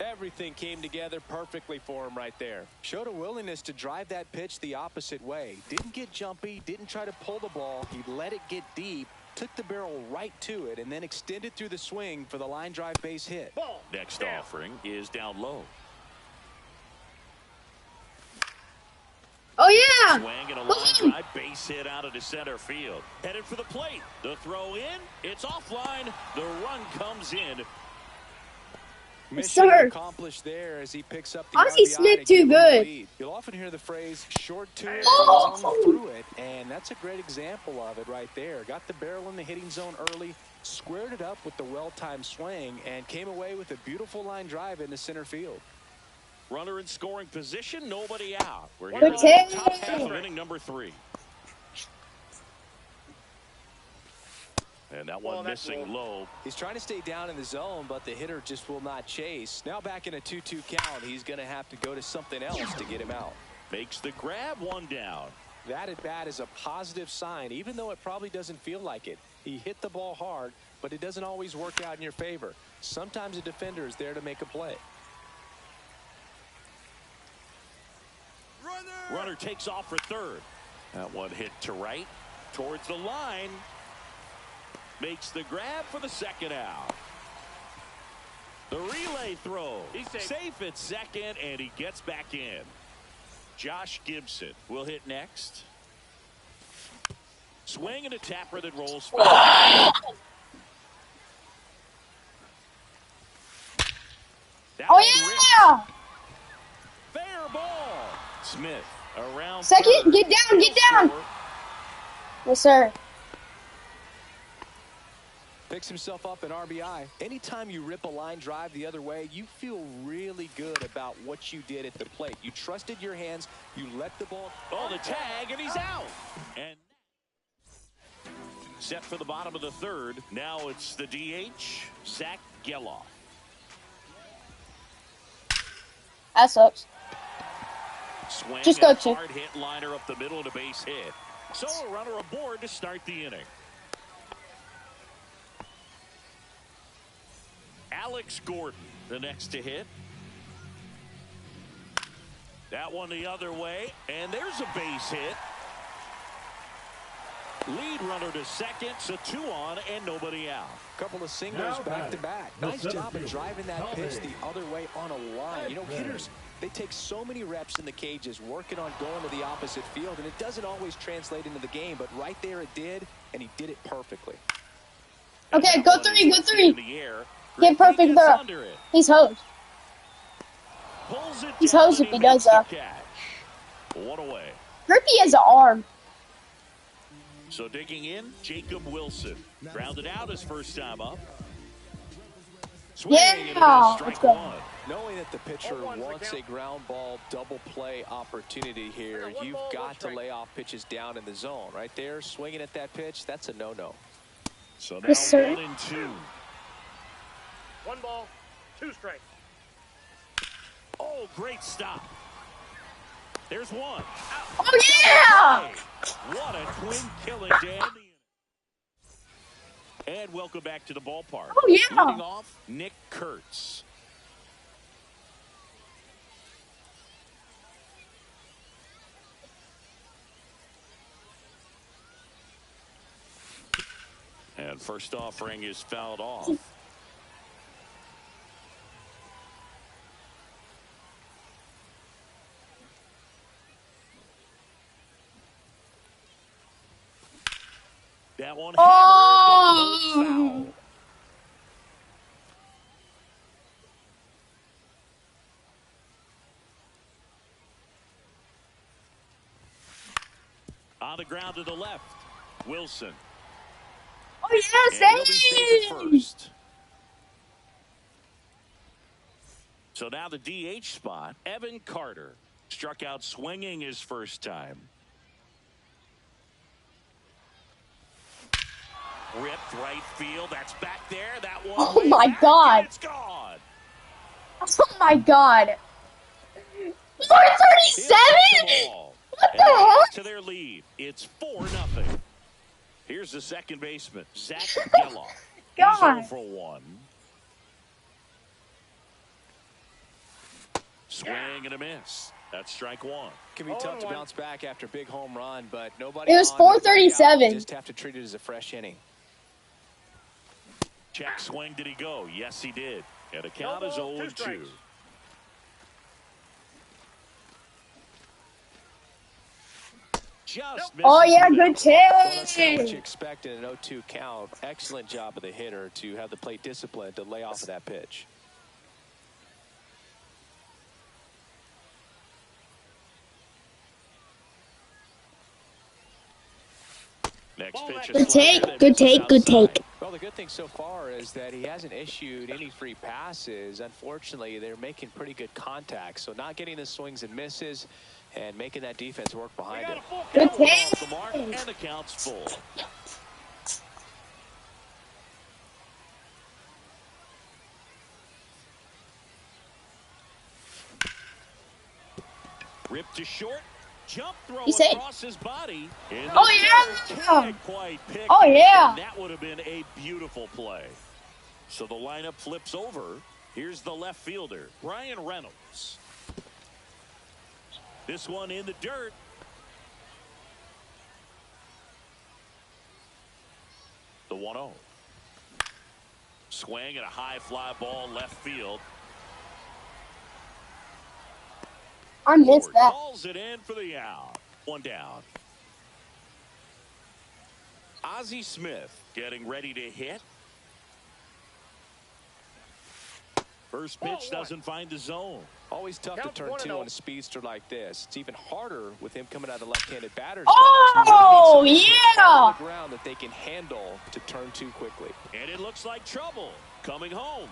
Everything came together perfectly for him right there. Showed a willingness to drive that pitch the opposite way. Didn't get jumpy, didn't try to pull the ball. He let it get deep, took the barrel right to it, and then extended through the swing for the line drive base hit. Next offering is down low. Oh, yeah. Swing and a line drive base hit out of the center field. Headed for the plate. The throw in. It's offline. The run comes in. Mission accomplished there as he picks up the Ozzie RBI Smith to too give him the good. lead. You'll often hear the phrase short to it, long through it, and that's a great example of it right there. Got the barrel in the hitting zone early, squared it up with the well-timed swing, and came away with a beautiful line drive into center field. Runner in scoring position, nobody out. We're here Good in the top half take. of inning number 3. And that one missing low. He's trying to stay down in the zone, but the hitter just will not chase. Now back in a 2-2 count, he's going to have to go to something else to get him out. Makes the grab, one down. That at bat is a positive sign, even though it probably doesn't feel like it. He hit the ball hard, but it doesn't always work out in your favor. Sometimes a defender is there to make a play. Runner takes off for third. That one hit to right, towards the line. Makes the grab for the second out. The relay throw. He's safe at second, and he gets back in. Josh Gibson will hit next. Swing and a tapper that rolls forward. Oh, yeah. Fair ball. Smith around Second, third. get down, get down. Yes, sir. Picks himself up an RBI. Anytime you rip a line drive the other way, you feel really good about what you did at the plate. You trusted your hands. You let the ball. Oh, the tag, and he's out. And set for the bottom of the third. Now it's the DH, Zach Geloff. That sucks. Swing Just go and to. hard hit liner up the middle to base hit. So a runner aboard to start the inning. Alex Gordon, the next to hit. That one the other way, and there's a base hit. Lead runner to second, so 2 on and nobody out. Couple of singles back-to-back. Nice job of driving that pitch the other way on a line. You know, hitters, they take so many reps in the cages working on going to the opposite field, and it doesn't always translate into the game, but right there it did, and he did it perfectly. Okay, go 3, go 3. Get perfect throw. He's hosed. He's hosed if he does that. One away. Grippy has an arm. So digging in, Jacob Wilson. Grounded out his first time up. Swing Yeah, let's go. one. Knowing that the pitcher wants a ground ball double play opportunity here, you've got to lay off pitches down in the zone. Right there, swinging at that pitch, that's a no-no. So now Yes, sir. 1-2. 1 ball, 2 strikes. Oh, great stop. There's one. Oh, yeah! What a twin killing to end the inning. And welcome back to the ballpark. Oh, yeah. Leading off, Nick Kurtz. And first offering is fouled off. That one hammered, foul. On the ground to the left, Wilson. Oh, yeah, save! First. So now the DH spot, Evan Carter. Struck out swinging his first time. Ripped right field. That's back there. That one. Oh, my God. It's gone. Oh, my God. 437? What the heck? To their lead. It's 4-0. Here's the second baseman, Zach Geloff. God. He's 0 for 1. Swing and a miss. That's strike 1. Can be tough to bounce back after a big home run, but nobody. It was 437. Just have to treat it as a fresh inning. Check swing. Did he go? Yes, he did. And the count is 0-2. Oh, yeah, good Well, that's not what catch. you expect in an 0-2 count. Excellent job of the hitter to have the plate discipline to lay off of that pitch. Next pitch is Good take, good take, good take. Well, the good thing so far is that he hasn't issued any free passes. Unfortunately, they're making pretty good contact. So not getting the swings and misses and making that defense work behind it. Good take. The mark and the count's full. Ripped to short. Jump throw across his body. Oh, yeah. Can't quite pick. Oh, yeah. And that would have been a beautiful play. So the lineup flips over. Here's the left fielder, Brian Reynolds. This one in the dirt. The 1-0. Swing and a high fly ball left field. I missed that. Calls it in for the out. 1 down. Ozzie Smith getting ready to hit. First pitch doesn't find the zone. Always tough to turn 2 on a speedster like this. It's even harder with him coming out of the left-handed batter's box. Oh, yeah. On the ground that they can handle to turn 2 quickly. And it looks like trouble coming home.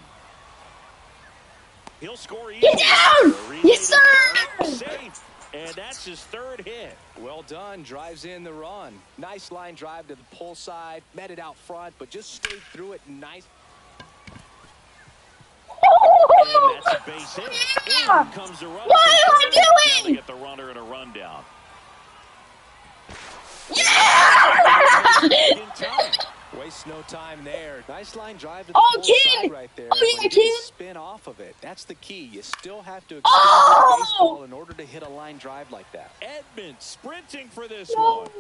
He'll score easily. Get down! Yes, sir! Safe. And that's his 3rd hit. Well done. Drives in the run. Nice line drive to the pull side. Met it out front, but just stayed through it. Nice. And that's a base hit. Yeah. In comes the runner. What am I Now they doing? get the runner in a rundown. Yeah! In time. Waste no time there. Nice line drive to the Oh, pull kid! side right there. Oh, yeah, but he kid! didn't spin off of it. That's the key. You still have to extend Oh! the baseball in order to hit a line drive like that. Edmund sprinting for this No. one.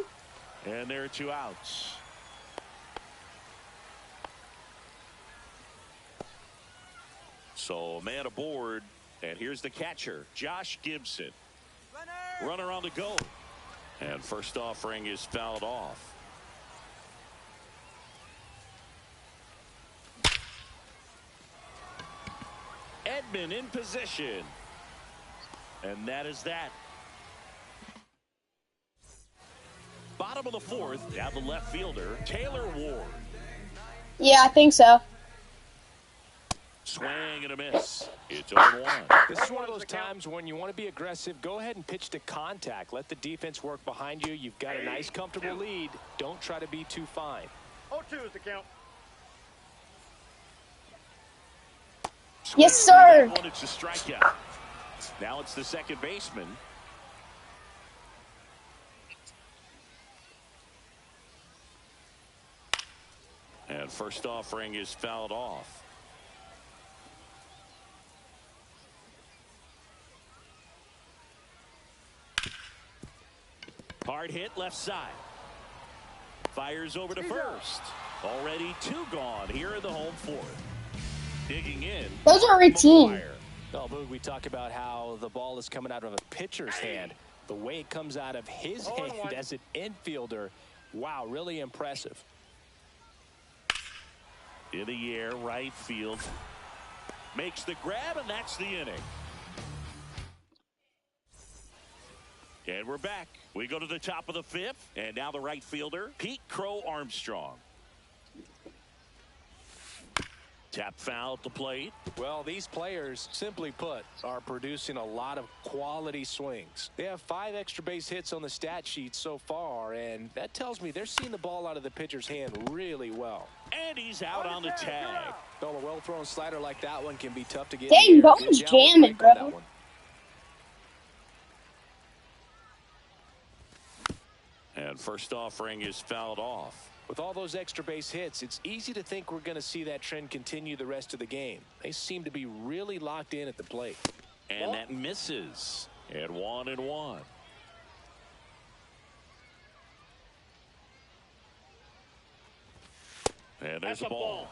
And there are 2 outs. So man aboard. And here's the catcher, Josh Gibson. Runner on the go. And first offering is fouled off. Edmund in position. And that is that. Bottom of the 4th, now the left fielder, Taylor Ward. Yeah, I think so. Swing and a miss. It's 0-1. This is one of those times when you want to be aggressive. Go ahead and pitch to contact. Let the defense work behind you. You've got a nice, comfortable lead. Don't try to be too fine. 0-2 is the count. Yes, sir. One, it's a strikeout. Now it's the second baseman. And first offering is fouled off. Hard hit left side. Fires over to first. Already 2 gone here in the home fourth. Digging in. Those are routine. Well, Boog, we talk about how the ball is coming out of a pitcher's hand. The way it comes out of his hand as an infielder, wow, really impressive. In the air, right field. Makes the grab, and that's the inning. And we're back. We go to the top of the 5th, and now the right fielder, Pete Crow Armstrong. Tap foul at the plate. Well, these players, simply put, are producing a lot of quality swings. They have 5 extra base hits on the stat sheet so far, and that tells me they're seeing the ball out of the pitcher's hand really well. And he's out on the tag. Well, a well-thrown slider like that one can be tough to get. Dang, that one's jamming, bro. And first offering is fouled off. With all those extra base hits, it's easy to think we're going to see that trend continue the rest of the game. They seem to be really locked in at the plate. And that misses. And 1-1. And there's a ball.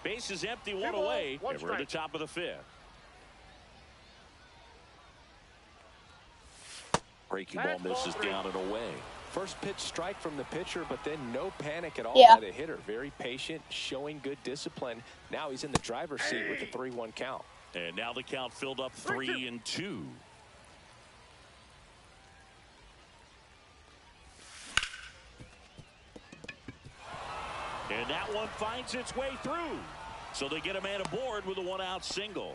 Base is empty, 1 away, and we're at the top of the 5th. Breaking ball misses down and away. First pitch strike from the pitcher, but then no panic at all by the hitter. Very patient, showing good discipline. Now he's in the driver's seat with the 3-1 count. And now the count filled up 3-2. And that one finds its way through. So they get a man aboard with a 1-out single.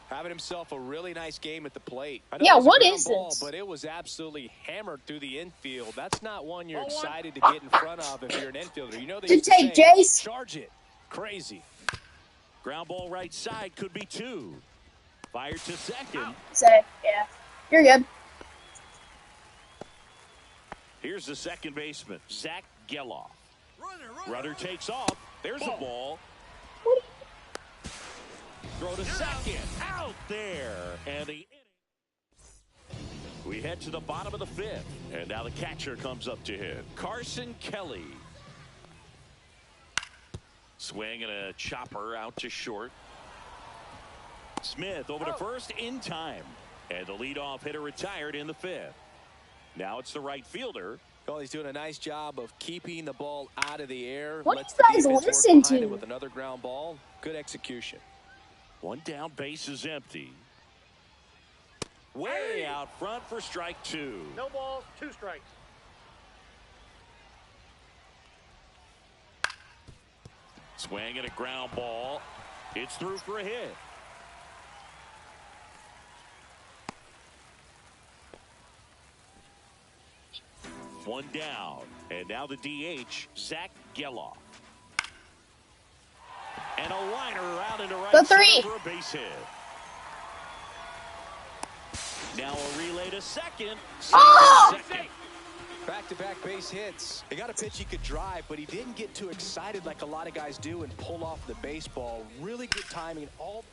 Having himself a really nice game at the plate. Yeah, what is this? But it was absolutely hammered through the infield. That's not one you're excited to get in front of if you're an infielder. You know they Good take, Jace. Charge it. Crazy. Ground ball right side, could be 2. Fired to second. Yeah, you're good. Here's the second baseman, Zach Geloff. Runner takes off. There's a ball. Throw to second. Out there. And the inning. We head to the bottom of the 5th. And now the catcher comes up to hit. Carson Kelly. Swing and a chopper out to short. Smith over to first in time. And the leadoff hitter retired in the 5th. Now it's the right fielder. Well, he's doing a nice job of keeping the ball out of the air. What do you guys listen to? With another ground ball. Good execution. 1 down, base is empty. Way out front for strike 2. No balls, 2 strikes. Swing and a ground ball. It's through for a hit. One down. And now the DH, Zach Geloff. And a liner around into right center for a base hit. Now a relay to second. Second. Back-to-back base hits. He got a pitch he could drive, but he didn't get too excited like a lot of guys do and pull off the baseball. Really good timing. All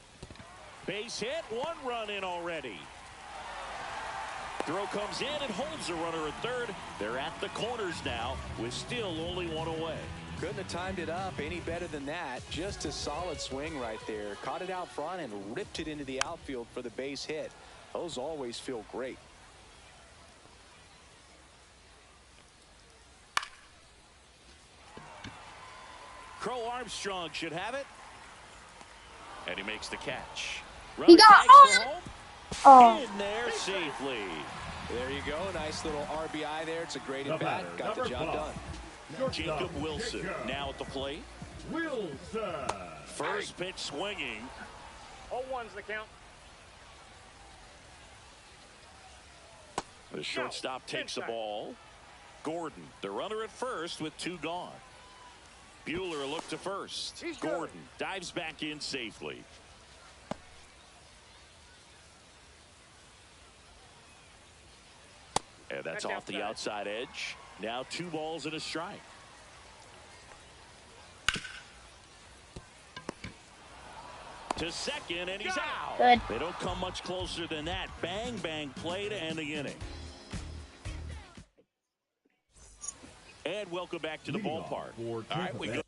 base hit, 1 run in already. Throw comes in and holds the runner at third. They're at the corners now with still only 1 away. Couldn't have timed it up any better than that. Just a solid swing right there. Caught it out front and ripped it into the outfield for the base hit. Those always feel great. Crow Armstrong should have it. And he makes the catch. He got in there safely. There you go. Nice little RBI there. It's a great at bat. Got the job done. Jacob Wilson now at the plate. Wilson. First pitch swinging. 0-1's the count. The shortstop takes the ball. Gordon, the runner at first with 2 gone. Buehler looked to first. Gordon dives back in safely. And that's off the outside edge. Now 2 balls and a strike. To second, and he's out. Good. They don't come much closer than that. Bang, bang play to end the inning. And welcome back to the ballpark. All right, we go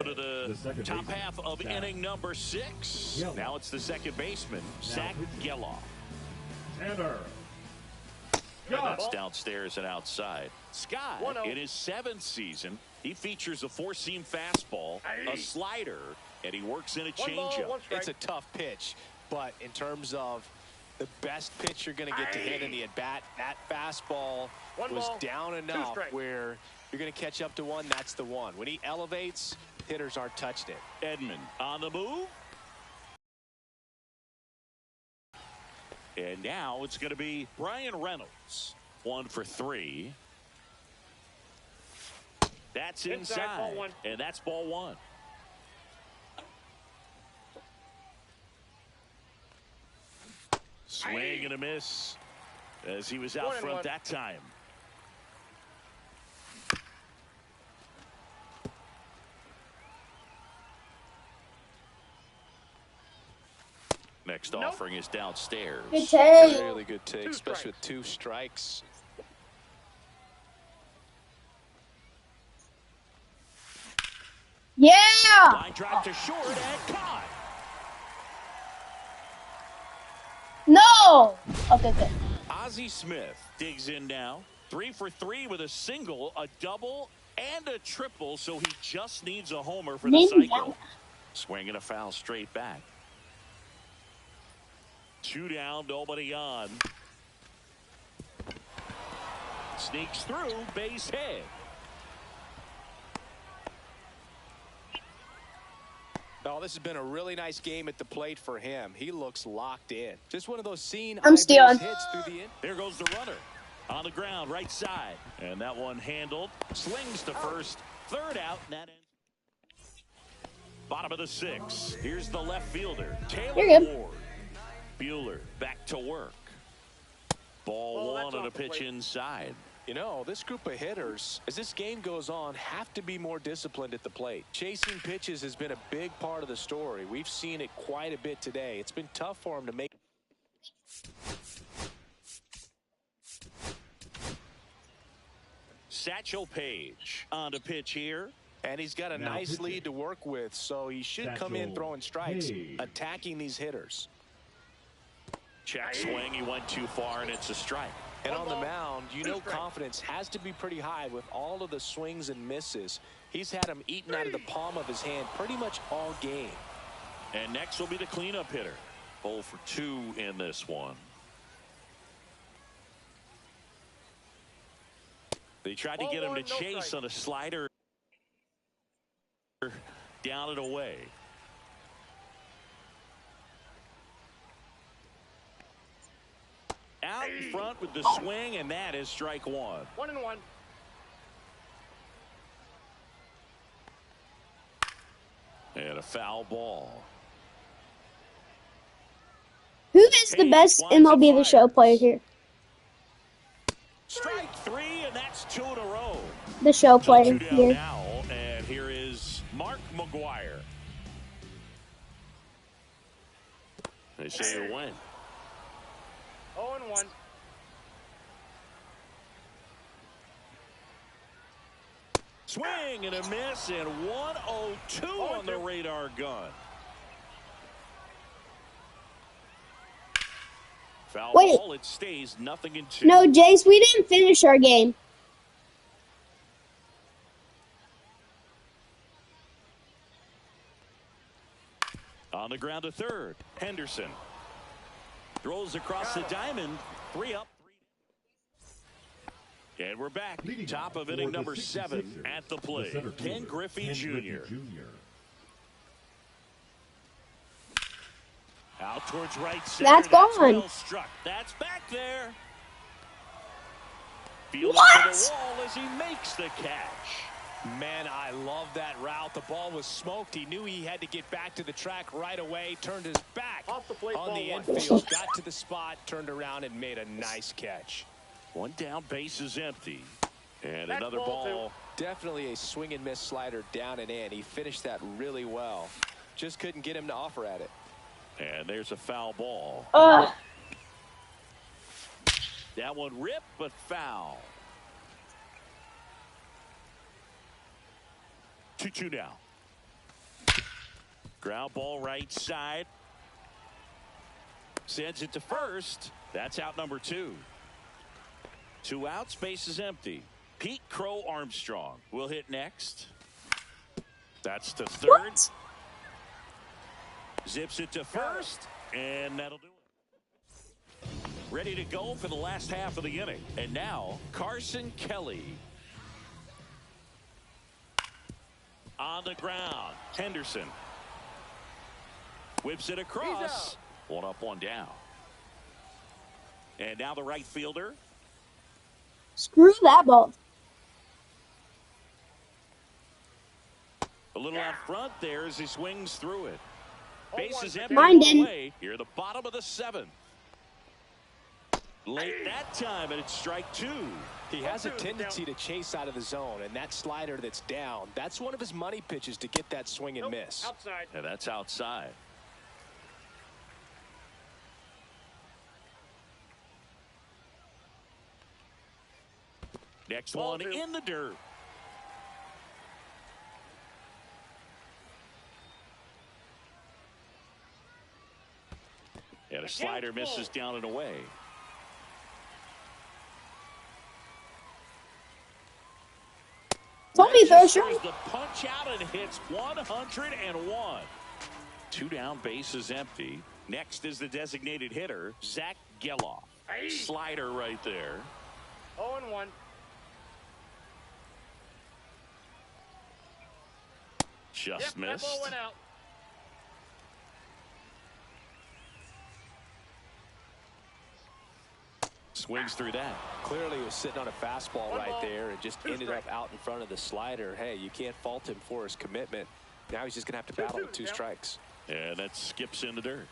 to the top half of inning number 6. Now it's the second baseman, Zach Geloff. Tanner. And that's downstairs and outside. Scott, in his 7th season, he features a 4-seam fastball, a slider, and he works in a changeup. It's a tough pitch, but in terms of the best pitch you're going to get to hit in the at-bat, that fastball was down enough where you're going to catch up to one. That's the one. When he elevates, hitters aren't touched it. Edman on the move. And now it's going to be Brian Reynolds. 1 for 3. That's inside. And that's ball 1. Swing and a miss as he was out front that time. Next offering is downstairs. Good take. Really good take, especially with 2 strikes. Yeah. Line drive to short and caught. No. Okay, good. Ozzie Smith digs in now. 3 for 3 with a single, a double, and a triple, so he just needs a homer for the cycle. Swing and a foul straight back. 2 down, nobody on. Sneaks through, base hit. Oh, this has been a really nice game at the plate for him. He looks locked in. Just one of those I'm stealing. hits through the end. There goes the runner on the ground, right side. And that one handled. Slings to first. 3rd out. And that ends. Bottom of the 6th. Here's the left fielder, Taylor Ward. Buehler back to work. Ball 1 on a pitch inside. You know, this group of hitters, as this game goes on, have to be more disciplined at the plate. Chasing pitches has been a big part of the story. We've seen it quite a bit today. It's been tough for him to make. Satchel Paige on the pitch here. And he's got a nice lead to work with, so he should come in throwing strikes, attacking these hitters. Check swing, he went too far, and it's a strike. And on the mound, you know confidence has to be pretty high with all of the swings and misses. He's had them eaten out of the palm of his hand pretty much all game. And next will be the cleanup hitter. 0 for 2 in this one. They tried to get him to chase on a slider. Down and away. Out in front with the swing, and that is strike 1. 1-1. And a foul ball. Who is the best MLB The Show player here? Strike 3, and that's 2 in a row. The show player 2 down here. now, and here is Mark McGuire. They say you win. 0-1. Swing and a miss, and 102 on the radar gun. Foul ball, it stays 0-2. No, Jace, we didn't finish our game. On the ground to third, Henderson throws across the diamond. 3 up. And we're back. Top of inning number 7 at the plate. Ken Griffey Jr. Out towards right center. That's gone. Well struck. That's back there. Fielding to the wall as he makes the catch. Man, I love that route. The ball was smoked. He knew he had to get back to the track right away. Turned his back Off the plate, on ball the one. infield. Got to the spot, turned around, and made a nice catch. One down, base is empty. And That's another ball ball. Definitely a swing and miss slider down and in. He finished that really well. Just couldn't get him to offer at it. And there's a foul ball. That one ripped, but foul. 2-2 now. Ground ball right side. Sends it to first. That's out number 2. 2 outs, base is empty. Pete Crow Armstrong will hit next. That's to third. What? Zips it to first, and that'll do it. Ready to go for the last half of the inning. And now, Carson Kelly. On the ground, Henderson. Whips it across. 1 up, 1 down. And now the right fielder. Screw that ball. A little out front there as he swings through it. Bases empty. Mine didn't. Away. Here at the bottom of the 7th. Late that time, and it's strike 2. He has a tendency to chase out of the zone, and that slider that's down, that's one of his money pitches to get that swing and miss. Outside. And that's outside. Next one in the dirt. And a slider misses down and away. Tommy throws the punch out and hits 101. 2 down, base is empty. Next is the designated hitter, Zach Geloff. Slider right there. 0-1. Just That missed. ball went out. Swings through that. Clearly he was sitting on a fastball right there and just ended up out in front of the slider. Hey, you can't fault him for his commitment. Now he's just going to have to battle with 2 strikes. And that skips in the dirt.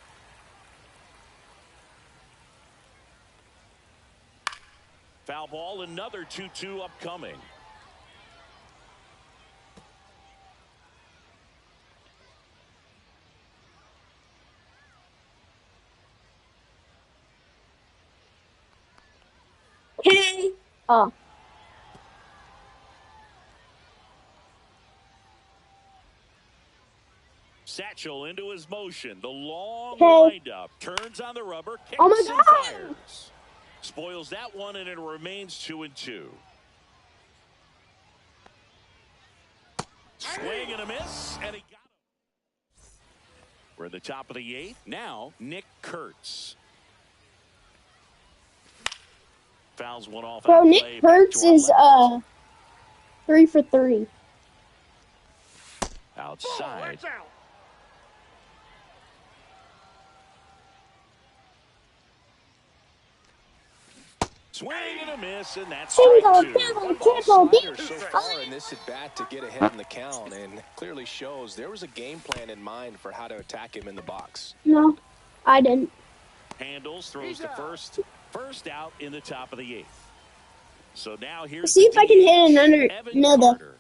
Foul ball, another 2-2 upcoming. Hey. Oh. Satchel into his motion. The long Hey. windup. Turns on the rubber. Kicks Oh my and God. fires. Spoils that one, and it remains 2-2. Swing and a miss, and he got him. We're at the top of the 8th. Now, Nick Kurtz. Fouls one off. Bro, Nick Kurtz is 3 for 3. Outside. Out. Swing and a miss, and that's Triple, strike 2. triple, triple, Slider so triple. far in this at bat to get ahead in the count, and clearly shows there was a game plan in mind for how to attack him in the box. No, I didn't. Handles, throws to first. First out in the top of the 8th. So now here's Let's see if I can hit another. Carter.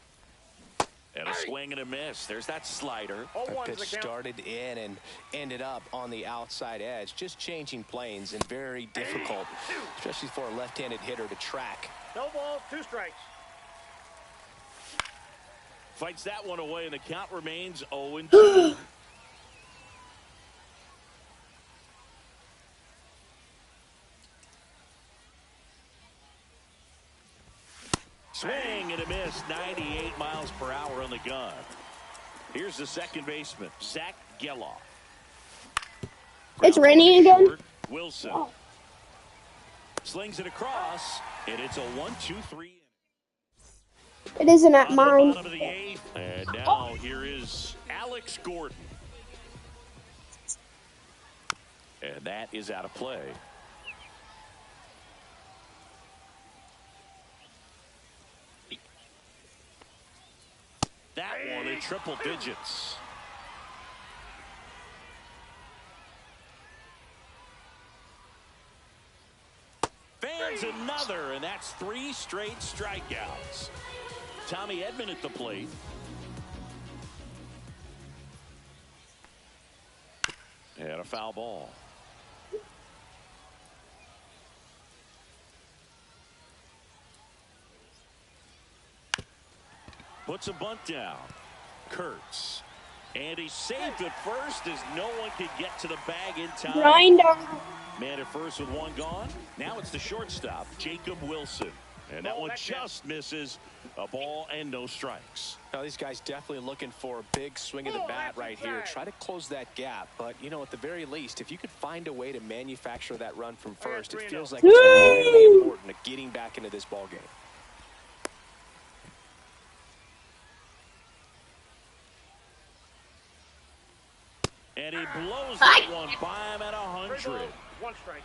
And a swing and a miss. There's that slider. That pitch started in and ended up on the outside edge. Just changing planes and very difficult, especially for a left-handed hitter to track. No balls, 2 strikes. Fights that one away, and the count remains 0-2. Swing and a miss, 98 miles per hour on the gun. Here's the second baseman, Zach Geloff. It's raining again. Wilson slings it across, and it's a 1-2-3. It isn't at On the mine. bottom of the 8th, and now here is Alex Gordon. And that is out of play. into triple digits. Fans another, and that's 3 straight strikeouts. Tommy Edman at the plate. And a foul ball. Puts a bunt down. Kurtz. And he's safe at first as no one can get to the bag in time. Grinder. Man at first with 1 gone. Now it's the shortstop, Jacob Wilson. And that one just misses. A ball and no strikes. Now these guys definitely looking for a big swing of the bat right here. Try to close that gap. But, you know, at the very least, if you could find a way to manufacture that run from first, it feels like it's really important to getting back into this ball game. And he blows that one by him at 100. 1 strike.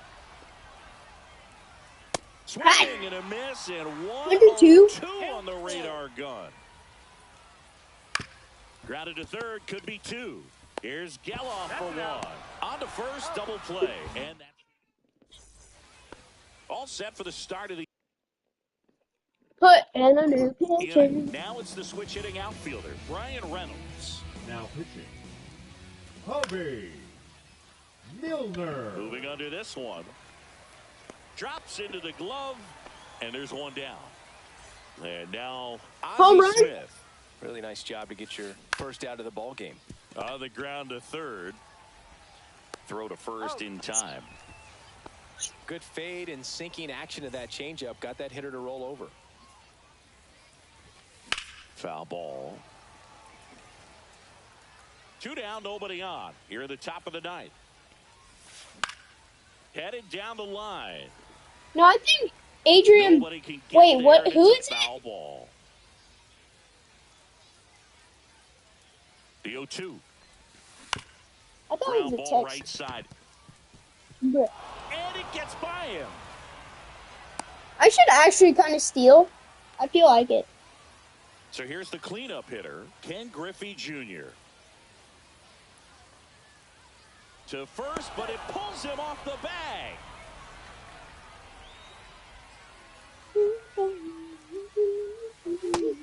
Swing and a miss, and 1-2 on the radar gun. Grounded to third, could be 2. Here's Geloff for 1. On to first, double play. And that's all set for the start of the Put in a new pitcher. Now it's the switch hitting outfielder, Brian Reynolds. Now pitching, Hobie Milner. Moving under this one. Drops into the glove, and there's 1 down. And now Ozzie Smith. Really nice job to get your first out of the ball game. On the ground to third. Throw to first in time. Good fade and sinking action of that changeup. Got that hitter to roll over. Foul ball. 2 down, nobody on. Here at the top of the 9th. Headed down the line. No, I think Adrian. Wait, what? Who is it? Ball. The 0-2. I thought it was a ball text. right side. Bruh. And it gets by him. I should actually kind of steal. I feel like it. So here's the cleanup hitter, Ken Griffey Jr. To first, but it pulls him off the bag.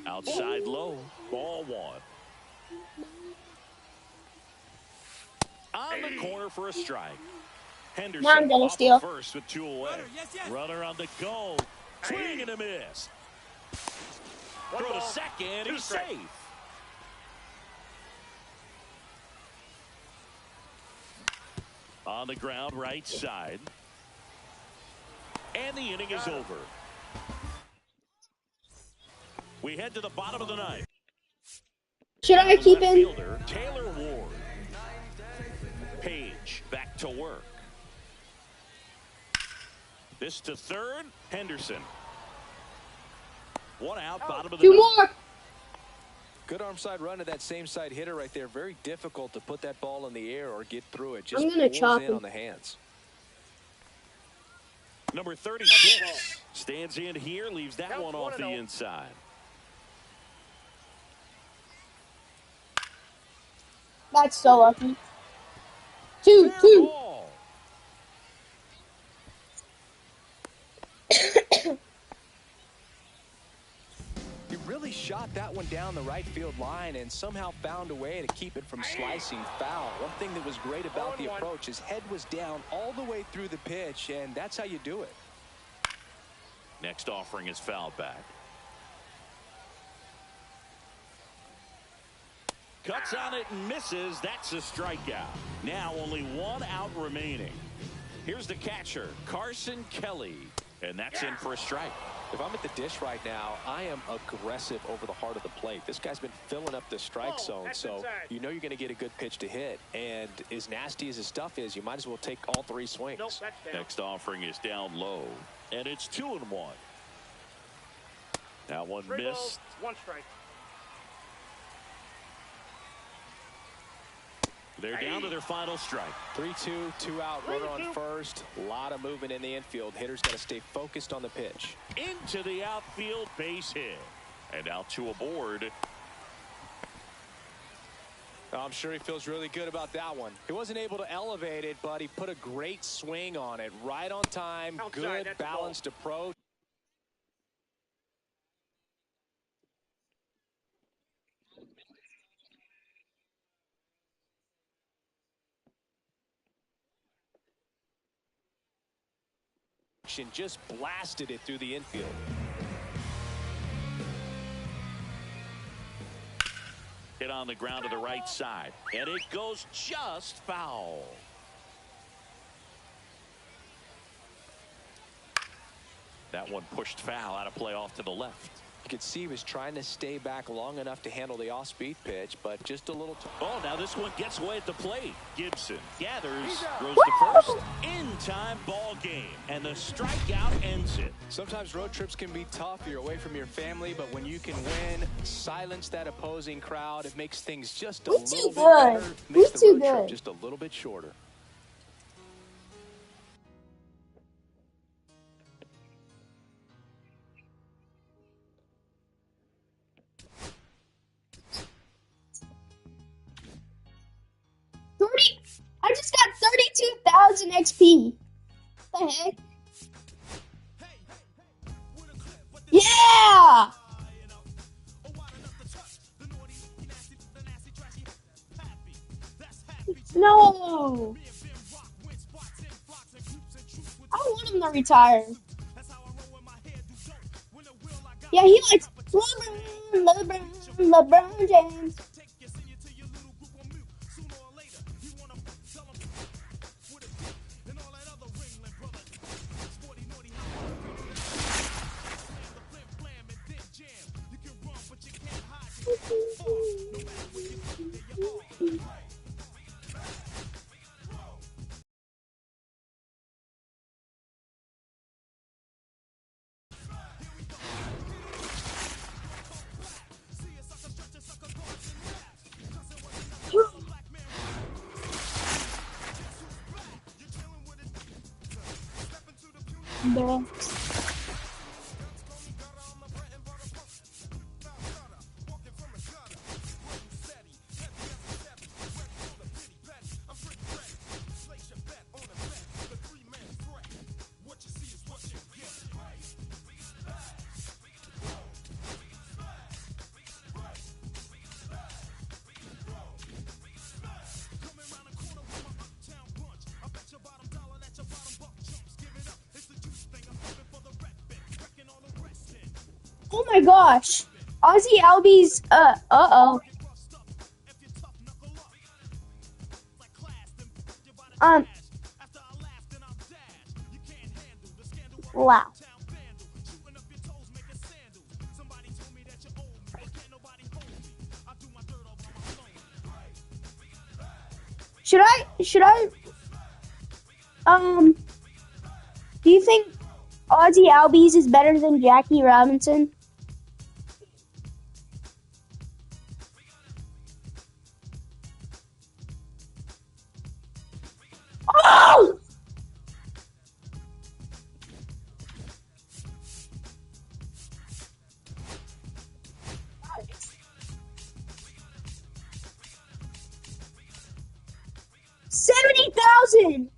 Outside low, ball 1. On the corner for a strike. Henderson Now I'm gonna steal. First with 2 away. Runner on the go. Swing and a miss. Throw to second. He's safe. On the ground, right side. And the inning is over. We head to the bottom of the 9th. Should I keep in? Taylor Ward. Page back to work. This to third. Henderson. 1 out, bottom of the 2 9th. more. Good arm side run to that same side hitter right there. Very difficult to put that ball in the air or get through it. Just I'm gonna chop in him on the hands. Number 36 stands in here, leaves that one off the inside. That's so lucky. 2-2. He really shot that one down the right field line and somehow found a way to keep it from slicing foul. One thing that was great about the approach, his head was down all the way through the pitch, and that's how you do it. Next offering is fouled back. Cuts on it and misses. That's a strikeout. Now only 1 out remaining. Here's the catcher, Carson Kelly, and that's in for a strike. If I'm at the dish right now, I am aggressive over the heart of the plate. This guy's been filling up the strike zone, so you know you're going to get a good pitch to hit. And as nasty as his stuff is, you might as well take all 3 swings. Next offering is down low, and it's 2-1. Now 1 missed. 1 strike. They're down to their final strike. 3-2, 2 out, runner on first. A lot of movement in the infield. Hitter's got to stay focused on the pitch. Into the outfield, base hit. And out to aboard. I'm sure he feels really good about that one. He wasn't able to elevate it, but he put a great swing on it. Right on time, Outside, good, balanced approach. And just blasted it through the infield. Hit on the ground to the right side, and it goes just foul. That one pushed foul out of play off to the left. You could see he was trying to stay back long enough to handle the off-speed pitch, but just a little. Oh, now this one gets away at the plate. Gibson gathers, throws to first. In-time ball game, and the strikeout ends it. Sometimes road trips can be tough. You're away from your family, but when you can win, silence that opposing crowd, it makes things just a little bit better. Makes the road trip just a little bit shorter. I just got 32,000 XP. What the heck? Yeah! No! I want him to retire. Yeah, he likes LeBron James. Oh my gosh. Ozzy Albies, uh-oh. Wow. Should I, do you think Ozzy Albies is better than Jackie Robinson? Oh! $70,000.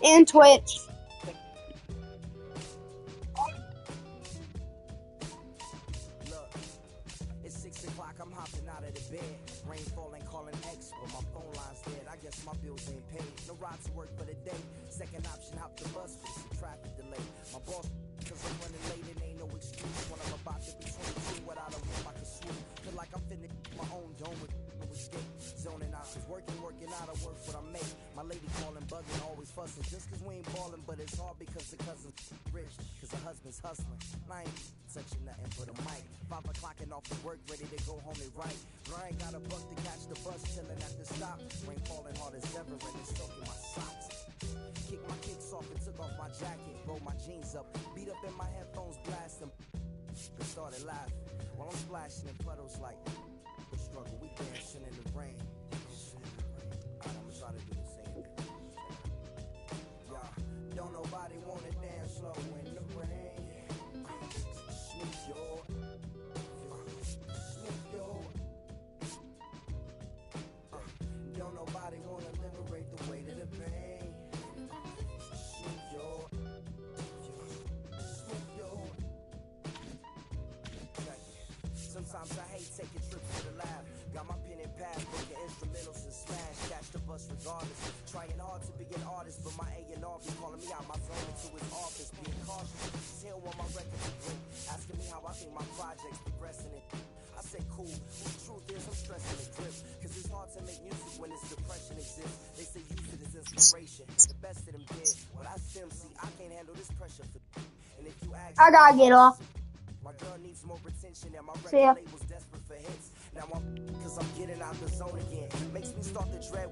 And Twitch. Look, it's 6 o'clock, I'm hopping out of the bed. Rain falling, calling X, but my phone line's dead. I guess my bills ain't paid. No ride to work for the day. Second option, hop the bus for some traffic delay. My boss, cause I'm running late and ain't no excuse. When I'm about to be 22 without a room I can swoop. Feel like I'm finna my own dome with no escape. Zoning out, just working out of work what I make. My lady calling, bugging, always fussing. Just cause we ain't ballin', but it's hard because the cousin's rich. Cause cause her husband's hustling. I ain't touching nothing but a mic. 5 o'clock and off to work, ready to go home and write. Brian got a buck to catch the bus, chilling at the stop. Rain falling hard as ever and it's soaking my socks. Kicked my kicks off and took off my jacket. Rolled my jeans up, beat up in my headphones, blasting. They started laughing while I'm splashing in puddles like the struggle. We dancing in the rain. Alright, I'm gonna try to do the same thing. Yeah, don't nobody wanna dance slow in the rain. Sneak your, sneak your. Don't nobody wanna liberate the weight of the pain. Sneak your, sneak your. Sometimes I hate taking trips to the lab. Got my pen and pad, breaking instrumentals and smash. Catch the bus regardless. Trying hard to be an artist, but my A&R be calling me out my zone into his office. Being cautious, he don't want my record to break. Asking me how I think my project's progressing it. I say cool, the truth is I'm stressing the grip. Cause it's hard to make music when this depression exists. They say use it as inspiration. The best of them did. But I still see I can't handle this pressure for. And if you ask, I gotta get off. my girl needs more retention and my See ya. record label's desperate for hits. Now I'm, cause I'm getting out the zone again. Makes me start to dread when